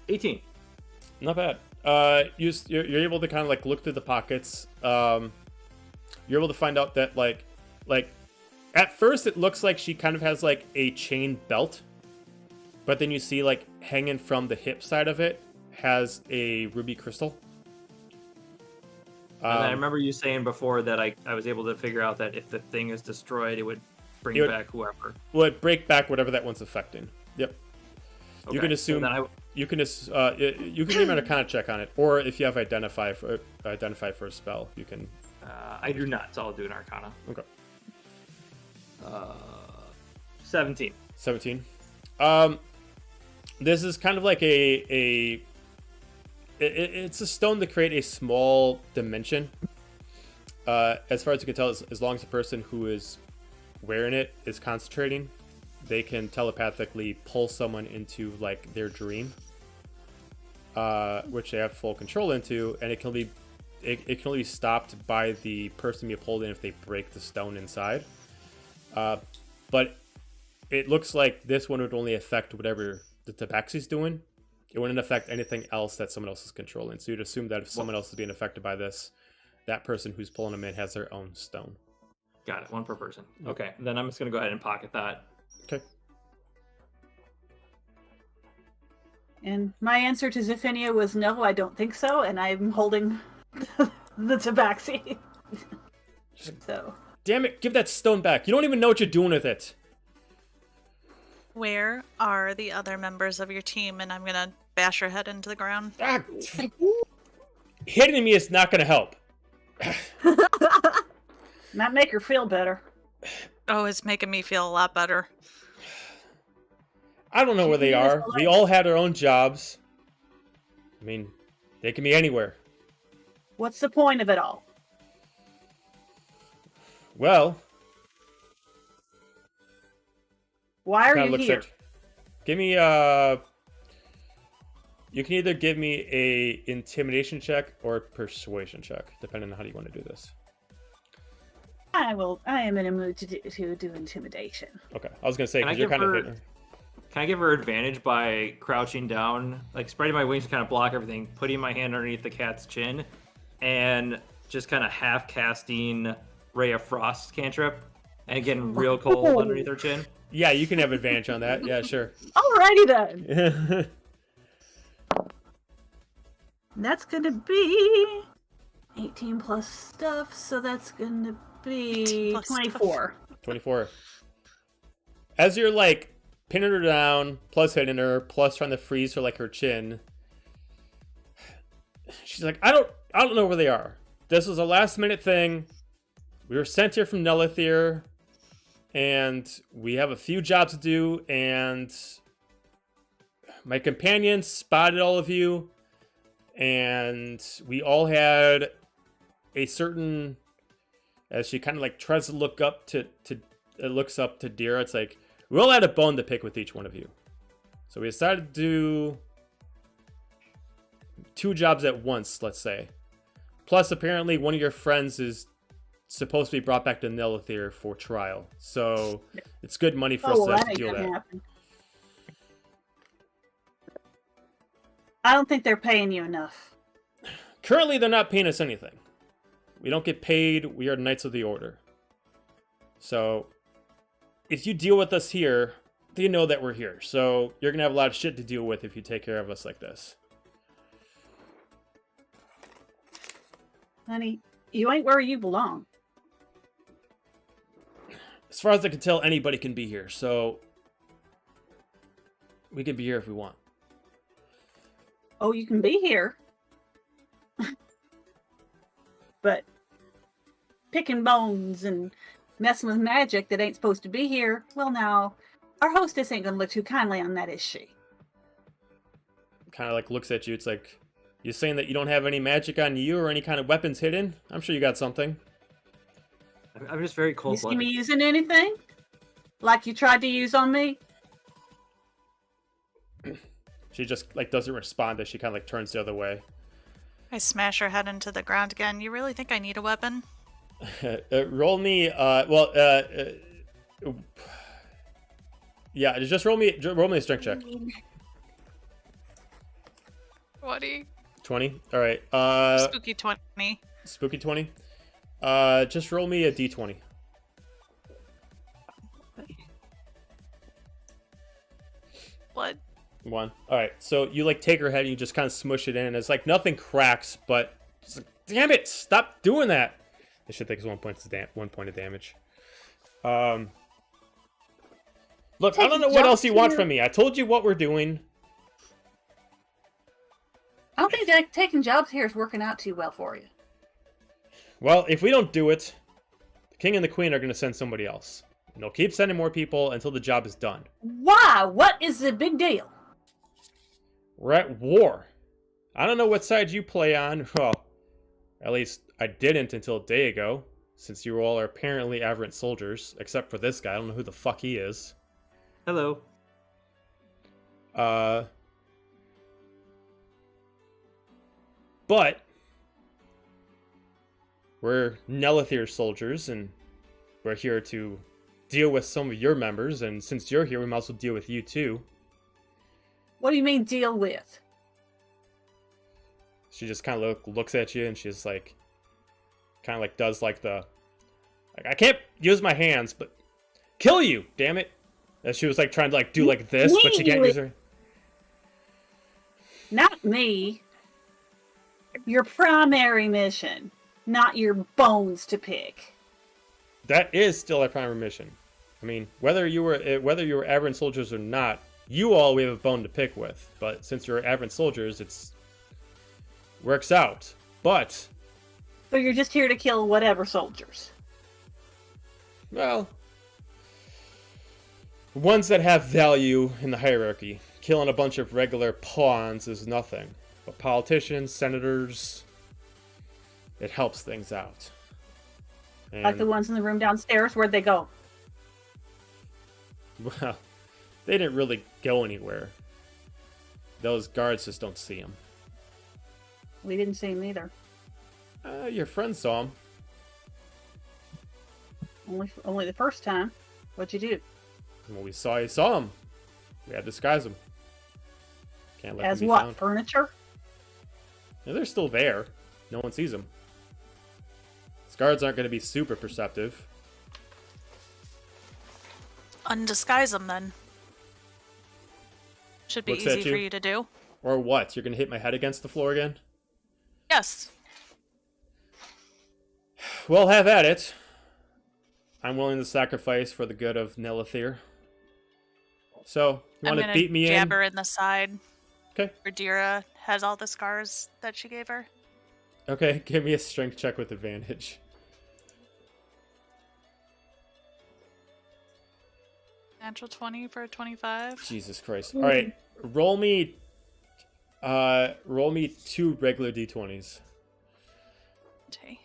18. Not bad. You're able to kind of like look through the pockets. You're able to find out that like at first it looks like she kind of has like a chain belt, but then you see like hanging from the hip side of it has a ruby crystal. And I remember you saying before that I was able to figure out that if the thing is destroyed, it would bring back whoever. Would break back whatever that one's affecting. Yep. Okay. You can assume. You can give an Arcana check on it, or if you have identify for a spell, you can. I do not, so I'll do an Arcana. Okay. 17. 17. This is kind of like it's a stone to create a small dimension. As far as you can tell, as long as the person who is wearing it is concentrating, they can telepathically pull someone into like their dream, which they have full control into, and it can only be stopped by the person being pulled in if they break the stone inside. But it looks like this one would only affect whatever the tabaxi's doing. It wouldn't affect anything else that someone else is controlling. So you'd assume that if someone else is being affected by this, that person who's pulling them in has their own stone. Got it. One per person. Okay. Then I'm just going to go ahead and pocket that. Okay. And my answer to Zephynia was no, I don't think so, and I'm holding the tabaxi. So. Damn it, give that stone back. You don't even know what you're doing with it. Where are the other members of your team? And I'm gonna bash her head into the ground. Ah, hitting me is not going to help. Not make her feel better. Oh, it's making me feel a lot better. I don't know where they are. We all had our own jobs. I mean, they can be anywhere. What's the point of it all? Well, why are you here? Give me you can either give me a intimidation check or persuasion check, depending on how you want to do this. I am in a mood to do intimidation. Okay, I was gonna say Can I because you're give kind of her- hitting her. Can I give her advantage by crouching down, like spreading my wings to kind of block everything, putting my hand underneath the cat's chin, and just kind of half casting Ray of Frost cantrip and getting real cold underneath her chin? Yeah, you can have advantage on that. Yeah, sure. Alrighty then. That's gonna be 18 plus stuff, so that's gonna be plus 24. 24. As you're like pinning her down, plus hitting her, plus trying to freeze her like her chin, she's like, I don't know where they are. This was a last minute thing. We were sent here from Nelithir, and we have a few jobs to do, and my companions spotted all of you, and we all had a certain, as she kind of like tries to look up to it looks up to Dira, it's like, we all had a bone to pick with each one of you. So we decided to do 2 jobs at once, let's say. Plus, apparently, one of your friends is supposed to be brought back to Nelithir for trial. So it's good money for us to have to deal with that. Happen. I don't think they're paying you enough. Currently, they're not paying us anything. We don't get paid. We are Knights of the Order. So if you deal with us here, they know that we're here. So you're going to have a lot of shit to deal with if you take care of us like this. Honey, you ain't where you belong. As far as I can tell, anybody can be here. So we can be here if we want. Oh, you can be here. But picking bones and messing with magic that ain't supposed to be here, well, now, our hostess ain't gonna look too kindly on that, is she? Kind of like looks at you. It's like, you saying that you don't have any magic on you or any kind of weapons hidden? I'm sure you got something. I'm just very You cold see me blooded. using anything? Like you tried to use on me? She just like doesn't respond as she kind of like turns the other way. I smash her head into the ground again. You really think I need a weapon? Roll me. Yeah, just roll me a strength check. 20. 20. All right. Spooky 20. Spooky 20. Just roll me a d20. What? 1. All right. So you like take her head and you just kind of smush it in. It's like nothing cracks, but it's like, damn it! Stop doing that. This shit takes 1 point of damage. Look, I don't know what else you want from me. I told you what we're doing. I don't think that taking jobs here is working out too well for you. Well, if we don't do it, the king and the queen are going to send somebody else. And they'll keep sending more people until the job is done. Why? What is the big deal? We're at war. I don't know what side you play on. Well, at least I didn't until a day ago, since you all are apparently aberrant soldiers, except for this guy. I don't know who the fuck he is. Hello. But we're Nelithir soldiers, and we're here to deal with some of your members, and since you're here, we might as well deal with you too. What do you mean deal with? She just kind of looks at you, and she's like, kind of like does like the, like, I can't use my hands, but kill you, damn it. And she was like trying to like do like this, but she can't use her. Not me. Your primary mission, not your bones to pick. That is still our primary mission. I mean, whether you were aberrant soldiers or not, you all we have a bone to pick with. But since you're aberrant soldiers, it's works out. But So you're just here to kill whatever soldiers. well, ones that have value in the hierarchy. Killing a bunch of regular pawns is nothing. But politicians, senators, it helps things out. And, Like the ones in the room downstairs, where'd they go? well, they didn't really go anywhere. Those guards just don't see them. We didn't see them either. Your friend saw him. Only the first time. What'd you do? Well, we saw him. We had to disguise him. Can't let As them be what? found. Furniture? No, they're still there. No one sees them. These guards aren't going to be super perceptive. Undisguise them then. Should be Looks at easy for you to do. Or what? You're going to hit my head against the floor again? Yes. Well, have at it. I'm willing to sacrifice for the good of Nelithir. So, you want to beat me jab in? her in the side. Okay. Radira has all the scars that she gave her. Okay, give me a strength check with advantage. Natural 20 for a 25. Jesus Christ. All right, roll me 2 regular d20s. Okay.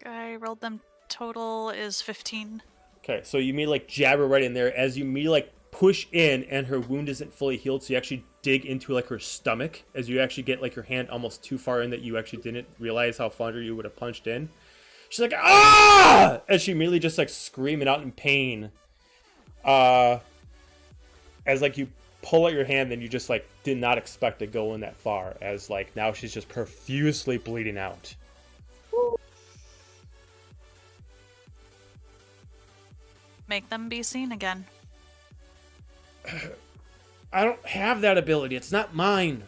I rolled them. Total is 15. Okay, so you may like jab her right in there as you may like push in, and her wound isn't fully healed, so you actually dig into like her stomach as you actually get like your hand almost too far in that you actually didn't realize how far you would have punched in. She's like, ah! And she immediately just like screaming out in pain. As like you pull out your hand, then you just like did not expect to go in that far, as like now she's just profusely bleeding out. Make them be seen again. I don't have that ability. It's not mine.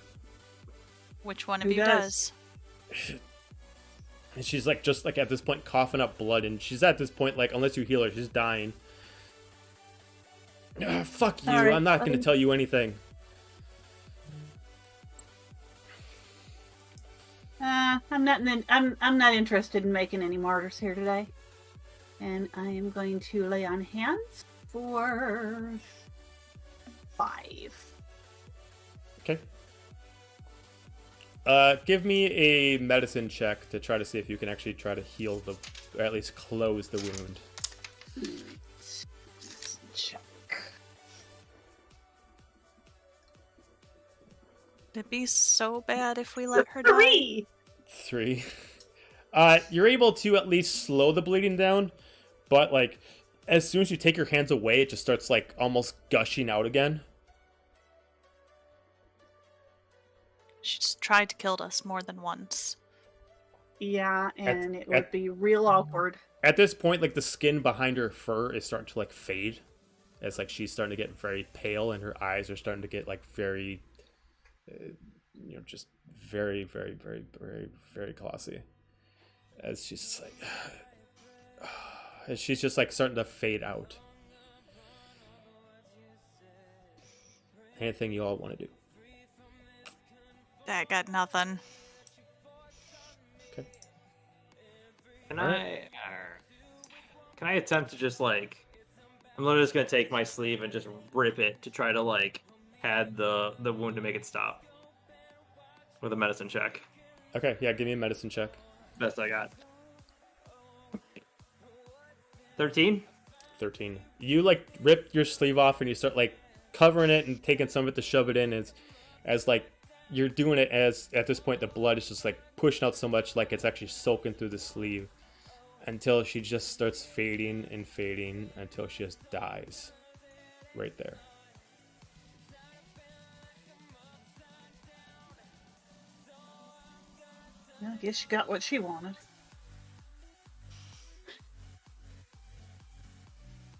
Which one of Who you does? does? And she's like just like at this point coughing up blood, and she's at this point like unless you heal her, she's dying. Fuck you! Alright, I'm not going to buddy. tell you anything. I'm not interested in making any martyrs here today. And I am going to lay on hands for 5. Okay. Give me a medicine check to try to see if you can actually try to heal the, or at least close the wound. Check. Would it be so bad if we let her die? 3. 3. You're able to at least slow the bleeding down, but like as soon as you take your hands away, it just starts like almost gushing out again. She's tried to kill us more than once. Yeah, and it would be real awkward. At this point, like the skin behind her fur is starting to like fade, as like she's starting to get very pale, and her eyes are starting to get like very, just very, very, very, very, very glossy. As she's just like, as she's just like starting to fade out. Anything you all want to do? I got nothing. Okay. Can I attempt to just like, I'm literally just gonna take my sleeve and just rip it to try to like pad the wound to make it stop with a medicine check. Okay, yeah, give me a medicine check. Best I got. 13. 13. You like rip your sleeve off and you start like covering it and taking some of it to shove it in as like you're doing it as at this point the blood is just like pushing out so much like it's actually soaking through the sleeve until she just starts fading and fading until she just dies right there. I guess she got what she wanted.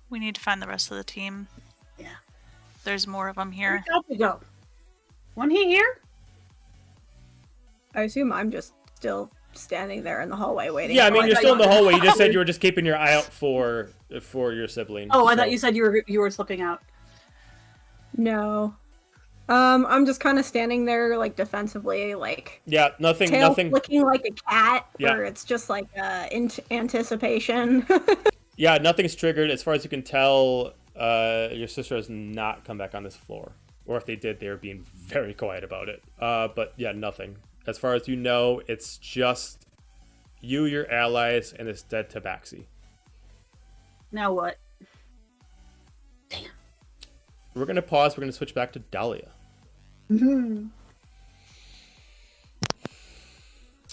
We need to find the rest of the team. Yeah. There's more of them here. Where'd Kelpie go? Wasn't he here? I assume I'm just still standing there in the hallway waiting. Yeah, I mean Oh, you're thought still in you the were- hallway. You just said you were just keeping your eye out for your sibling. Oh, I So- thought you said you were slipping out. No. I'm just kind of standing there, like defensively, like Yeah, nothing. tail flicking like a cat, Yeah. where it's just like anticipation. Yeah, nothing's triggered. As far as you can tell, your sister has not come back on this floor. Or if they did, they were being very quiet about it. But yeah, nothing. As far as you know, it's just you, your allies, and this dead tabaxi. Now what? We're going to pause. We're going to switch back to Dahlia.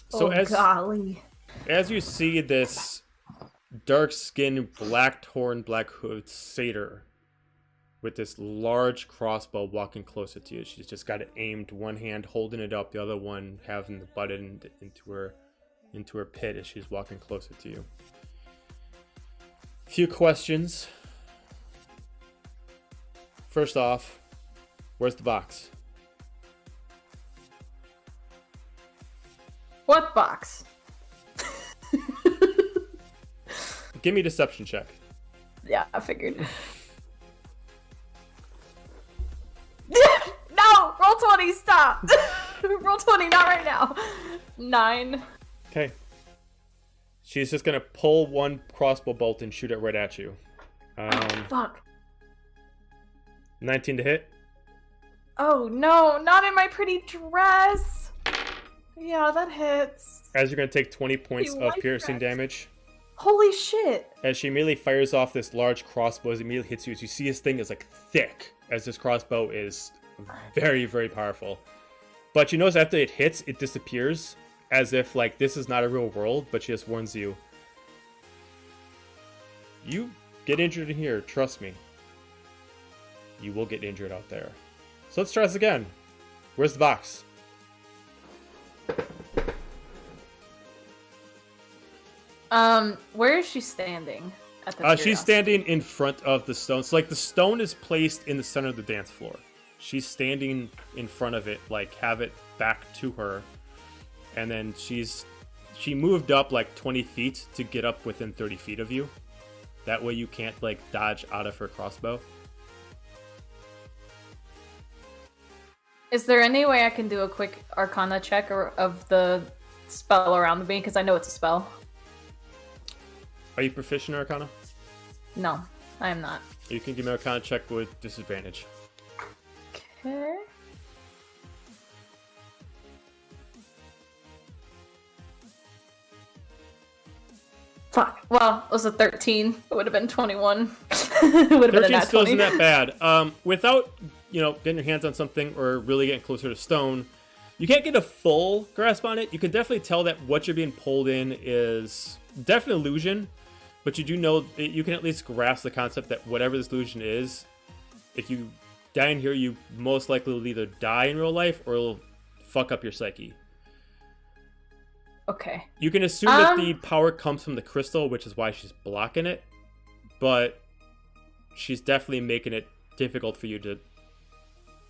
So golly. as you see this dark-skinned, black-horned, black-hooded satyr with this large crossbow walking closer to you, she's just got it aimed, one hand holding it up, the other one having the butt into her pit as she's walking closer to you. Few questions. First off, where's the box? What box? Give me a deception check. Yeah, I figured. No! Roll 20, stop! Roll 20, not right now. 9. Okay. She's just gonna pull one crossbow bolt and shoot it right at you. Fuck. 19 to hit. Oh no, not in my pretty dress. Yeah, that hits. As you're gonna take 20 points You of like piercing that. damage. Holy shit. As she immediately fires off this large crossbow, as it immediately hits you, as you see this thing is like thick, as this crossbow is very, very powerful. But you notice after it hits, it disappears, as if like this is not a real world, but she just warns you. You get injured in here, trust me. You will get injured out there. So let's try this again. Where's the box? Where is she standing at the She's curiosity? standing in front of the stone. So like the stone is placed in the center of the dance floor. She's standing in front of it, like have it back to her. And then she moved up like 20 feet to get up within 30 feet of you. That way you can't like dodge out of her crossbow. Is there any way I can do a quick Arcana check of the spell around me? Because I know it's a spell. Are you proficient in Arcana? No, I am not. You can give me an Arcana check with disadvantage. Okay. Fuck. Well, it was a 13. It would have been 21. It would have been a 13 nat still 20. isn't that bad. Without, getting your hands on something or really getting closer to stone, you can't get a full grasp on it. You can definitely tell that what you're being pulled in is definitely illusion, but you do know, you can at least grasp the concept that whatever this illusion is, if you die in here, you most likely will either die in real life or it'll fuck up your psyche. Okay. You can assume that the power comes from the crystal, which is why she's blocking it, but she's definitely making it difficult for you to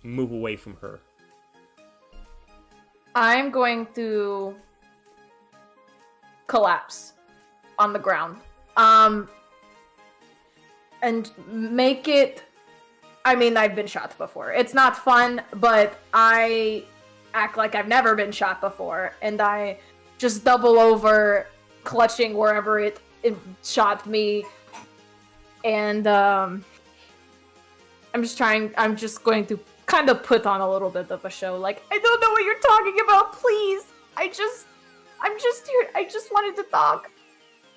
move away from her. I'm going to collapse on the ground. And make it... I mean, I've been shot before. It's not fun, but I act like I've never been shot before, and I just double over, clutching wherever it shot me, and I'm just going to kind of put on a little bit of a show, like, I don't know what you're talking about, please! I'm just here, I just wanted to talk.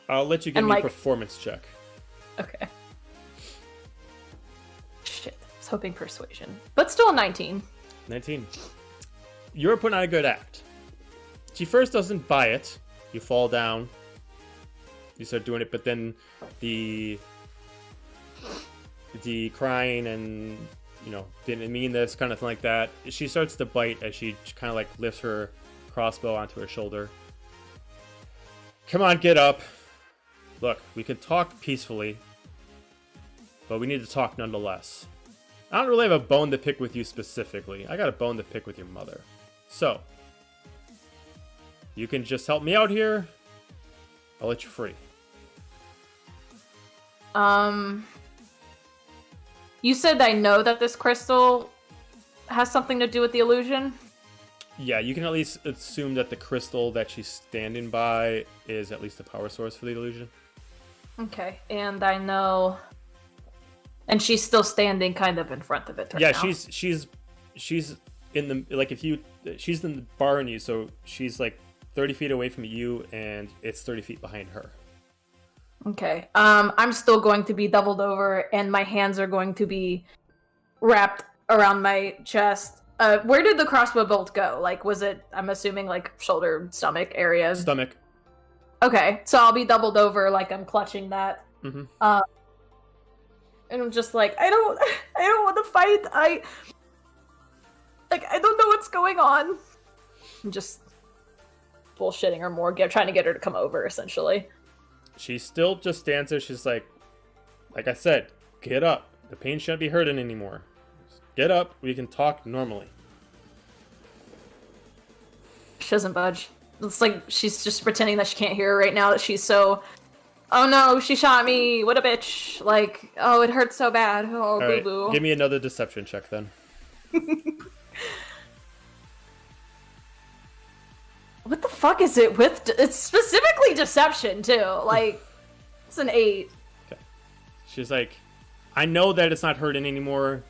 I'll let you give me a performance check. Okay. Shit, I was hoping persuasion. But still 19. 19. You're putting on a good act. She first doesn't buy it. You fall down. You start doing it, but then the crying and, didn't mean this, kind of thing like that. She starts to bite as she kind of like lifts her crossbow onto her shoulder. Come on, get up. Look, we could talk peacefully, but we need to talk nonetheless. I don't really have a bone to pick with you specifically. I got a bone to pick with your mother. So, you can just help me out here. I'll let you free. You said I know that this crystal has something to do with the illusion? Yeah, you can at least assume that the crystal that she's standing by is at least the power source for the illusion. Okay, and I know... And she's still standing kind of in front of it right now. Yeah, she's in the... she's in the bar in you, so she's like 30 feet away from you, and it's 30 feet behind her. Okay. I'm still going to be doubled over, and my hands are going to be wrapped around my chest. Where did the crossbow bolt go? Like, was it, I'm assuming, like, shoulder, stomach area? Stomach. Okay, so I'll be doubled over like I'm clutching that. Mm-hmm. And I'm just like, I don't want to fight. I don't know what's going on. I'm just bullshitting her more, trying to get her to come over, essentially. She still just stands there. She's like I said, get up. The pain shouldn't be hurting anymore. Just get up. We can talk normally. She doesn't budge. It's like she's just pretending that she can't hear her right now, that she's so... Oh no, she shot me. What a bitch. Like, oh, it hurts so bad. Oh, boo-boo. Right, give me another deception check, then. What the fuck is it with... It's specifically deception, too. Like, it's an 8. Okay. She's like, I know that it's not hurting anymore.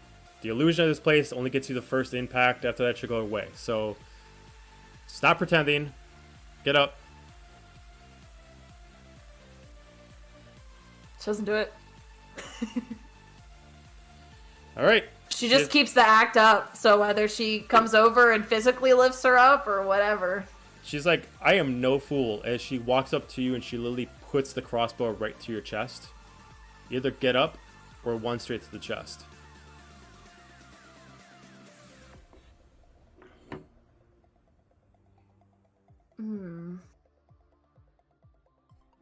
The illusion of this place only gets you the first impact. After that, should go away. So, stop pretending. Get up. She doesn't do it. All right. She just keeps the act up, so whether she comes over and physically lifts her up or whatever. She's like, I am no fool, as she walks up to you and she literally puts the crossbow right to your chest. Either get up or one straight to the chest.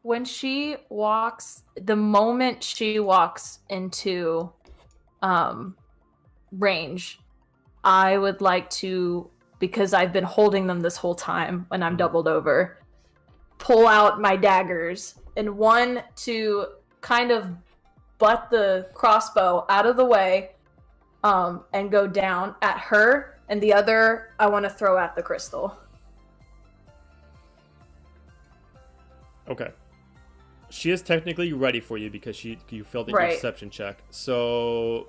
When she walks, the moment she walks into range, I would like to, because I've been holding them this whole time when I'm doubled over, pull out my daggers, and one to kind of butt the crossbow out of the way and go down at her, and the other I want to throw at the crystal. Okay. She is technically ready for you because you failed your deception check. So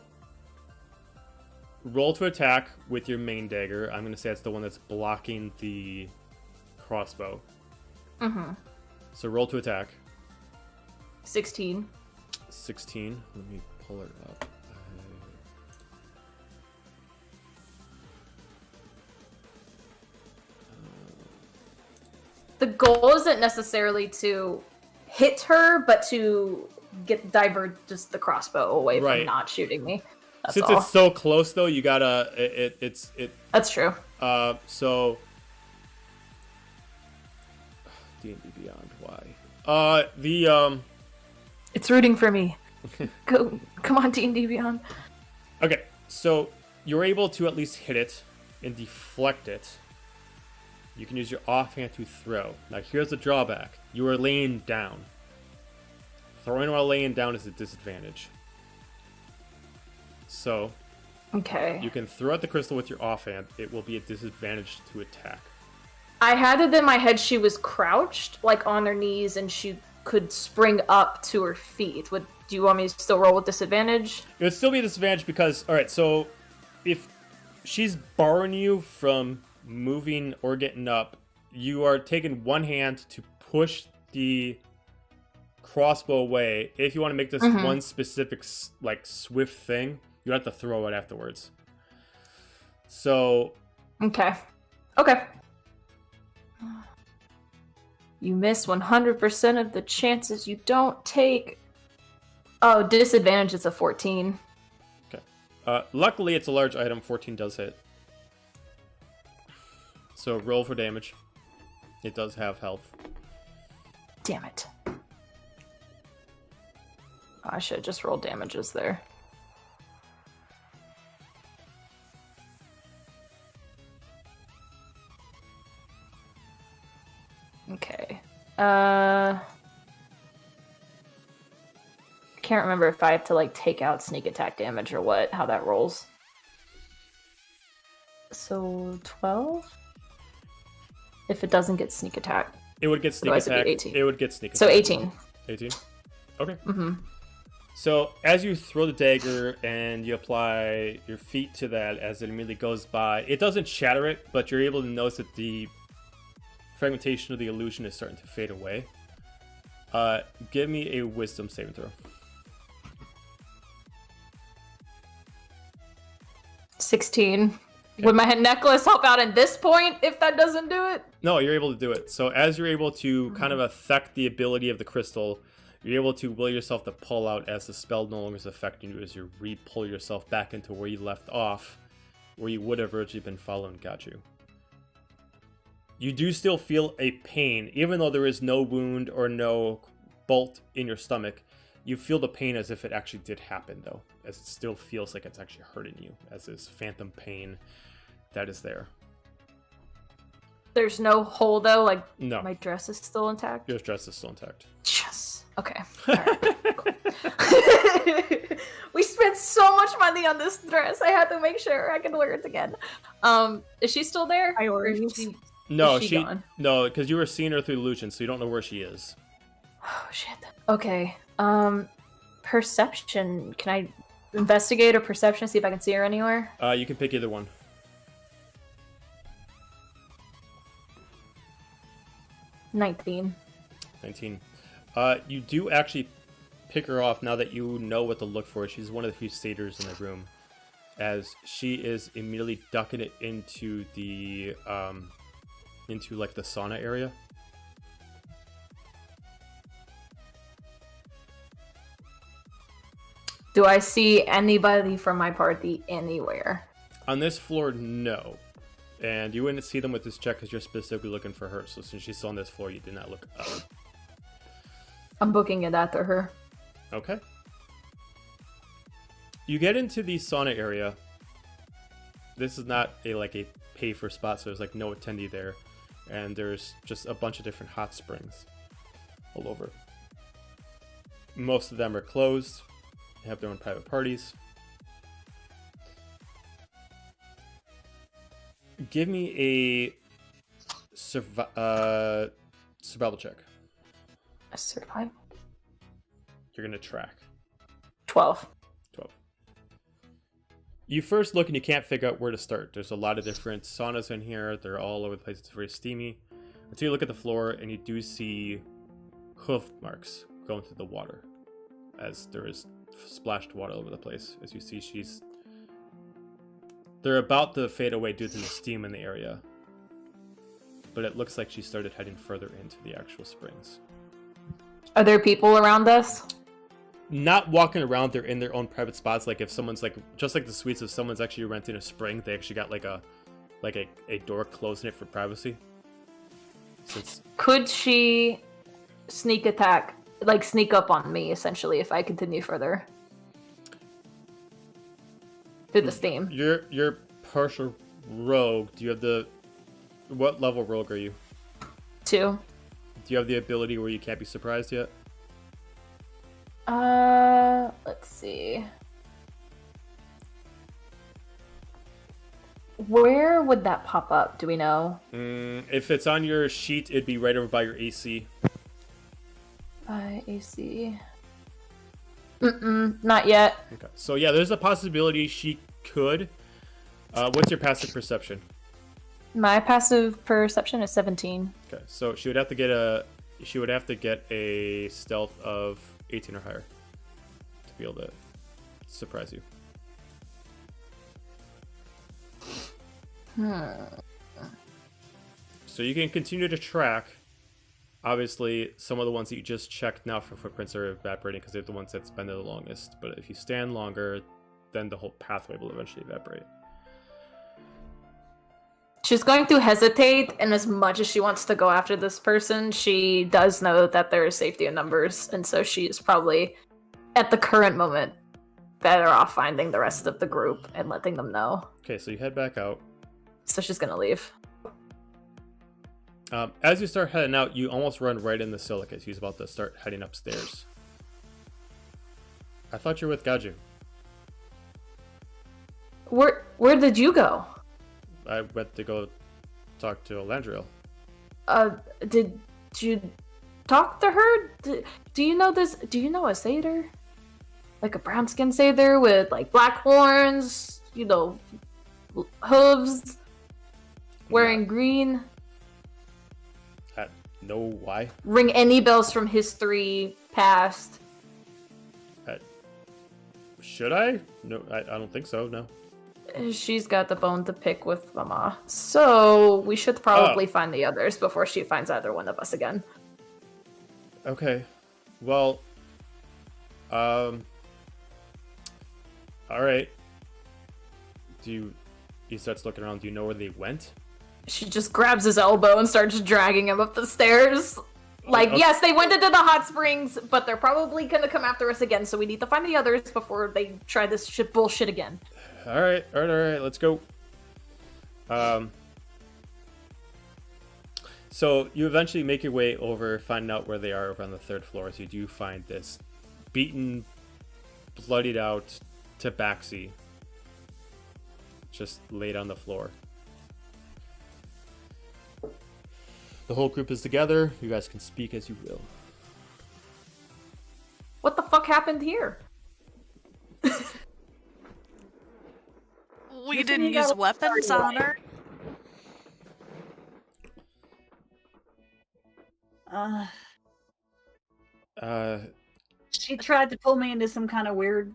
roll to attack with your main dagger. I'm going to say that's the one that's blocking the crossbow. Mm-hmm. So roll to attack. 16. 16. Let me pull it up. The goal isn't necessarily to hit her, but to divert just the crossbow away from not shooting me. Since it's so close, though, you gotta. It's. That's true. So. D&D Beyond. Why? It's rooting for me. Come on, D&D Beyond. Okay, so you're able to at least hit it and deflect it. You can use your offhand to throw. Now here's the drawback. You are laying down. Throwing while laying down is a disadvantage. So, okay, you can throw at the crystal with your offhand. It will be a disadvantage to attack. I had it in my head she was crouched, like on her knees, and she could spring up to her feet. Do you want me to still roll with disadvantage? It would still be a disadvantage because, alright, so if she's barring you from moving or getting up, you are taking one hand to push the crossbow away. If you want to make this one specific, like, swift thing, you have to throw it afterwards. So... Okay. You miss 100% of the chances you don't take. Oh, disadvantage is a 14. Okay. Luckily, it's a large item. 14 does hit. So roll for damage. It does have health. Damn it. I should have just rolled damages there. Okay. I can't remember if I have to, like, take out sneak attack damage or what, how that rolls. So, 12? If it doesn't get sneak attack. It would get sneak attack. It would get sneak attack. So 18. 18? Okay. Mm-hmm. So as you throw the dagger and you apply your feet to that as it immediately goes by, it doesn't shatter it, but you're able to notice that the fragmentation of the illusion is starting to fade away. Give me a wisdom saving throw. 16. Would my necklace help out at this point if that doesn't do it? No, you're able to do it. So as you're able to kind of affect the ability of the crystal, you're able to will yourself to pull out as the spell no longer is affecting you, as you re-pull yourself back into where you left off, where you would have originally been following Gaju. You do still feel a pain, even though there is no wound or no bolt in your stomach. You feel the pain as if it actually did happen, though, as it still feels like it's actually hurting you, as this phantom pain that is there. There's no hole, though? Like, No. my dress is still intact? Your dress is still intact. Yes. Okay. All right. Cool. We spent so much money on this dress. I had to make sure I could wear it again. Is she still there? Priorities. No, Is she gone? no, because you were seeing her through illusion, so you don't know where she is. Oh shit. Okay. Perception. Can I investigate or perception, see if I can see her anywhere? You can pick either one. 19. 19. You do actually pick her off now that you know what to look for. She's one of the few satyrs in the room, as she is immediately ducking it into the into like the sauna area. Do I see anybody from my party anywhere? On this floor, no. And you wouldn't see them with this check because you're specifically looking for her. So since she's still on this floor, you did not look up. I'm booking it after her. Okay. You get into the sauna area. This is not a pay for spot, so there's like no attendee there. And there's just a bunch of different hot springs all over. Most of them are closed. They have their own private parties. Give me a survival check. A survival? You're going to track. 12. 12. You first look and you can't figure out where to start. There's a lot of different saunas in here. They're all over the place. It's very steamy. Until you look at the floor and you do see hoof marks going through the water, as there is splashed water all over the place. As you see, they're about to fade away due to the steam in the area. But it looks like she started heading further into the actual springs. Are there people around us? Not walking around, they're in their own private spots. Like if someone's just like the suites, if someone's actually renting a spring, they actually got a door closing it for privacy. Could she sneak attack, sneak up on me, essentially, if I continue further? Through the steam. You're partial rogue. Do you have what level rogue are you? 2. Do you have the ability where you can't be surprised yet? Let's see. Where would that pop up? Do we know? If it's on your sheet, it'd be right over by your AC. By AC. Not yet. Okay. So yeah, there's a possibility she could. What's your passive perception? My passive perception is 17. Okay, so she would have to get a stealth of 18 or higher to be able to surprise you. So you can continue to track. Obviously, some of the ones that you just checked now for footprints are evaporating because they're the ones that's been there the longest. But if you stand longer, then the whole pathway will eventually evaporate. She's going to hesitate, and as much as she wants to go after this person, she does know that there is safety in numbers, and so she is probably, at the current moment, better off finding the rest of the group and letting them know. Okay, so you head back out. So she's gonna leave. As you start heading out, you almost run right into Silicus. He's about to start heading upstairs. I thought you were with Gaju. Where did you go? I went to go talk to Elandriel. Did you talk to her? Do you know this? Do you know a satyr? Like a brown skin satyr with black horns, hooves, wearing green? No, why? Ring any bells from history past? Should I? No, I don't think so, no. she's got the bone to pick with Mama. So we should probably find the others before she finds either one of us again. Okay. Well, all right. He starts looking around. Do you know where they went? She just grabs his elbow and starts dragging him up the stairs. Like, Okay. yes, they went into the hot springs, but they're probably gonna come after us again, so we need to find the others before they try this bullshit again. All right. Let's go. So you eventually make your way over, find out where they are over on the 3rd floor. So you do find this beaten, bloodied out tabaxi just laid on the floor. The whole group is together. You guys can speak as you will. What the fuck happened here? We didn't use weapons on her. She tried to pull me into some kind of weird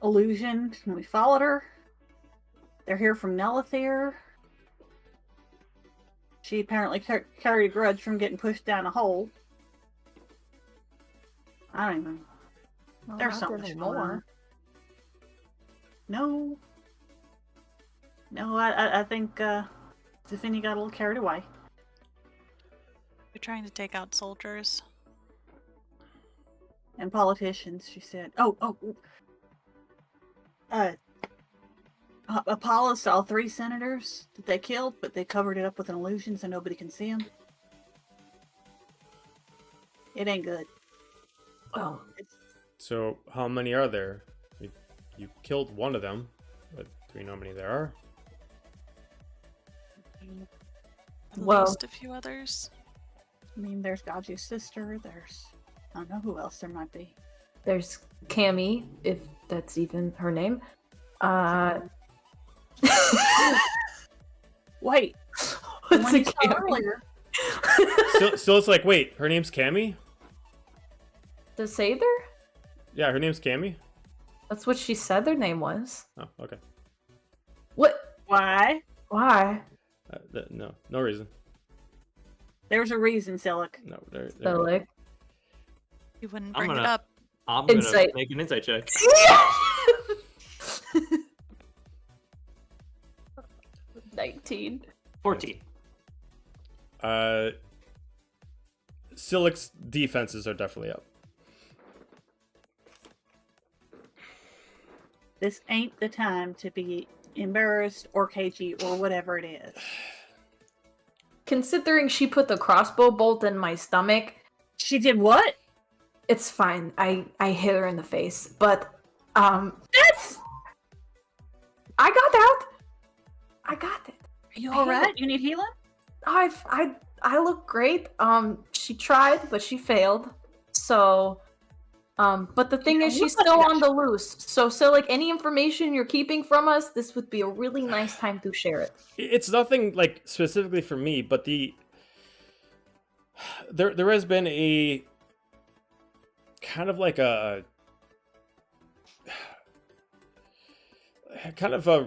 illusion, and we followed her. They're here from Nelithir. She apparently carried a grudge from getting pushed down a hole. I don't even. Well, There's not something anymore. going on. No, I think Zafini got a little carried away. We're trying to take out soldiers. And politicians, she said. Apollo saw 3 senators that they killed, but they covered it up with an illusion so nobody can see them. It ain't good. Well, So how many are there? You killed one of them, but do we know how many there are? At Well- least a few others. I mean, there's Gaju's sister, there's... I don't know who else there might be. there's Cammy, if that's even her name. Wait, the What's one a you saw Cammy? earlier. So it's like, wait, her name's Cammy? The Sather? Yeah, her name's Cammy? That's what she said their name was. Oh, okay. What? Why? Why? No reason. There's a reason, Silic. No, there. So, like... You wouldn't I'm bring it gonna- up. I'm gonna Insight. make an insight check. 19. 14. Silic's defenses are definitely up. This ain't the time to be embarrassed or cagey or whatever it is. Considering she put the crossbow bolt in my stomach, She did what? it's fine. I hit her in the face, but That's... I got out. I got it. Are you alright? You need healing? I look great. She tried, but she failed. So, but the thing You is, know, she's look still like on the loose. So like any information you're keeping from us, this would be a really nice time to share it. It's nothing like specifically for me, but there has been a kind of like a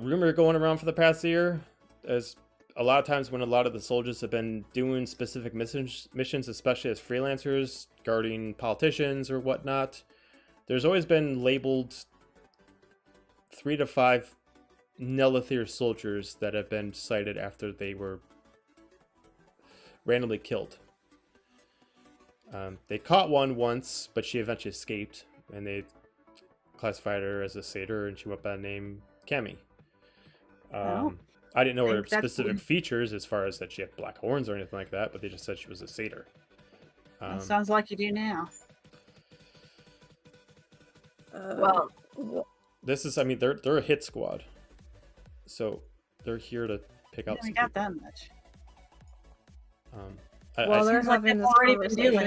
rumor going around for the past year, as a lot of times when a lot of the soldiers have been doing specific missions, especially as freelancers, guarding politicians or whatnot, there's always been labeled 3 to 5 Nelithir soldiers that have been sighted after they were randomly killed. They caught one once, but she eventually escaped, and they classified her as a satyr, and she went by the name Cammy. I didn't know her think that's specific weird. features as far as that she had black horns or anything like that, but they just said she was a satyr. That sounds like you do now. Well, This is, I mean, they're a hit squad, so they're here to pick out We some got people. that much. While they're seems like having they've this already been doing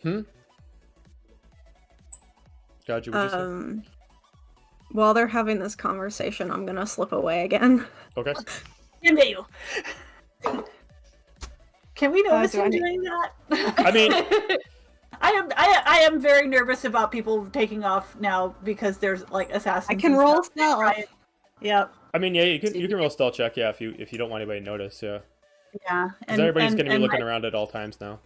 conversation, God, you would you say? while they're having this conversation, I'm gonna slip away again. Okay. Can you? Can we notice do I him need- doing that? I mean, I am very nervous about people taking off now because there's like assassins. I can and roll stuff. stealth. Yep. I mean, yeah, you can roll stealth check, yeah, if you don't want anybody to notice, yeah. Yeah. Because everybody's going to be looking my around at all times now.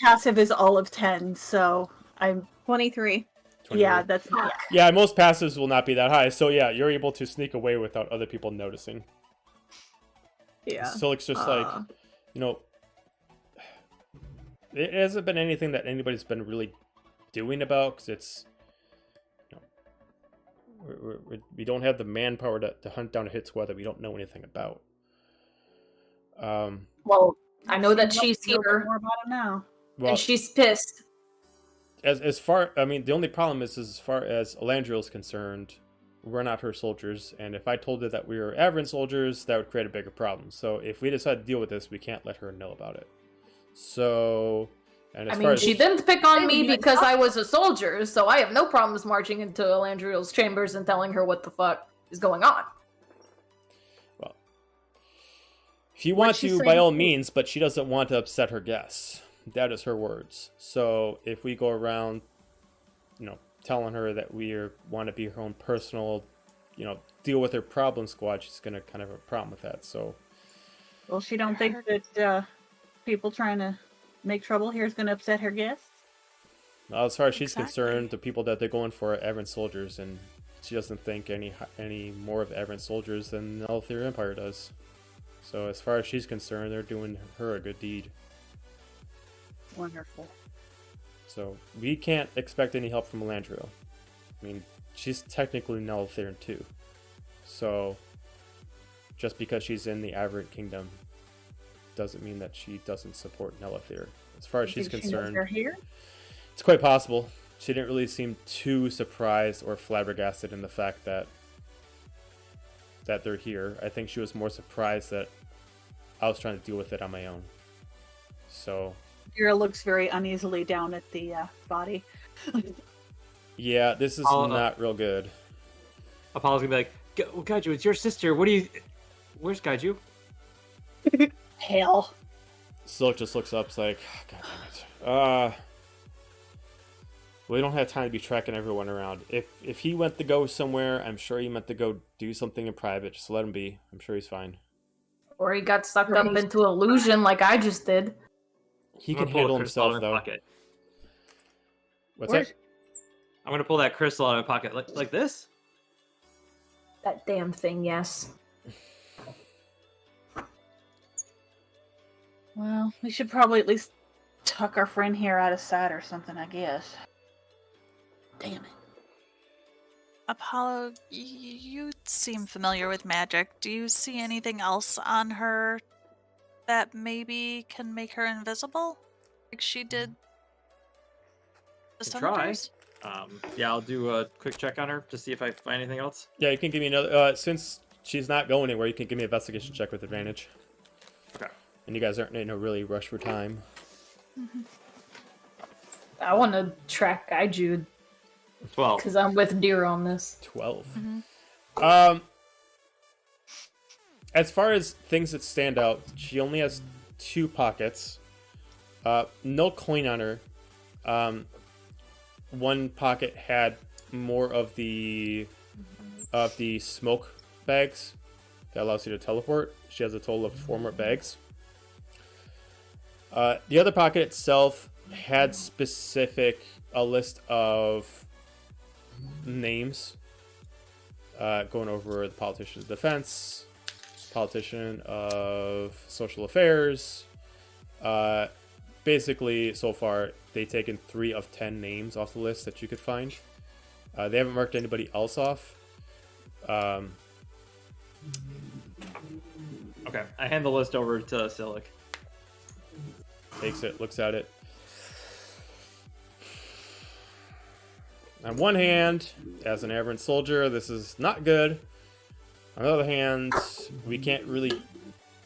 passive is all of 10, so I'm 23. 23. yeah, that's Yeah, most passives will not be that high, so yeah, you're able to sneak away without other people noticing. Yeah. So it's just like, you know, it hasn't been anything that anybody's been really doing about, because it's, you know, we don't have the manpower to hunt down a hit squad that we don't know anything about. Well, I know that Seems like she's we know a bit here more about it now. Well, and she's pissed. as far, I mean, the only problem is as far as Elandriel is concerned, we're not her soldiers, and if I told her that we were Averin soldiers, that would create a bigger problem. So if we decide to deal with this, we can't let her know about it. So, and as I far mean, as she didn't pick on me Hey, because I was a soldier, so I have no problems marching into Elandriel's chambers and telling her what the fuck is going on. well, if you want What's she to, by saying all to you? means, but she doesn't want to upset her guests. That is her words. So if we go around, you know, telling her that we want to be her own personal, you know, deal with her problem squad, she's gonna kind of have a problem with that. So, Well, she don't think that people trying to make trouble here is going to upset her guests. as far as she's Exactly. concerned, the people that they're going for are Averin soldiers, and she doesn't think any more of Averin soldiers than the Althir Empire does. So as far as she's concerned, they're doing her a good deed. Wonderful. So we can't expect any help from Elandriel. I mean, she's technically Nelthiran too. So just because she's in the Averett Kingdom doesn't mean that she doesn't support Nelithir. As far as she's Think she knows concerned, they're here? it's quite possible. She didn't really seem too surprised or flabbergasted in the fact that they're here. I think she was more surprised that I was trying to deal with it on my own. So Vera looks very uneasily down at the body. yeah, this is not real good. Apollo's gonna be like, Gaiju, it's your sister. Where's Gaiju? Hell. Silk just looks up, it's like, God damn it. We don't have time to be tracking everyone around. If he went to go somewhere, I'm sure he meant to go do something in private. Just let him be. I'm sure he's fine. Or he got sucked up into illusion like I just did. He I'm can gonna pull handle a crystal out himself, of my though. pocket. What's Where's- that? I'm gonna pull that crystal out of my pocket like this. That damn thing, yes. Well, we should probably at least tuck our friend here out of sight or something, I guess. Damn it. Apollo, you seem familiar with magic. Do you see anything else on her that maybe can make her invisible? Like she did the Can try. senators? Yeah, I'll do a quick check on her to see if I find anything else. Yeah, you can give me another. Since she's not going anywhere, you can give me an investigation check with advantage. Okay. And you guys aren't in a really rush for time. I want to track Gaiju 12. because I'm with Deer on this. 12. Mhm. As far as things that stand out, she only has 2 pockets. No coin on her. One pocket had more of the smoke bags that allows you to teleport. She has a total of 4 more bags. The other pocket itself had a list of names, going over the politician of defense, politician of social affairs. Basically, so far, they've taken 3 of 10 names off the list that you could find. They haven't marked anybody else off. Okay, I hand the list over to Silic. Takes it, looks at it. On one hand, as an Averin soldier, this is not good. On the other hand, we can't really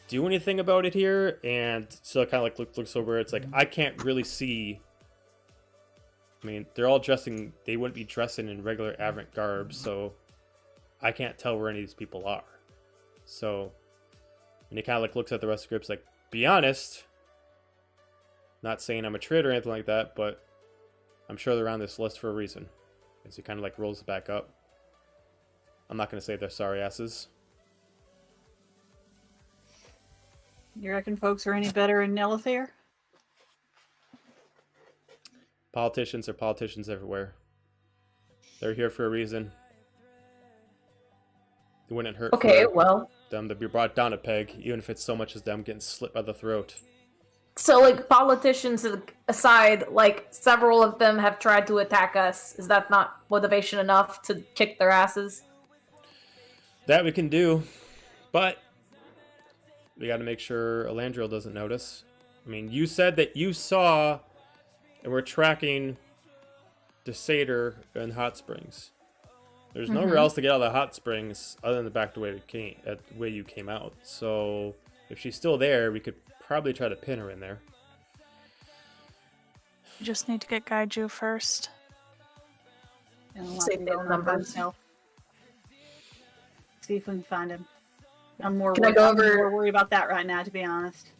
do anything about it here, and so it kind of like looks over. It's like I can't really see. I mean, they're all dressing. They wouldn't be dressing in regular Averin garb, so I can't tell where any of these people are. So, and he kind of like looks at the rest of the group. It's like, be honest. Not saying I'm a traitor or anything like that, but I'm sure they're on this list for a reason. As he kind of like rolls it back up. I'm not going to say they're sorry asses. You reckon folks are any better in Nelithir? Politicians are politicians everywhere. They're here for a reason. It wouldn't hurt Okay, for well, them to be brought down a peg, even if it's so much as them getting slit by the throat. so like politicians aside, like several of them have tried to attack us. Is that not motivation enough to kick their asses? That we can do, but we got to make sure Elandriel doesn't notice. I mean, you said that you saw, and we're tracking the satyr in Hot Springs. There's nowhere else to get out of the Hot Springs other than the back way the way you came out. So if she's still there, we could probably try to pin her in there. You just need to get Gaiju first. Save the numbers. See if we can find him. I'm more Can I go over- more worried about that right now, to be honest.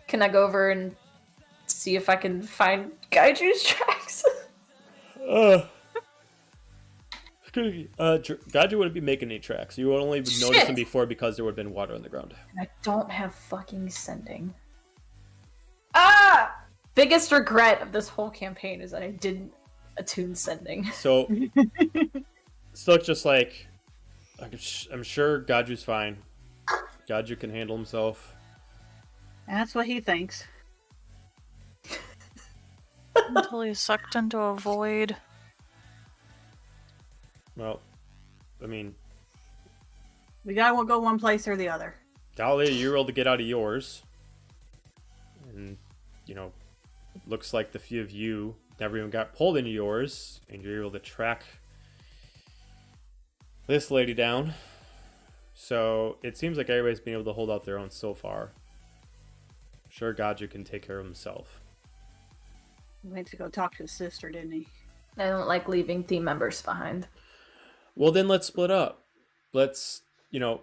Can I go over and see if I can find Gaiju's tracks? Gaiju wouldn't be making any tracks. You would only notice them before because there would have been water on the ground. I don't have fucking sending. Ah! Biggest regret of this whole campaign is that I didn't attune sending. So, looks just like I'm sure Gaju's fine. Gaju can handle himself. That's what he thinks. Until he's sucked into a void. Well, I mean, We gotta go one place or the other. Dahlia, you're able to get out of yours. And, looks like the few of you never even got pulled into yours. And you're able to track this lady down. So, it seems like everybody's been able to hold out their own so far. Sure, Gaju can take care of himself. He went to go talk to his sister, didn't he? I don't like leaving team members behind. Well, then let's split up. Let's, Dira.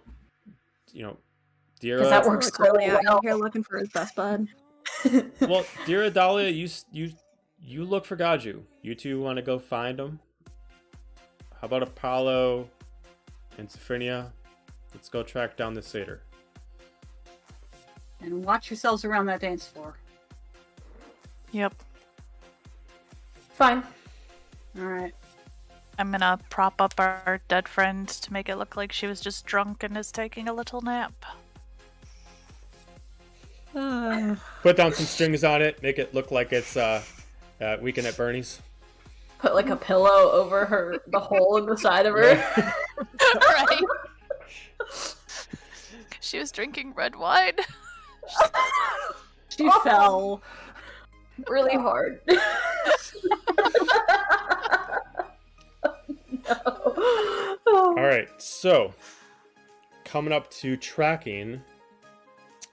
Because that works so Totally out well. here looking for his best bud. Well, Dira, Dahlia, you look for Gaju. You two want to go find him? How about Apollo and Sophronia? Let's go track down the satyr. And watch yourselves around that dance floor. Yep. Fine. Alright. I'm gonna prop up our dead friend to make it look like she was just drunk and is taking a little nap. Put down some strings on it. Make it look like it's Weekend at Bernie's. Put like a pillow over the hole in the side of her. Right. She was drinking red wine. She fell. Really hard. All right, so coming up to tracking.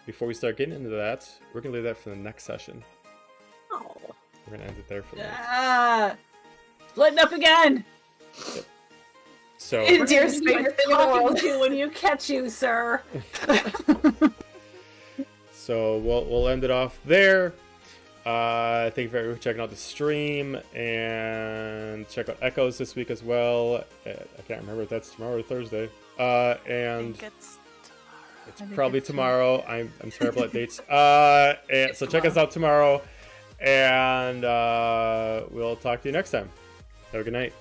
Before we start getting into that, we're gonna leave that for the next session. Oh. We're gonna end it there for now. Ah, splitting up again. So Dearest favorite thing in the Talking world. to when you catch you, sir. So we'll end it off there. Thank you for checking out the stream and check out Echoes this week as well. I can't remember if that's tomorrow or Thursday. And it's probably tomorrow. I'm terrible at dates. And so check us out tomorrow, and we'll talk to you next time. Have a good night.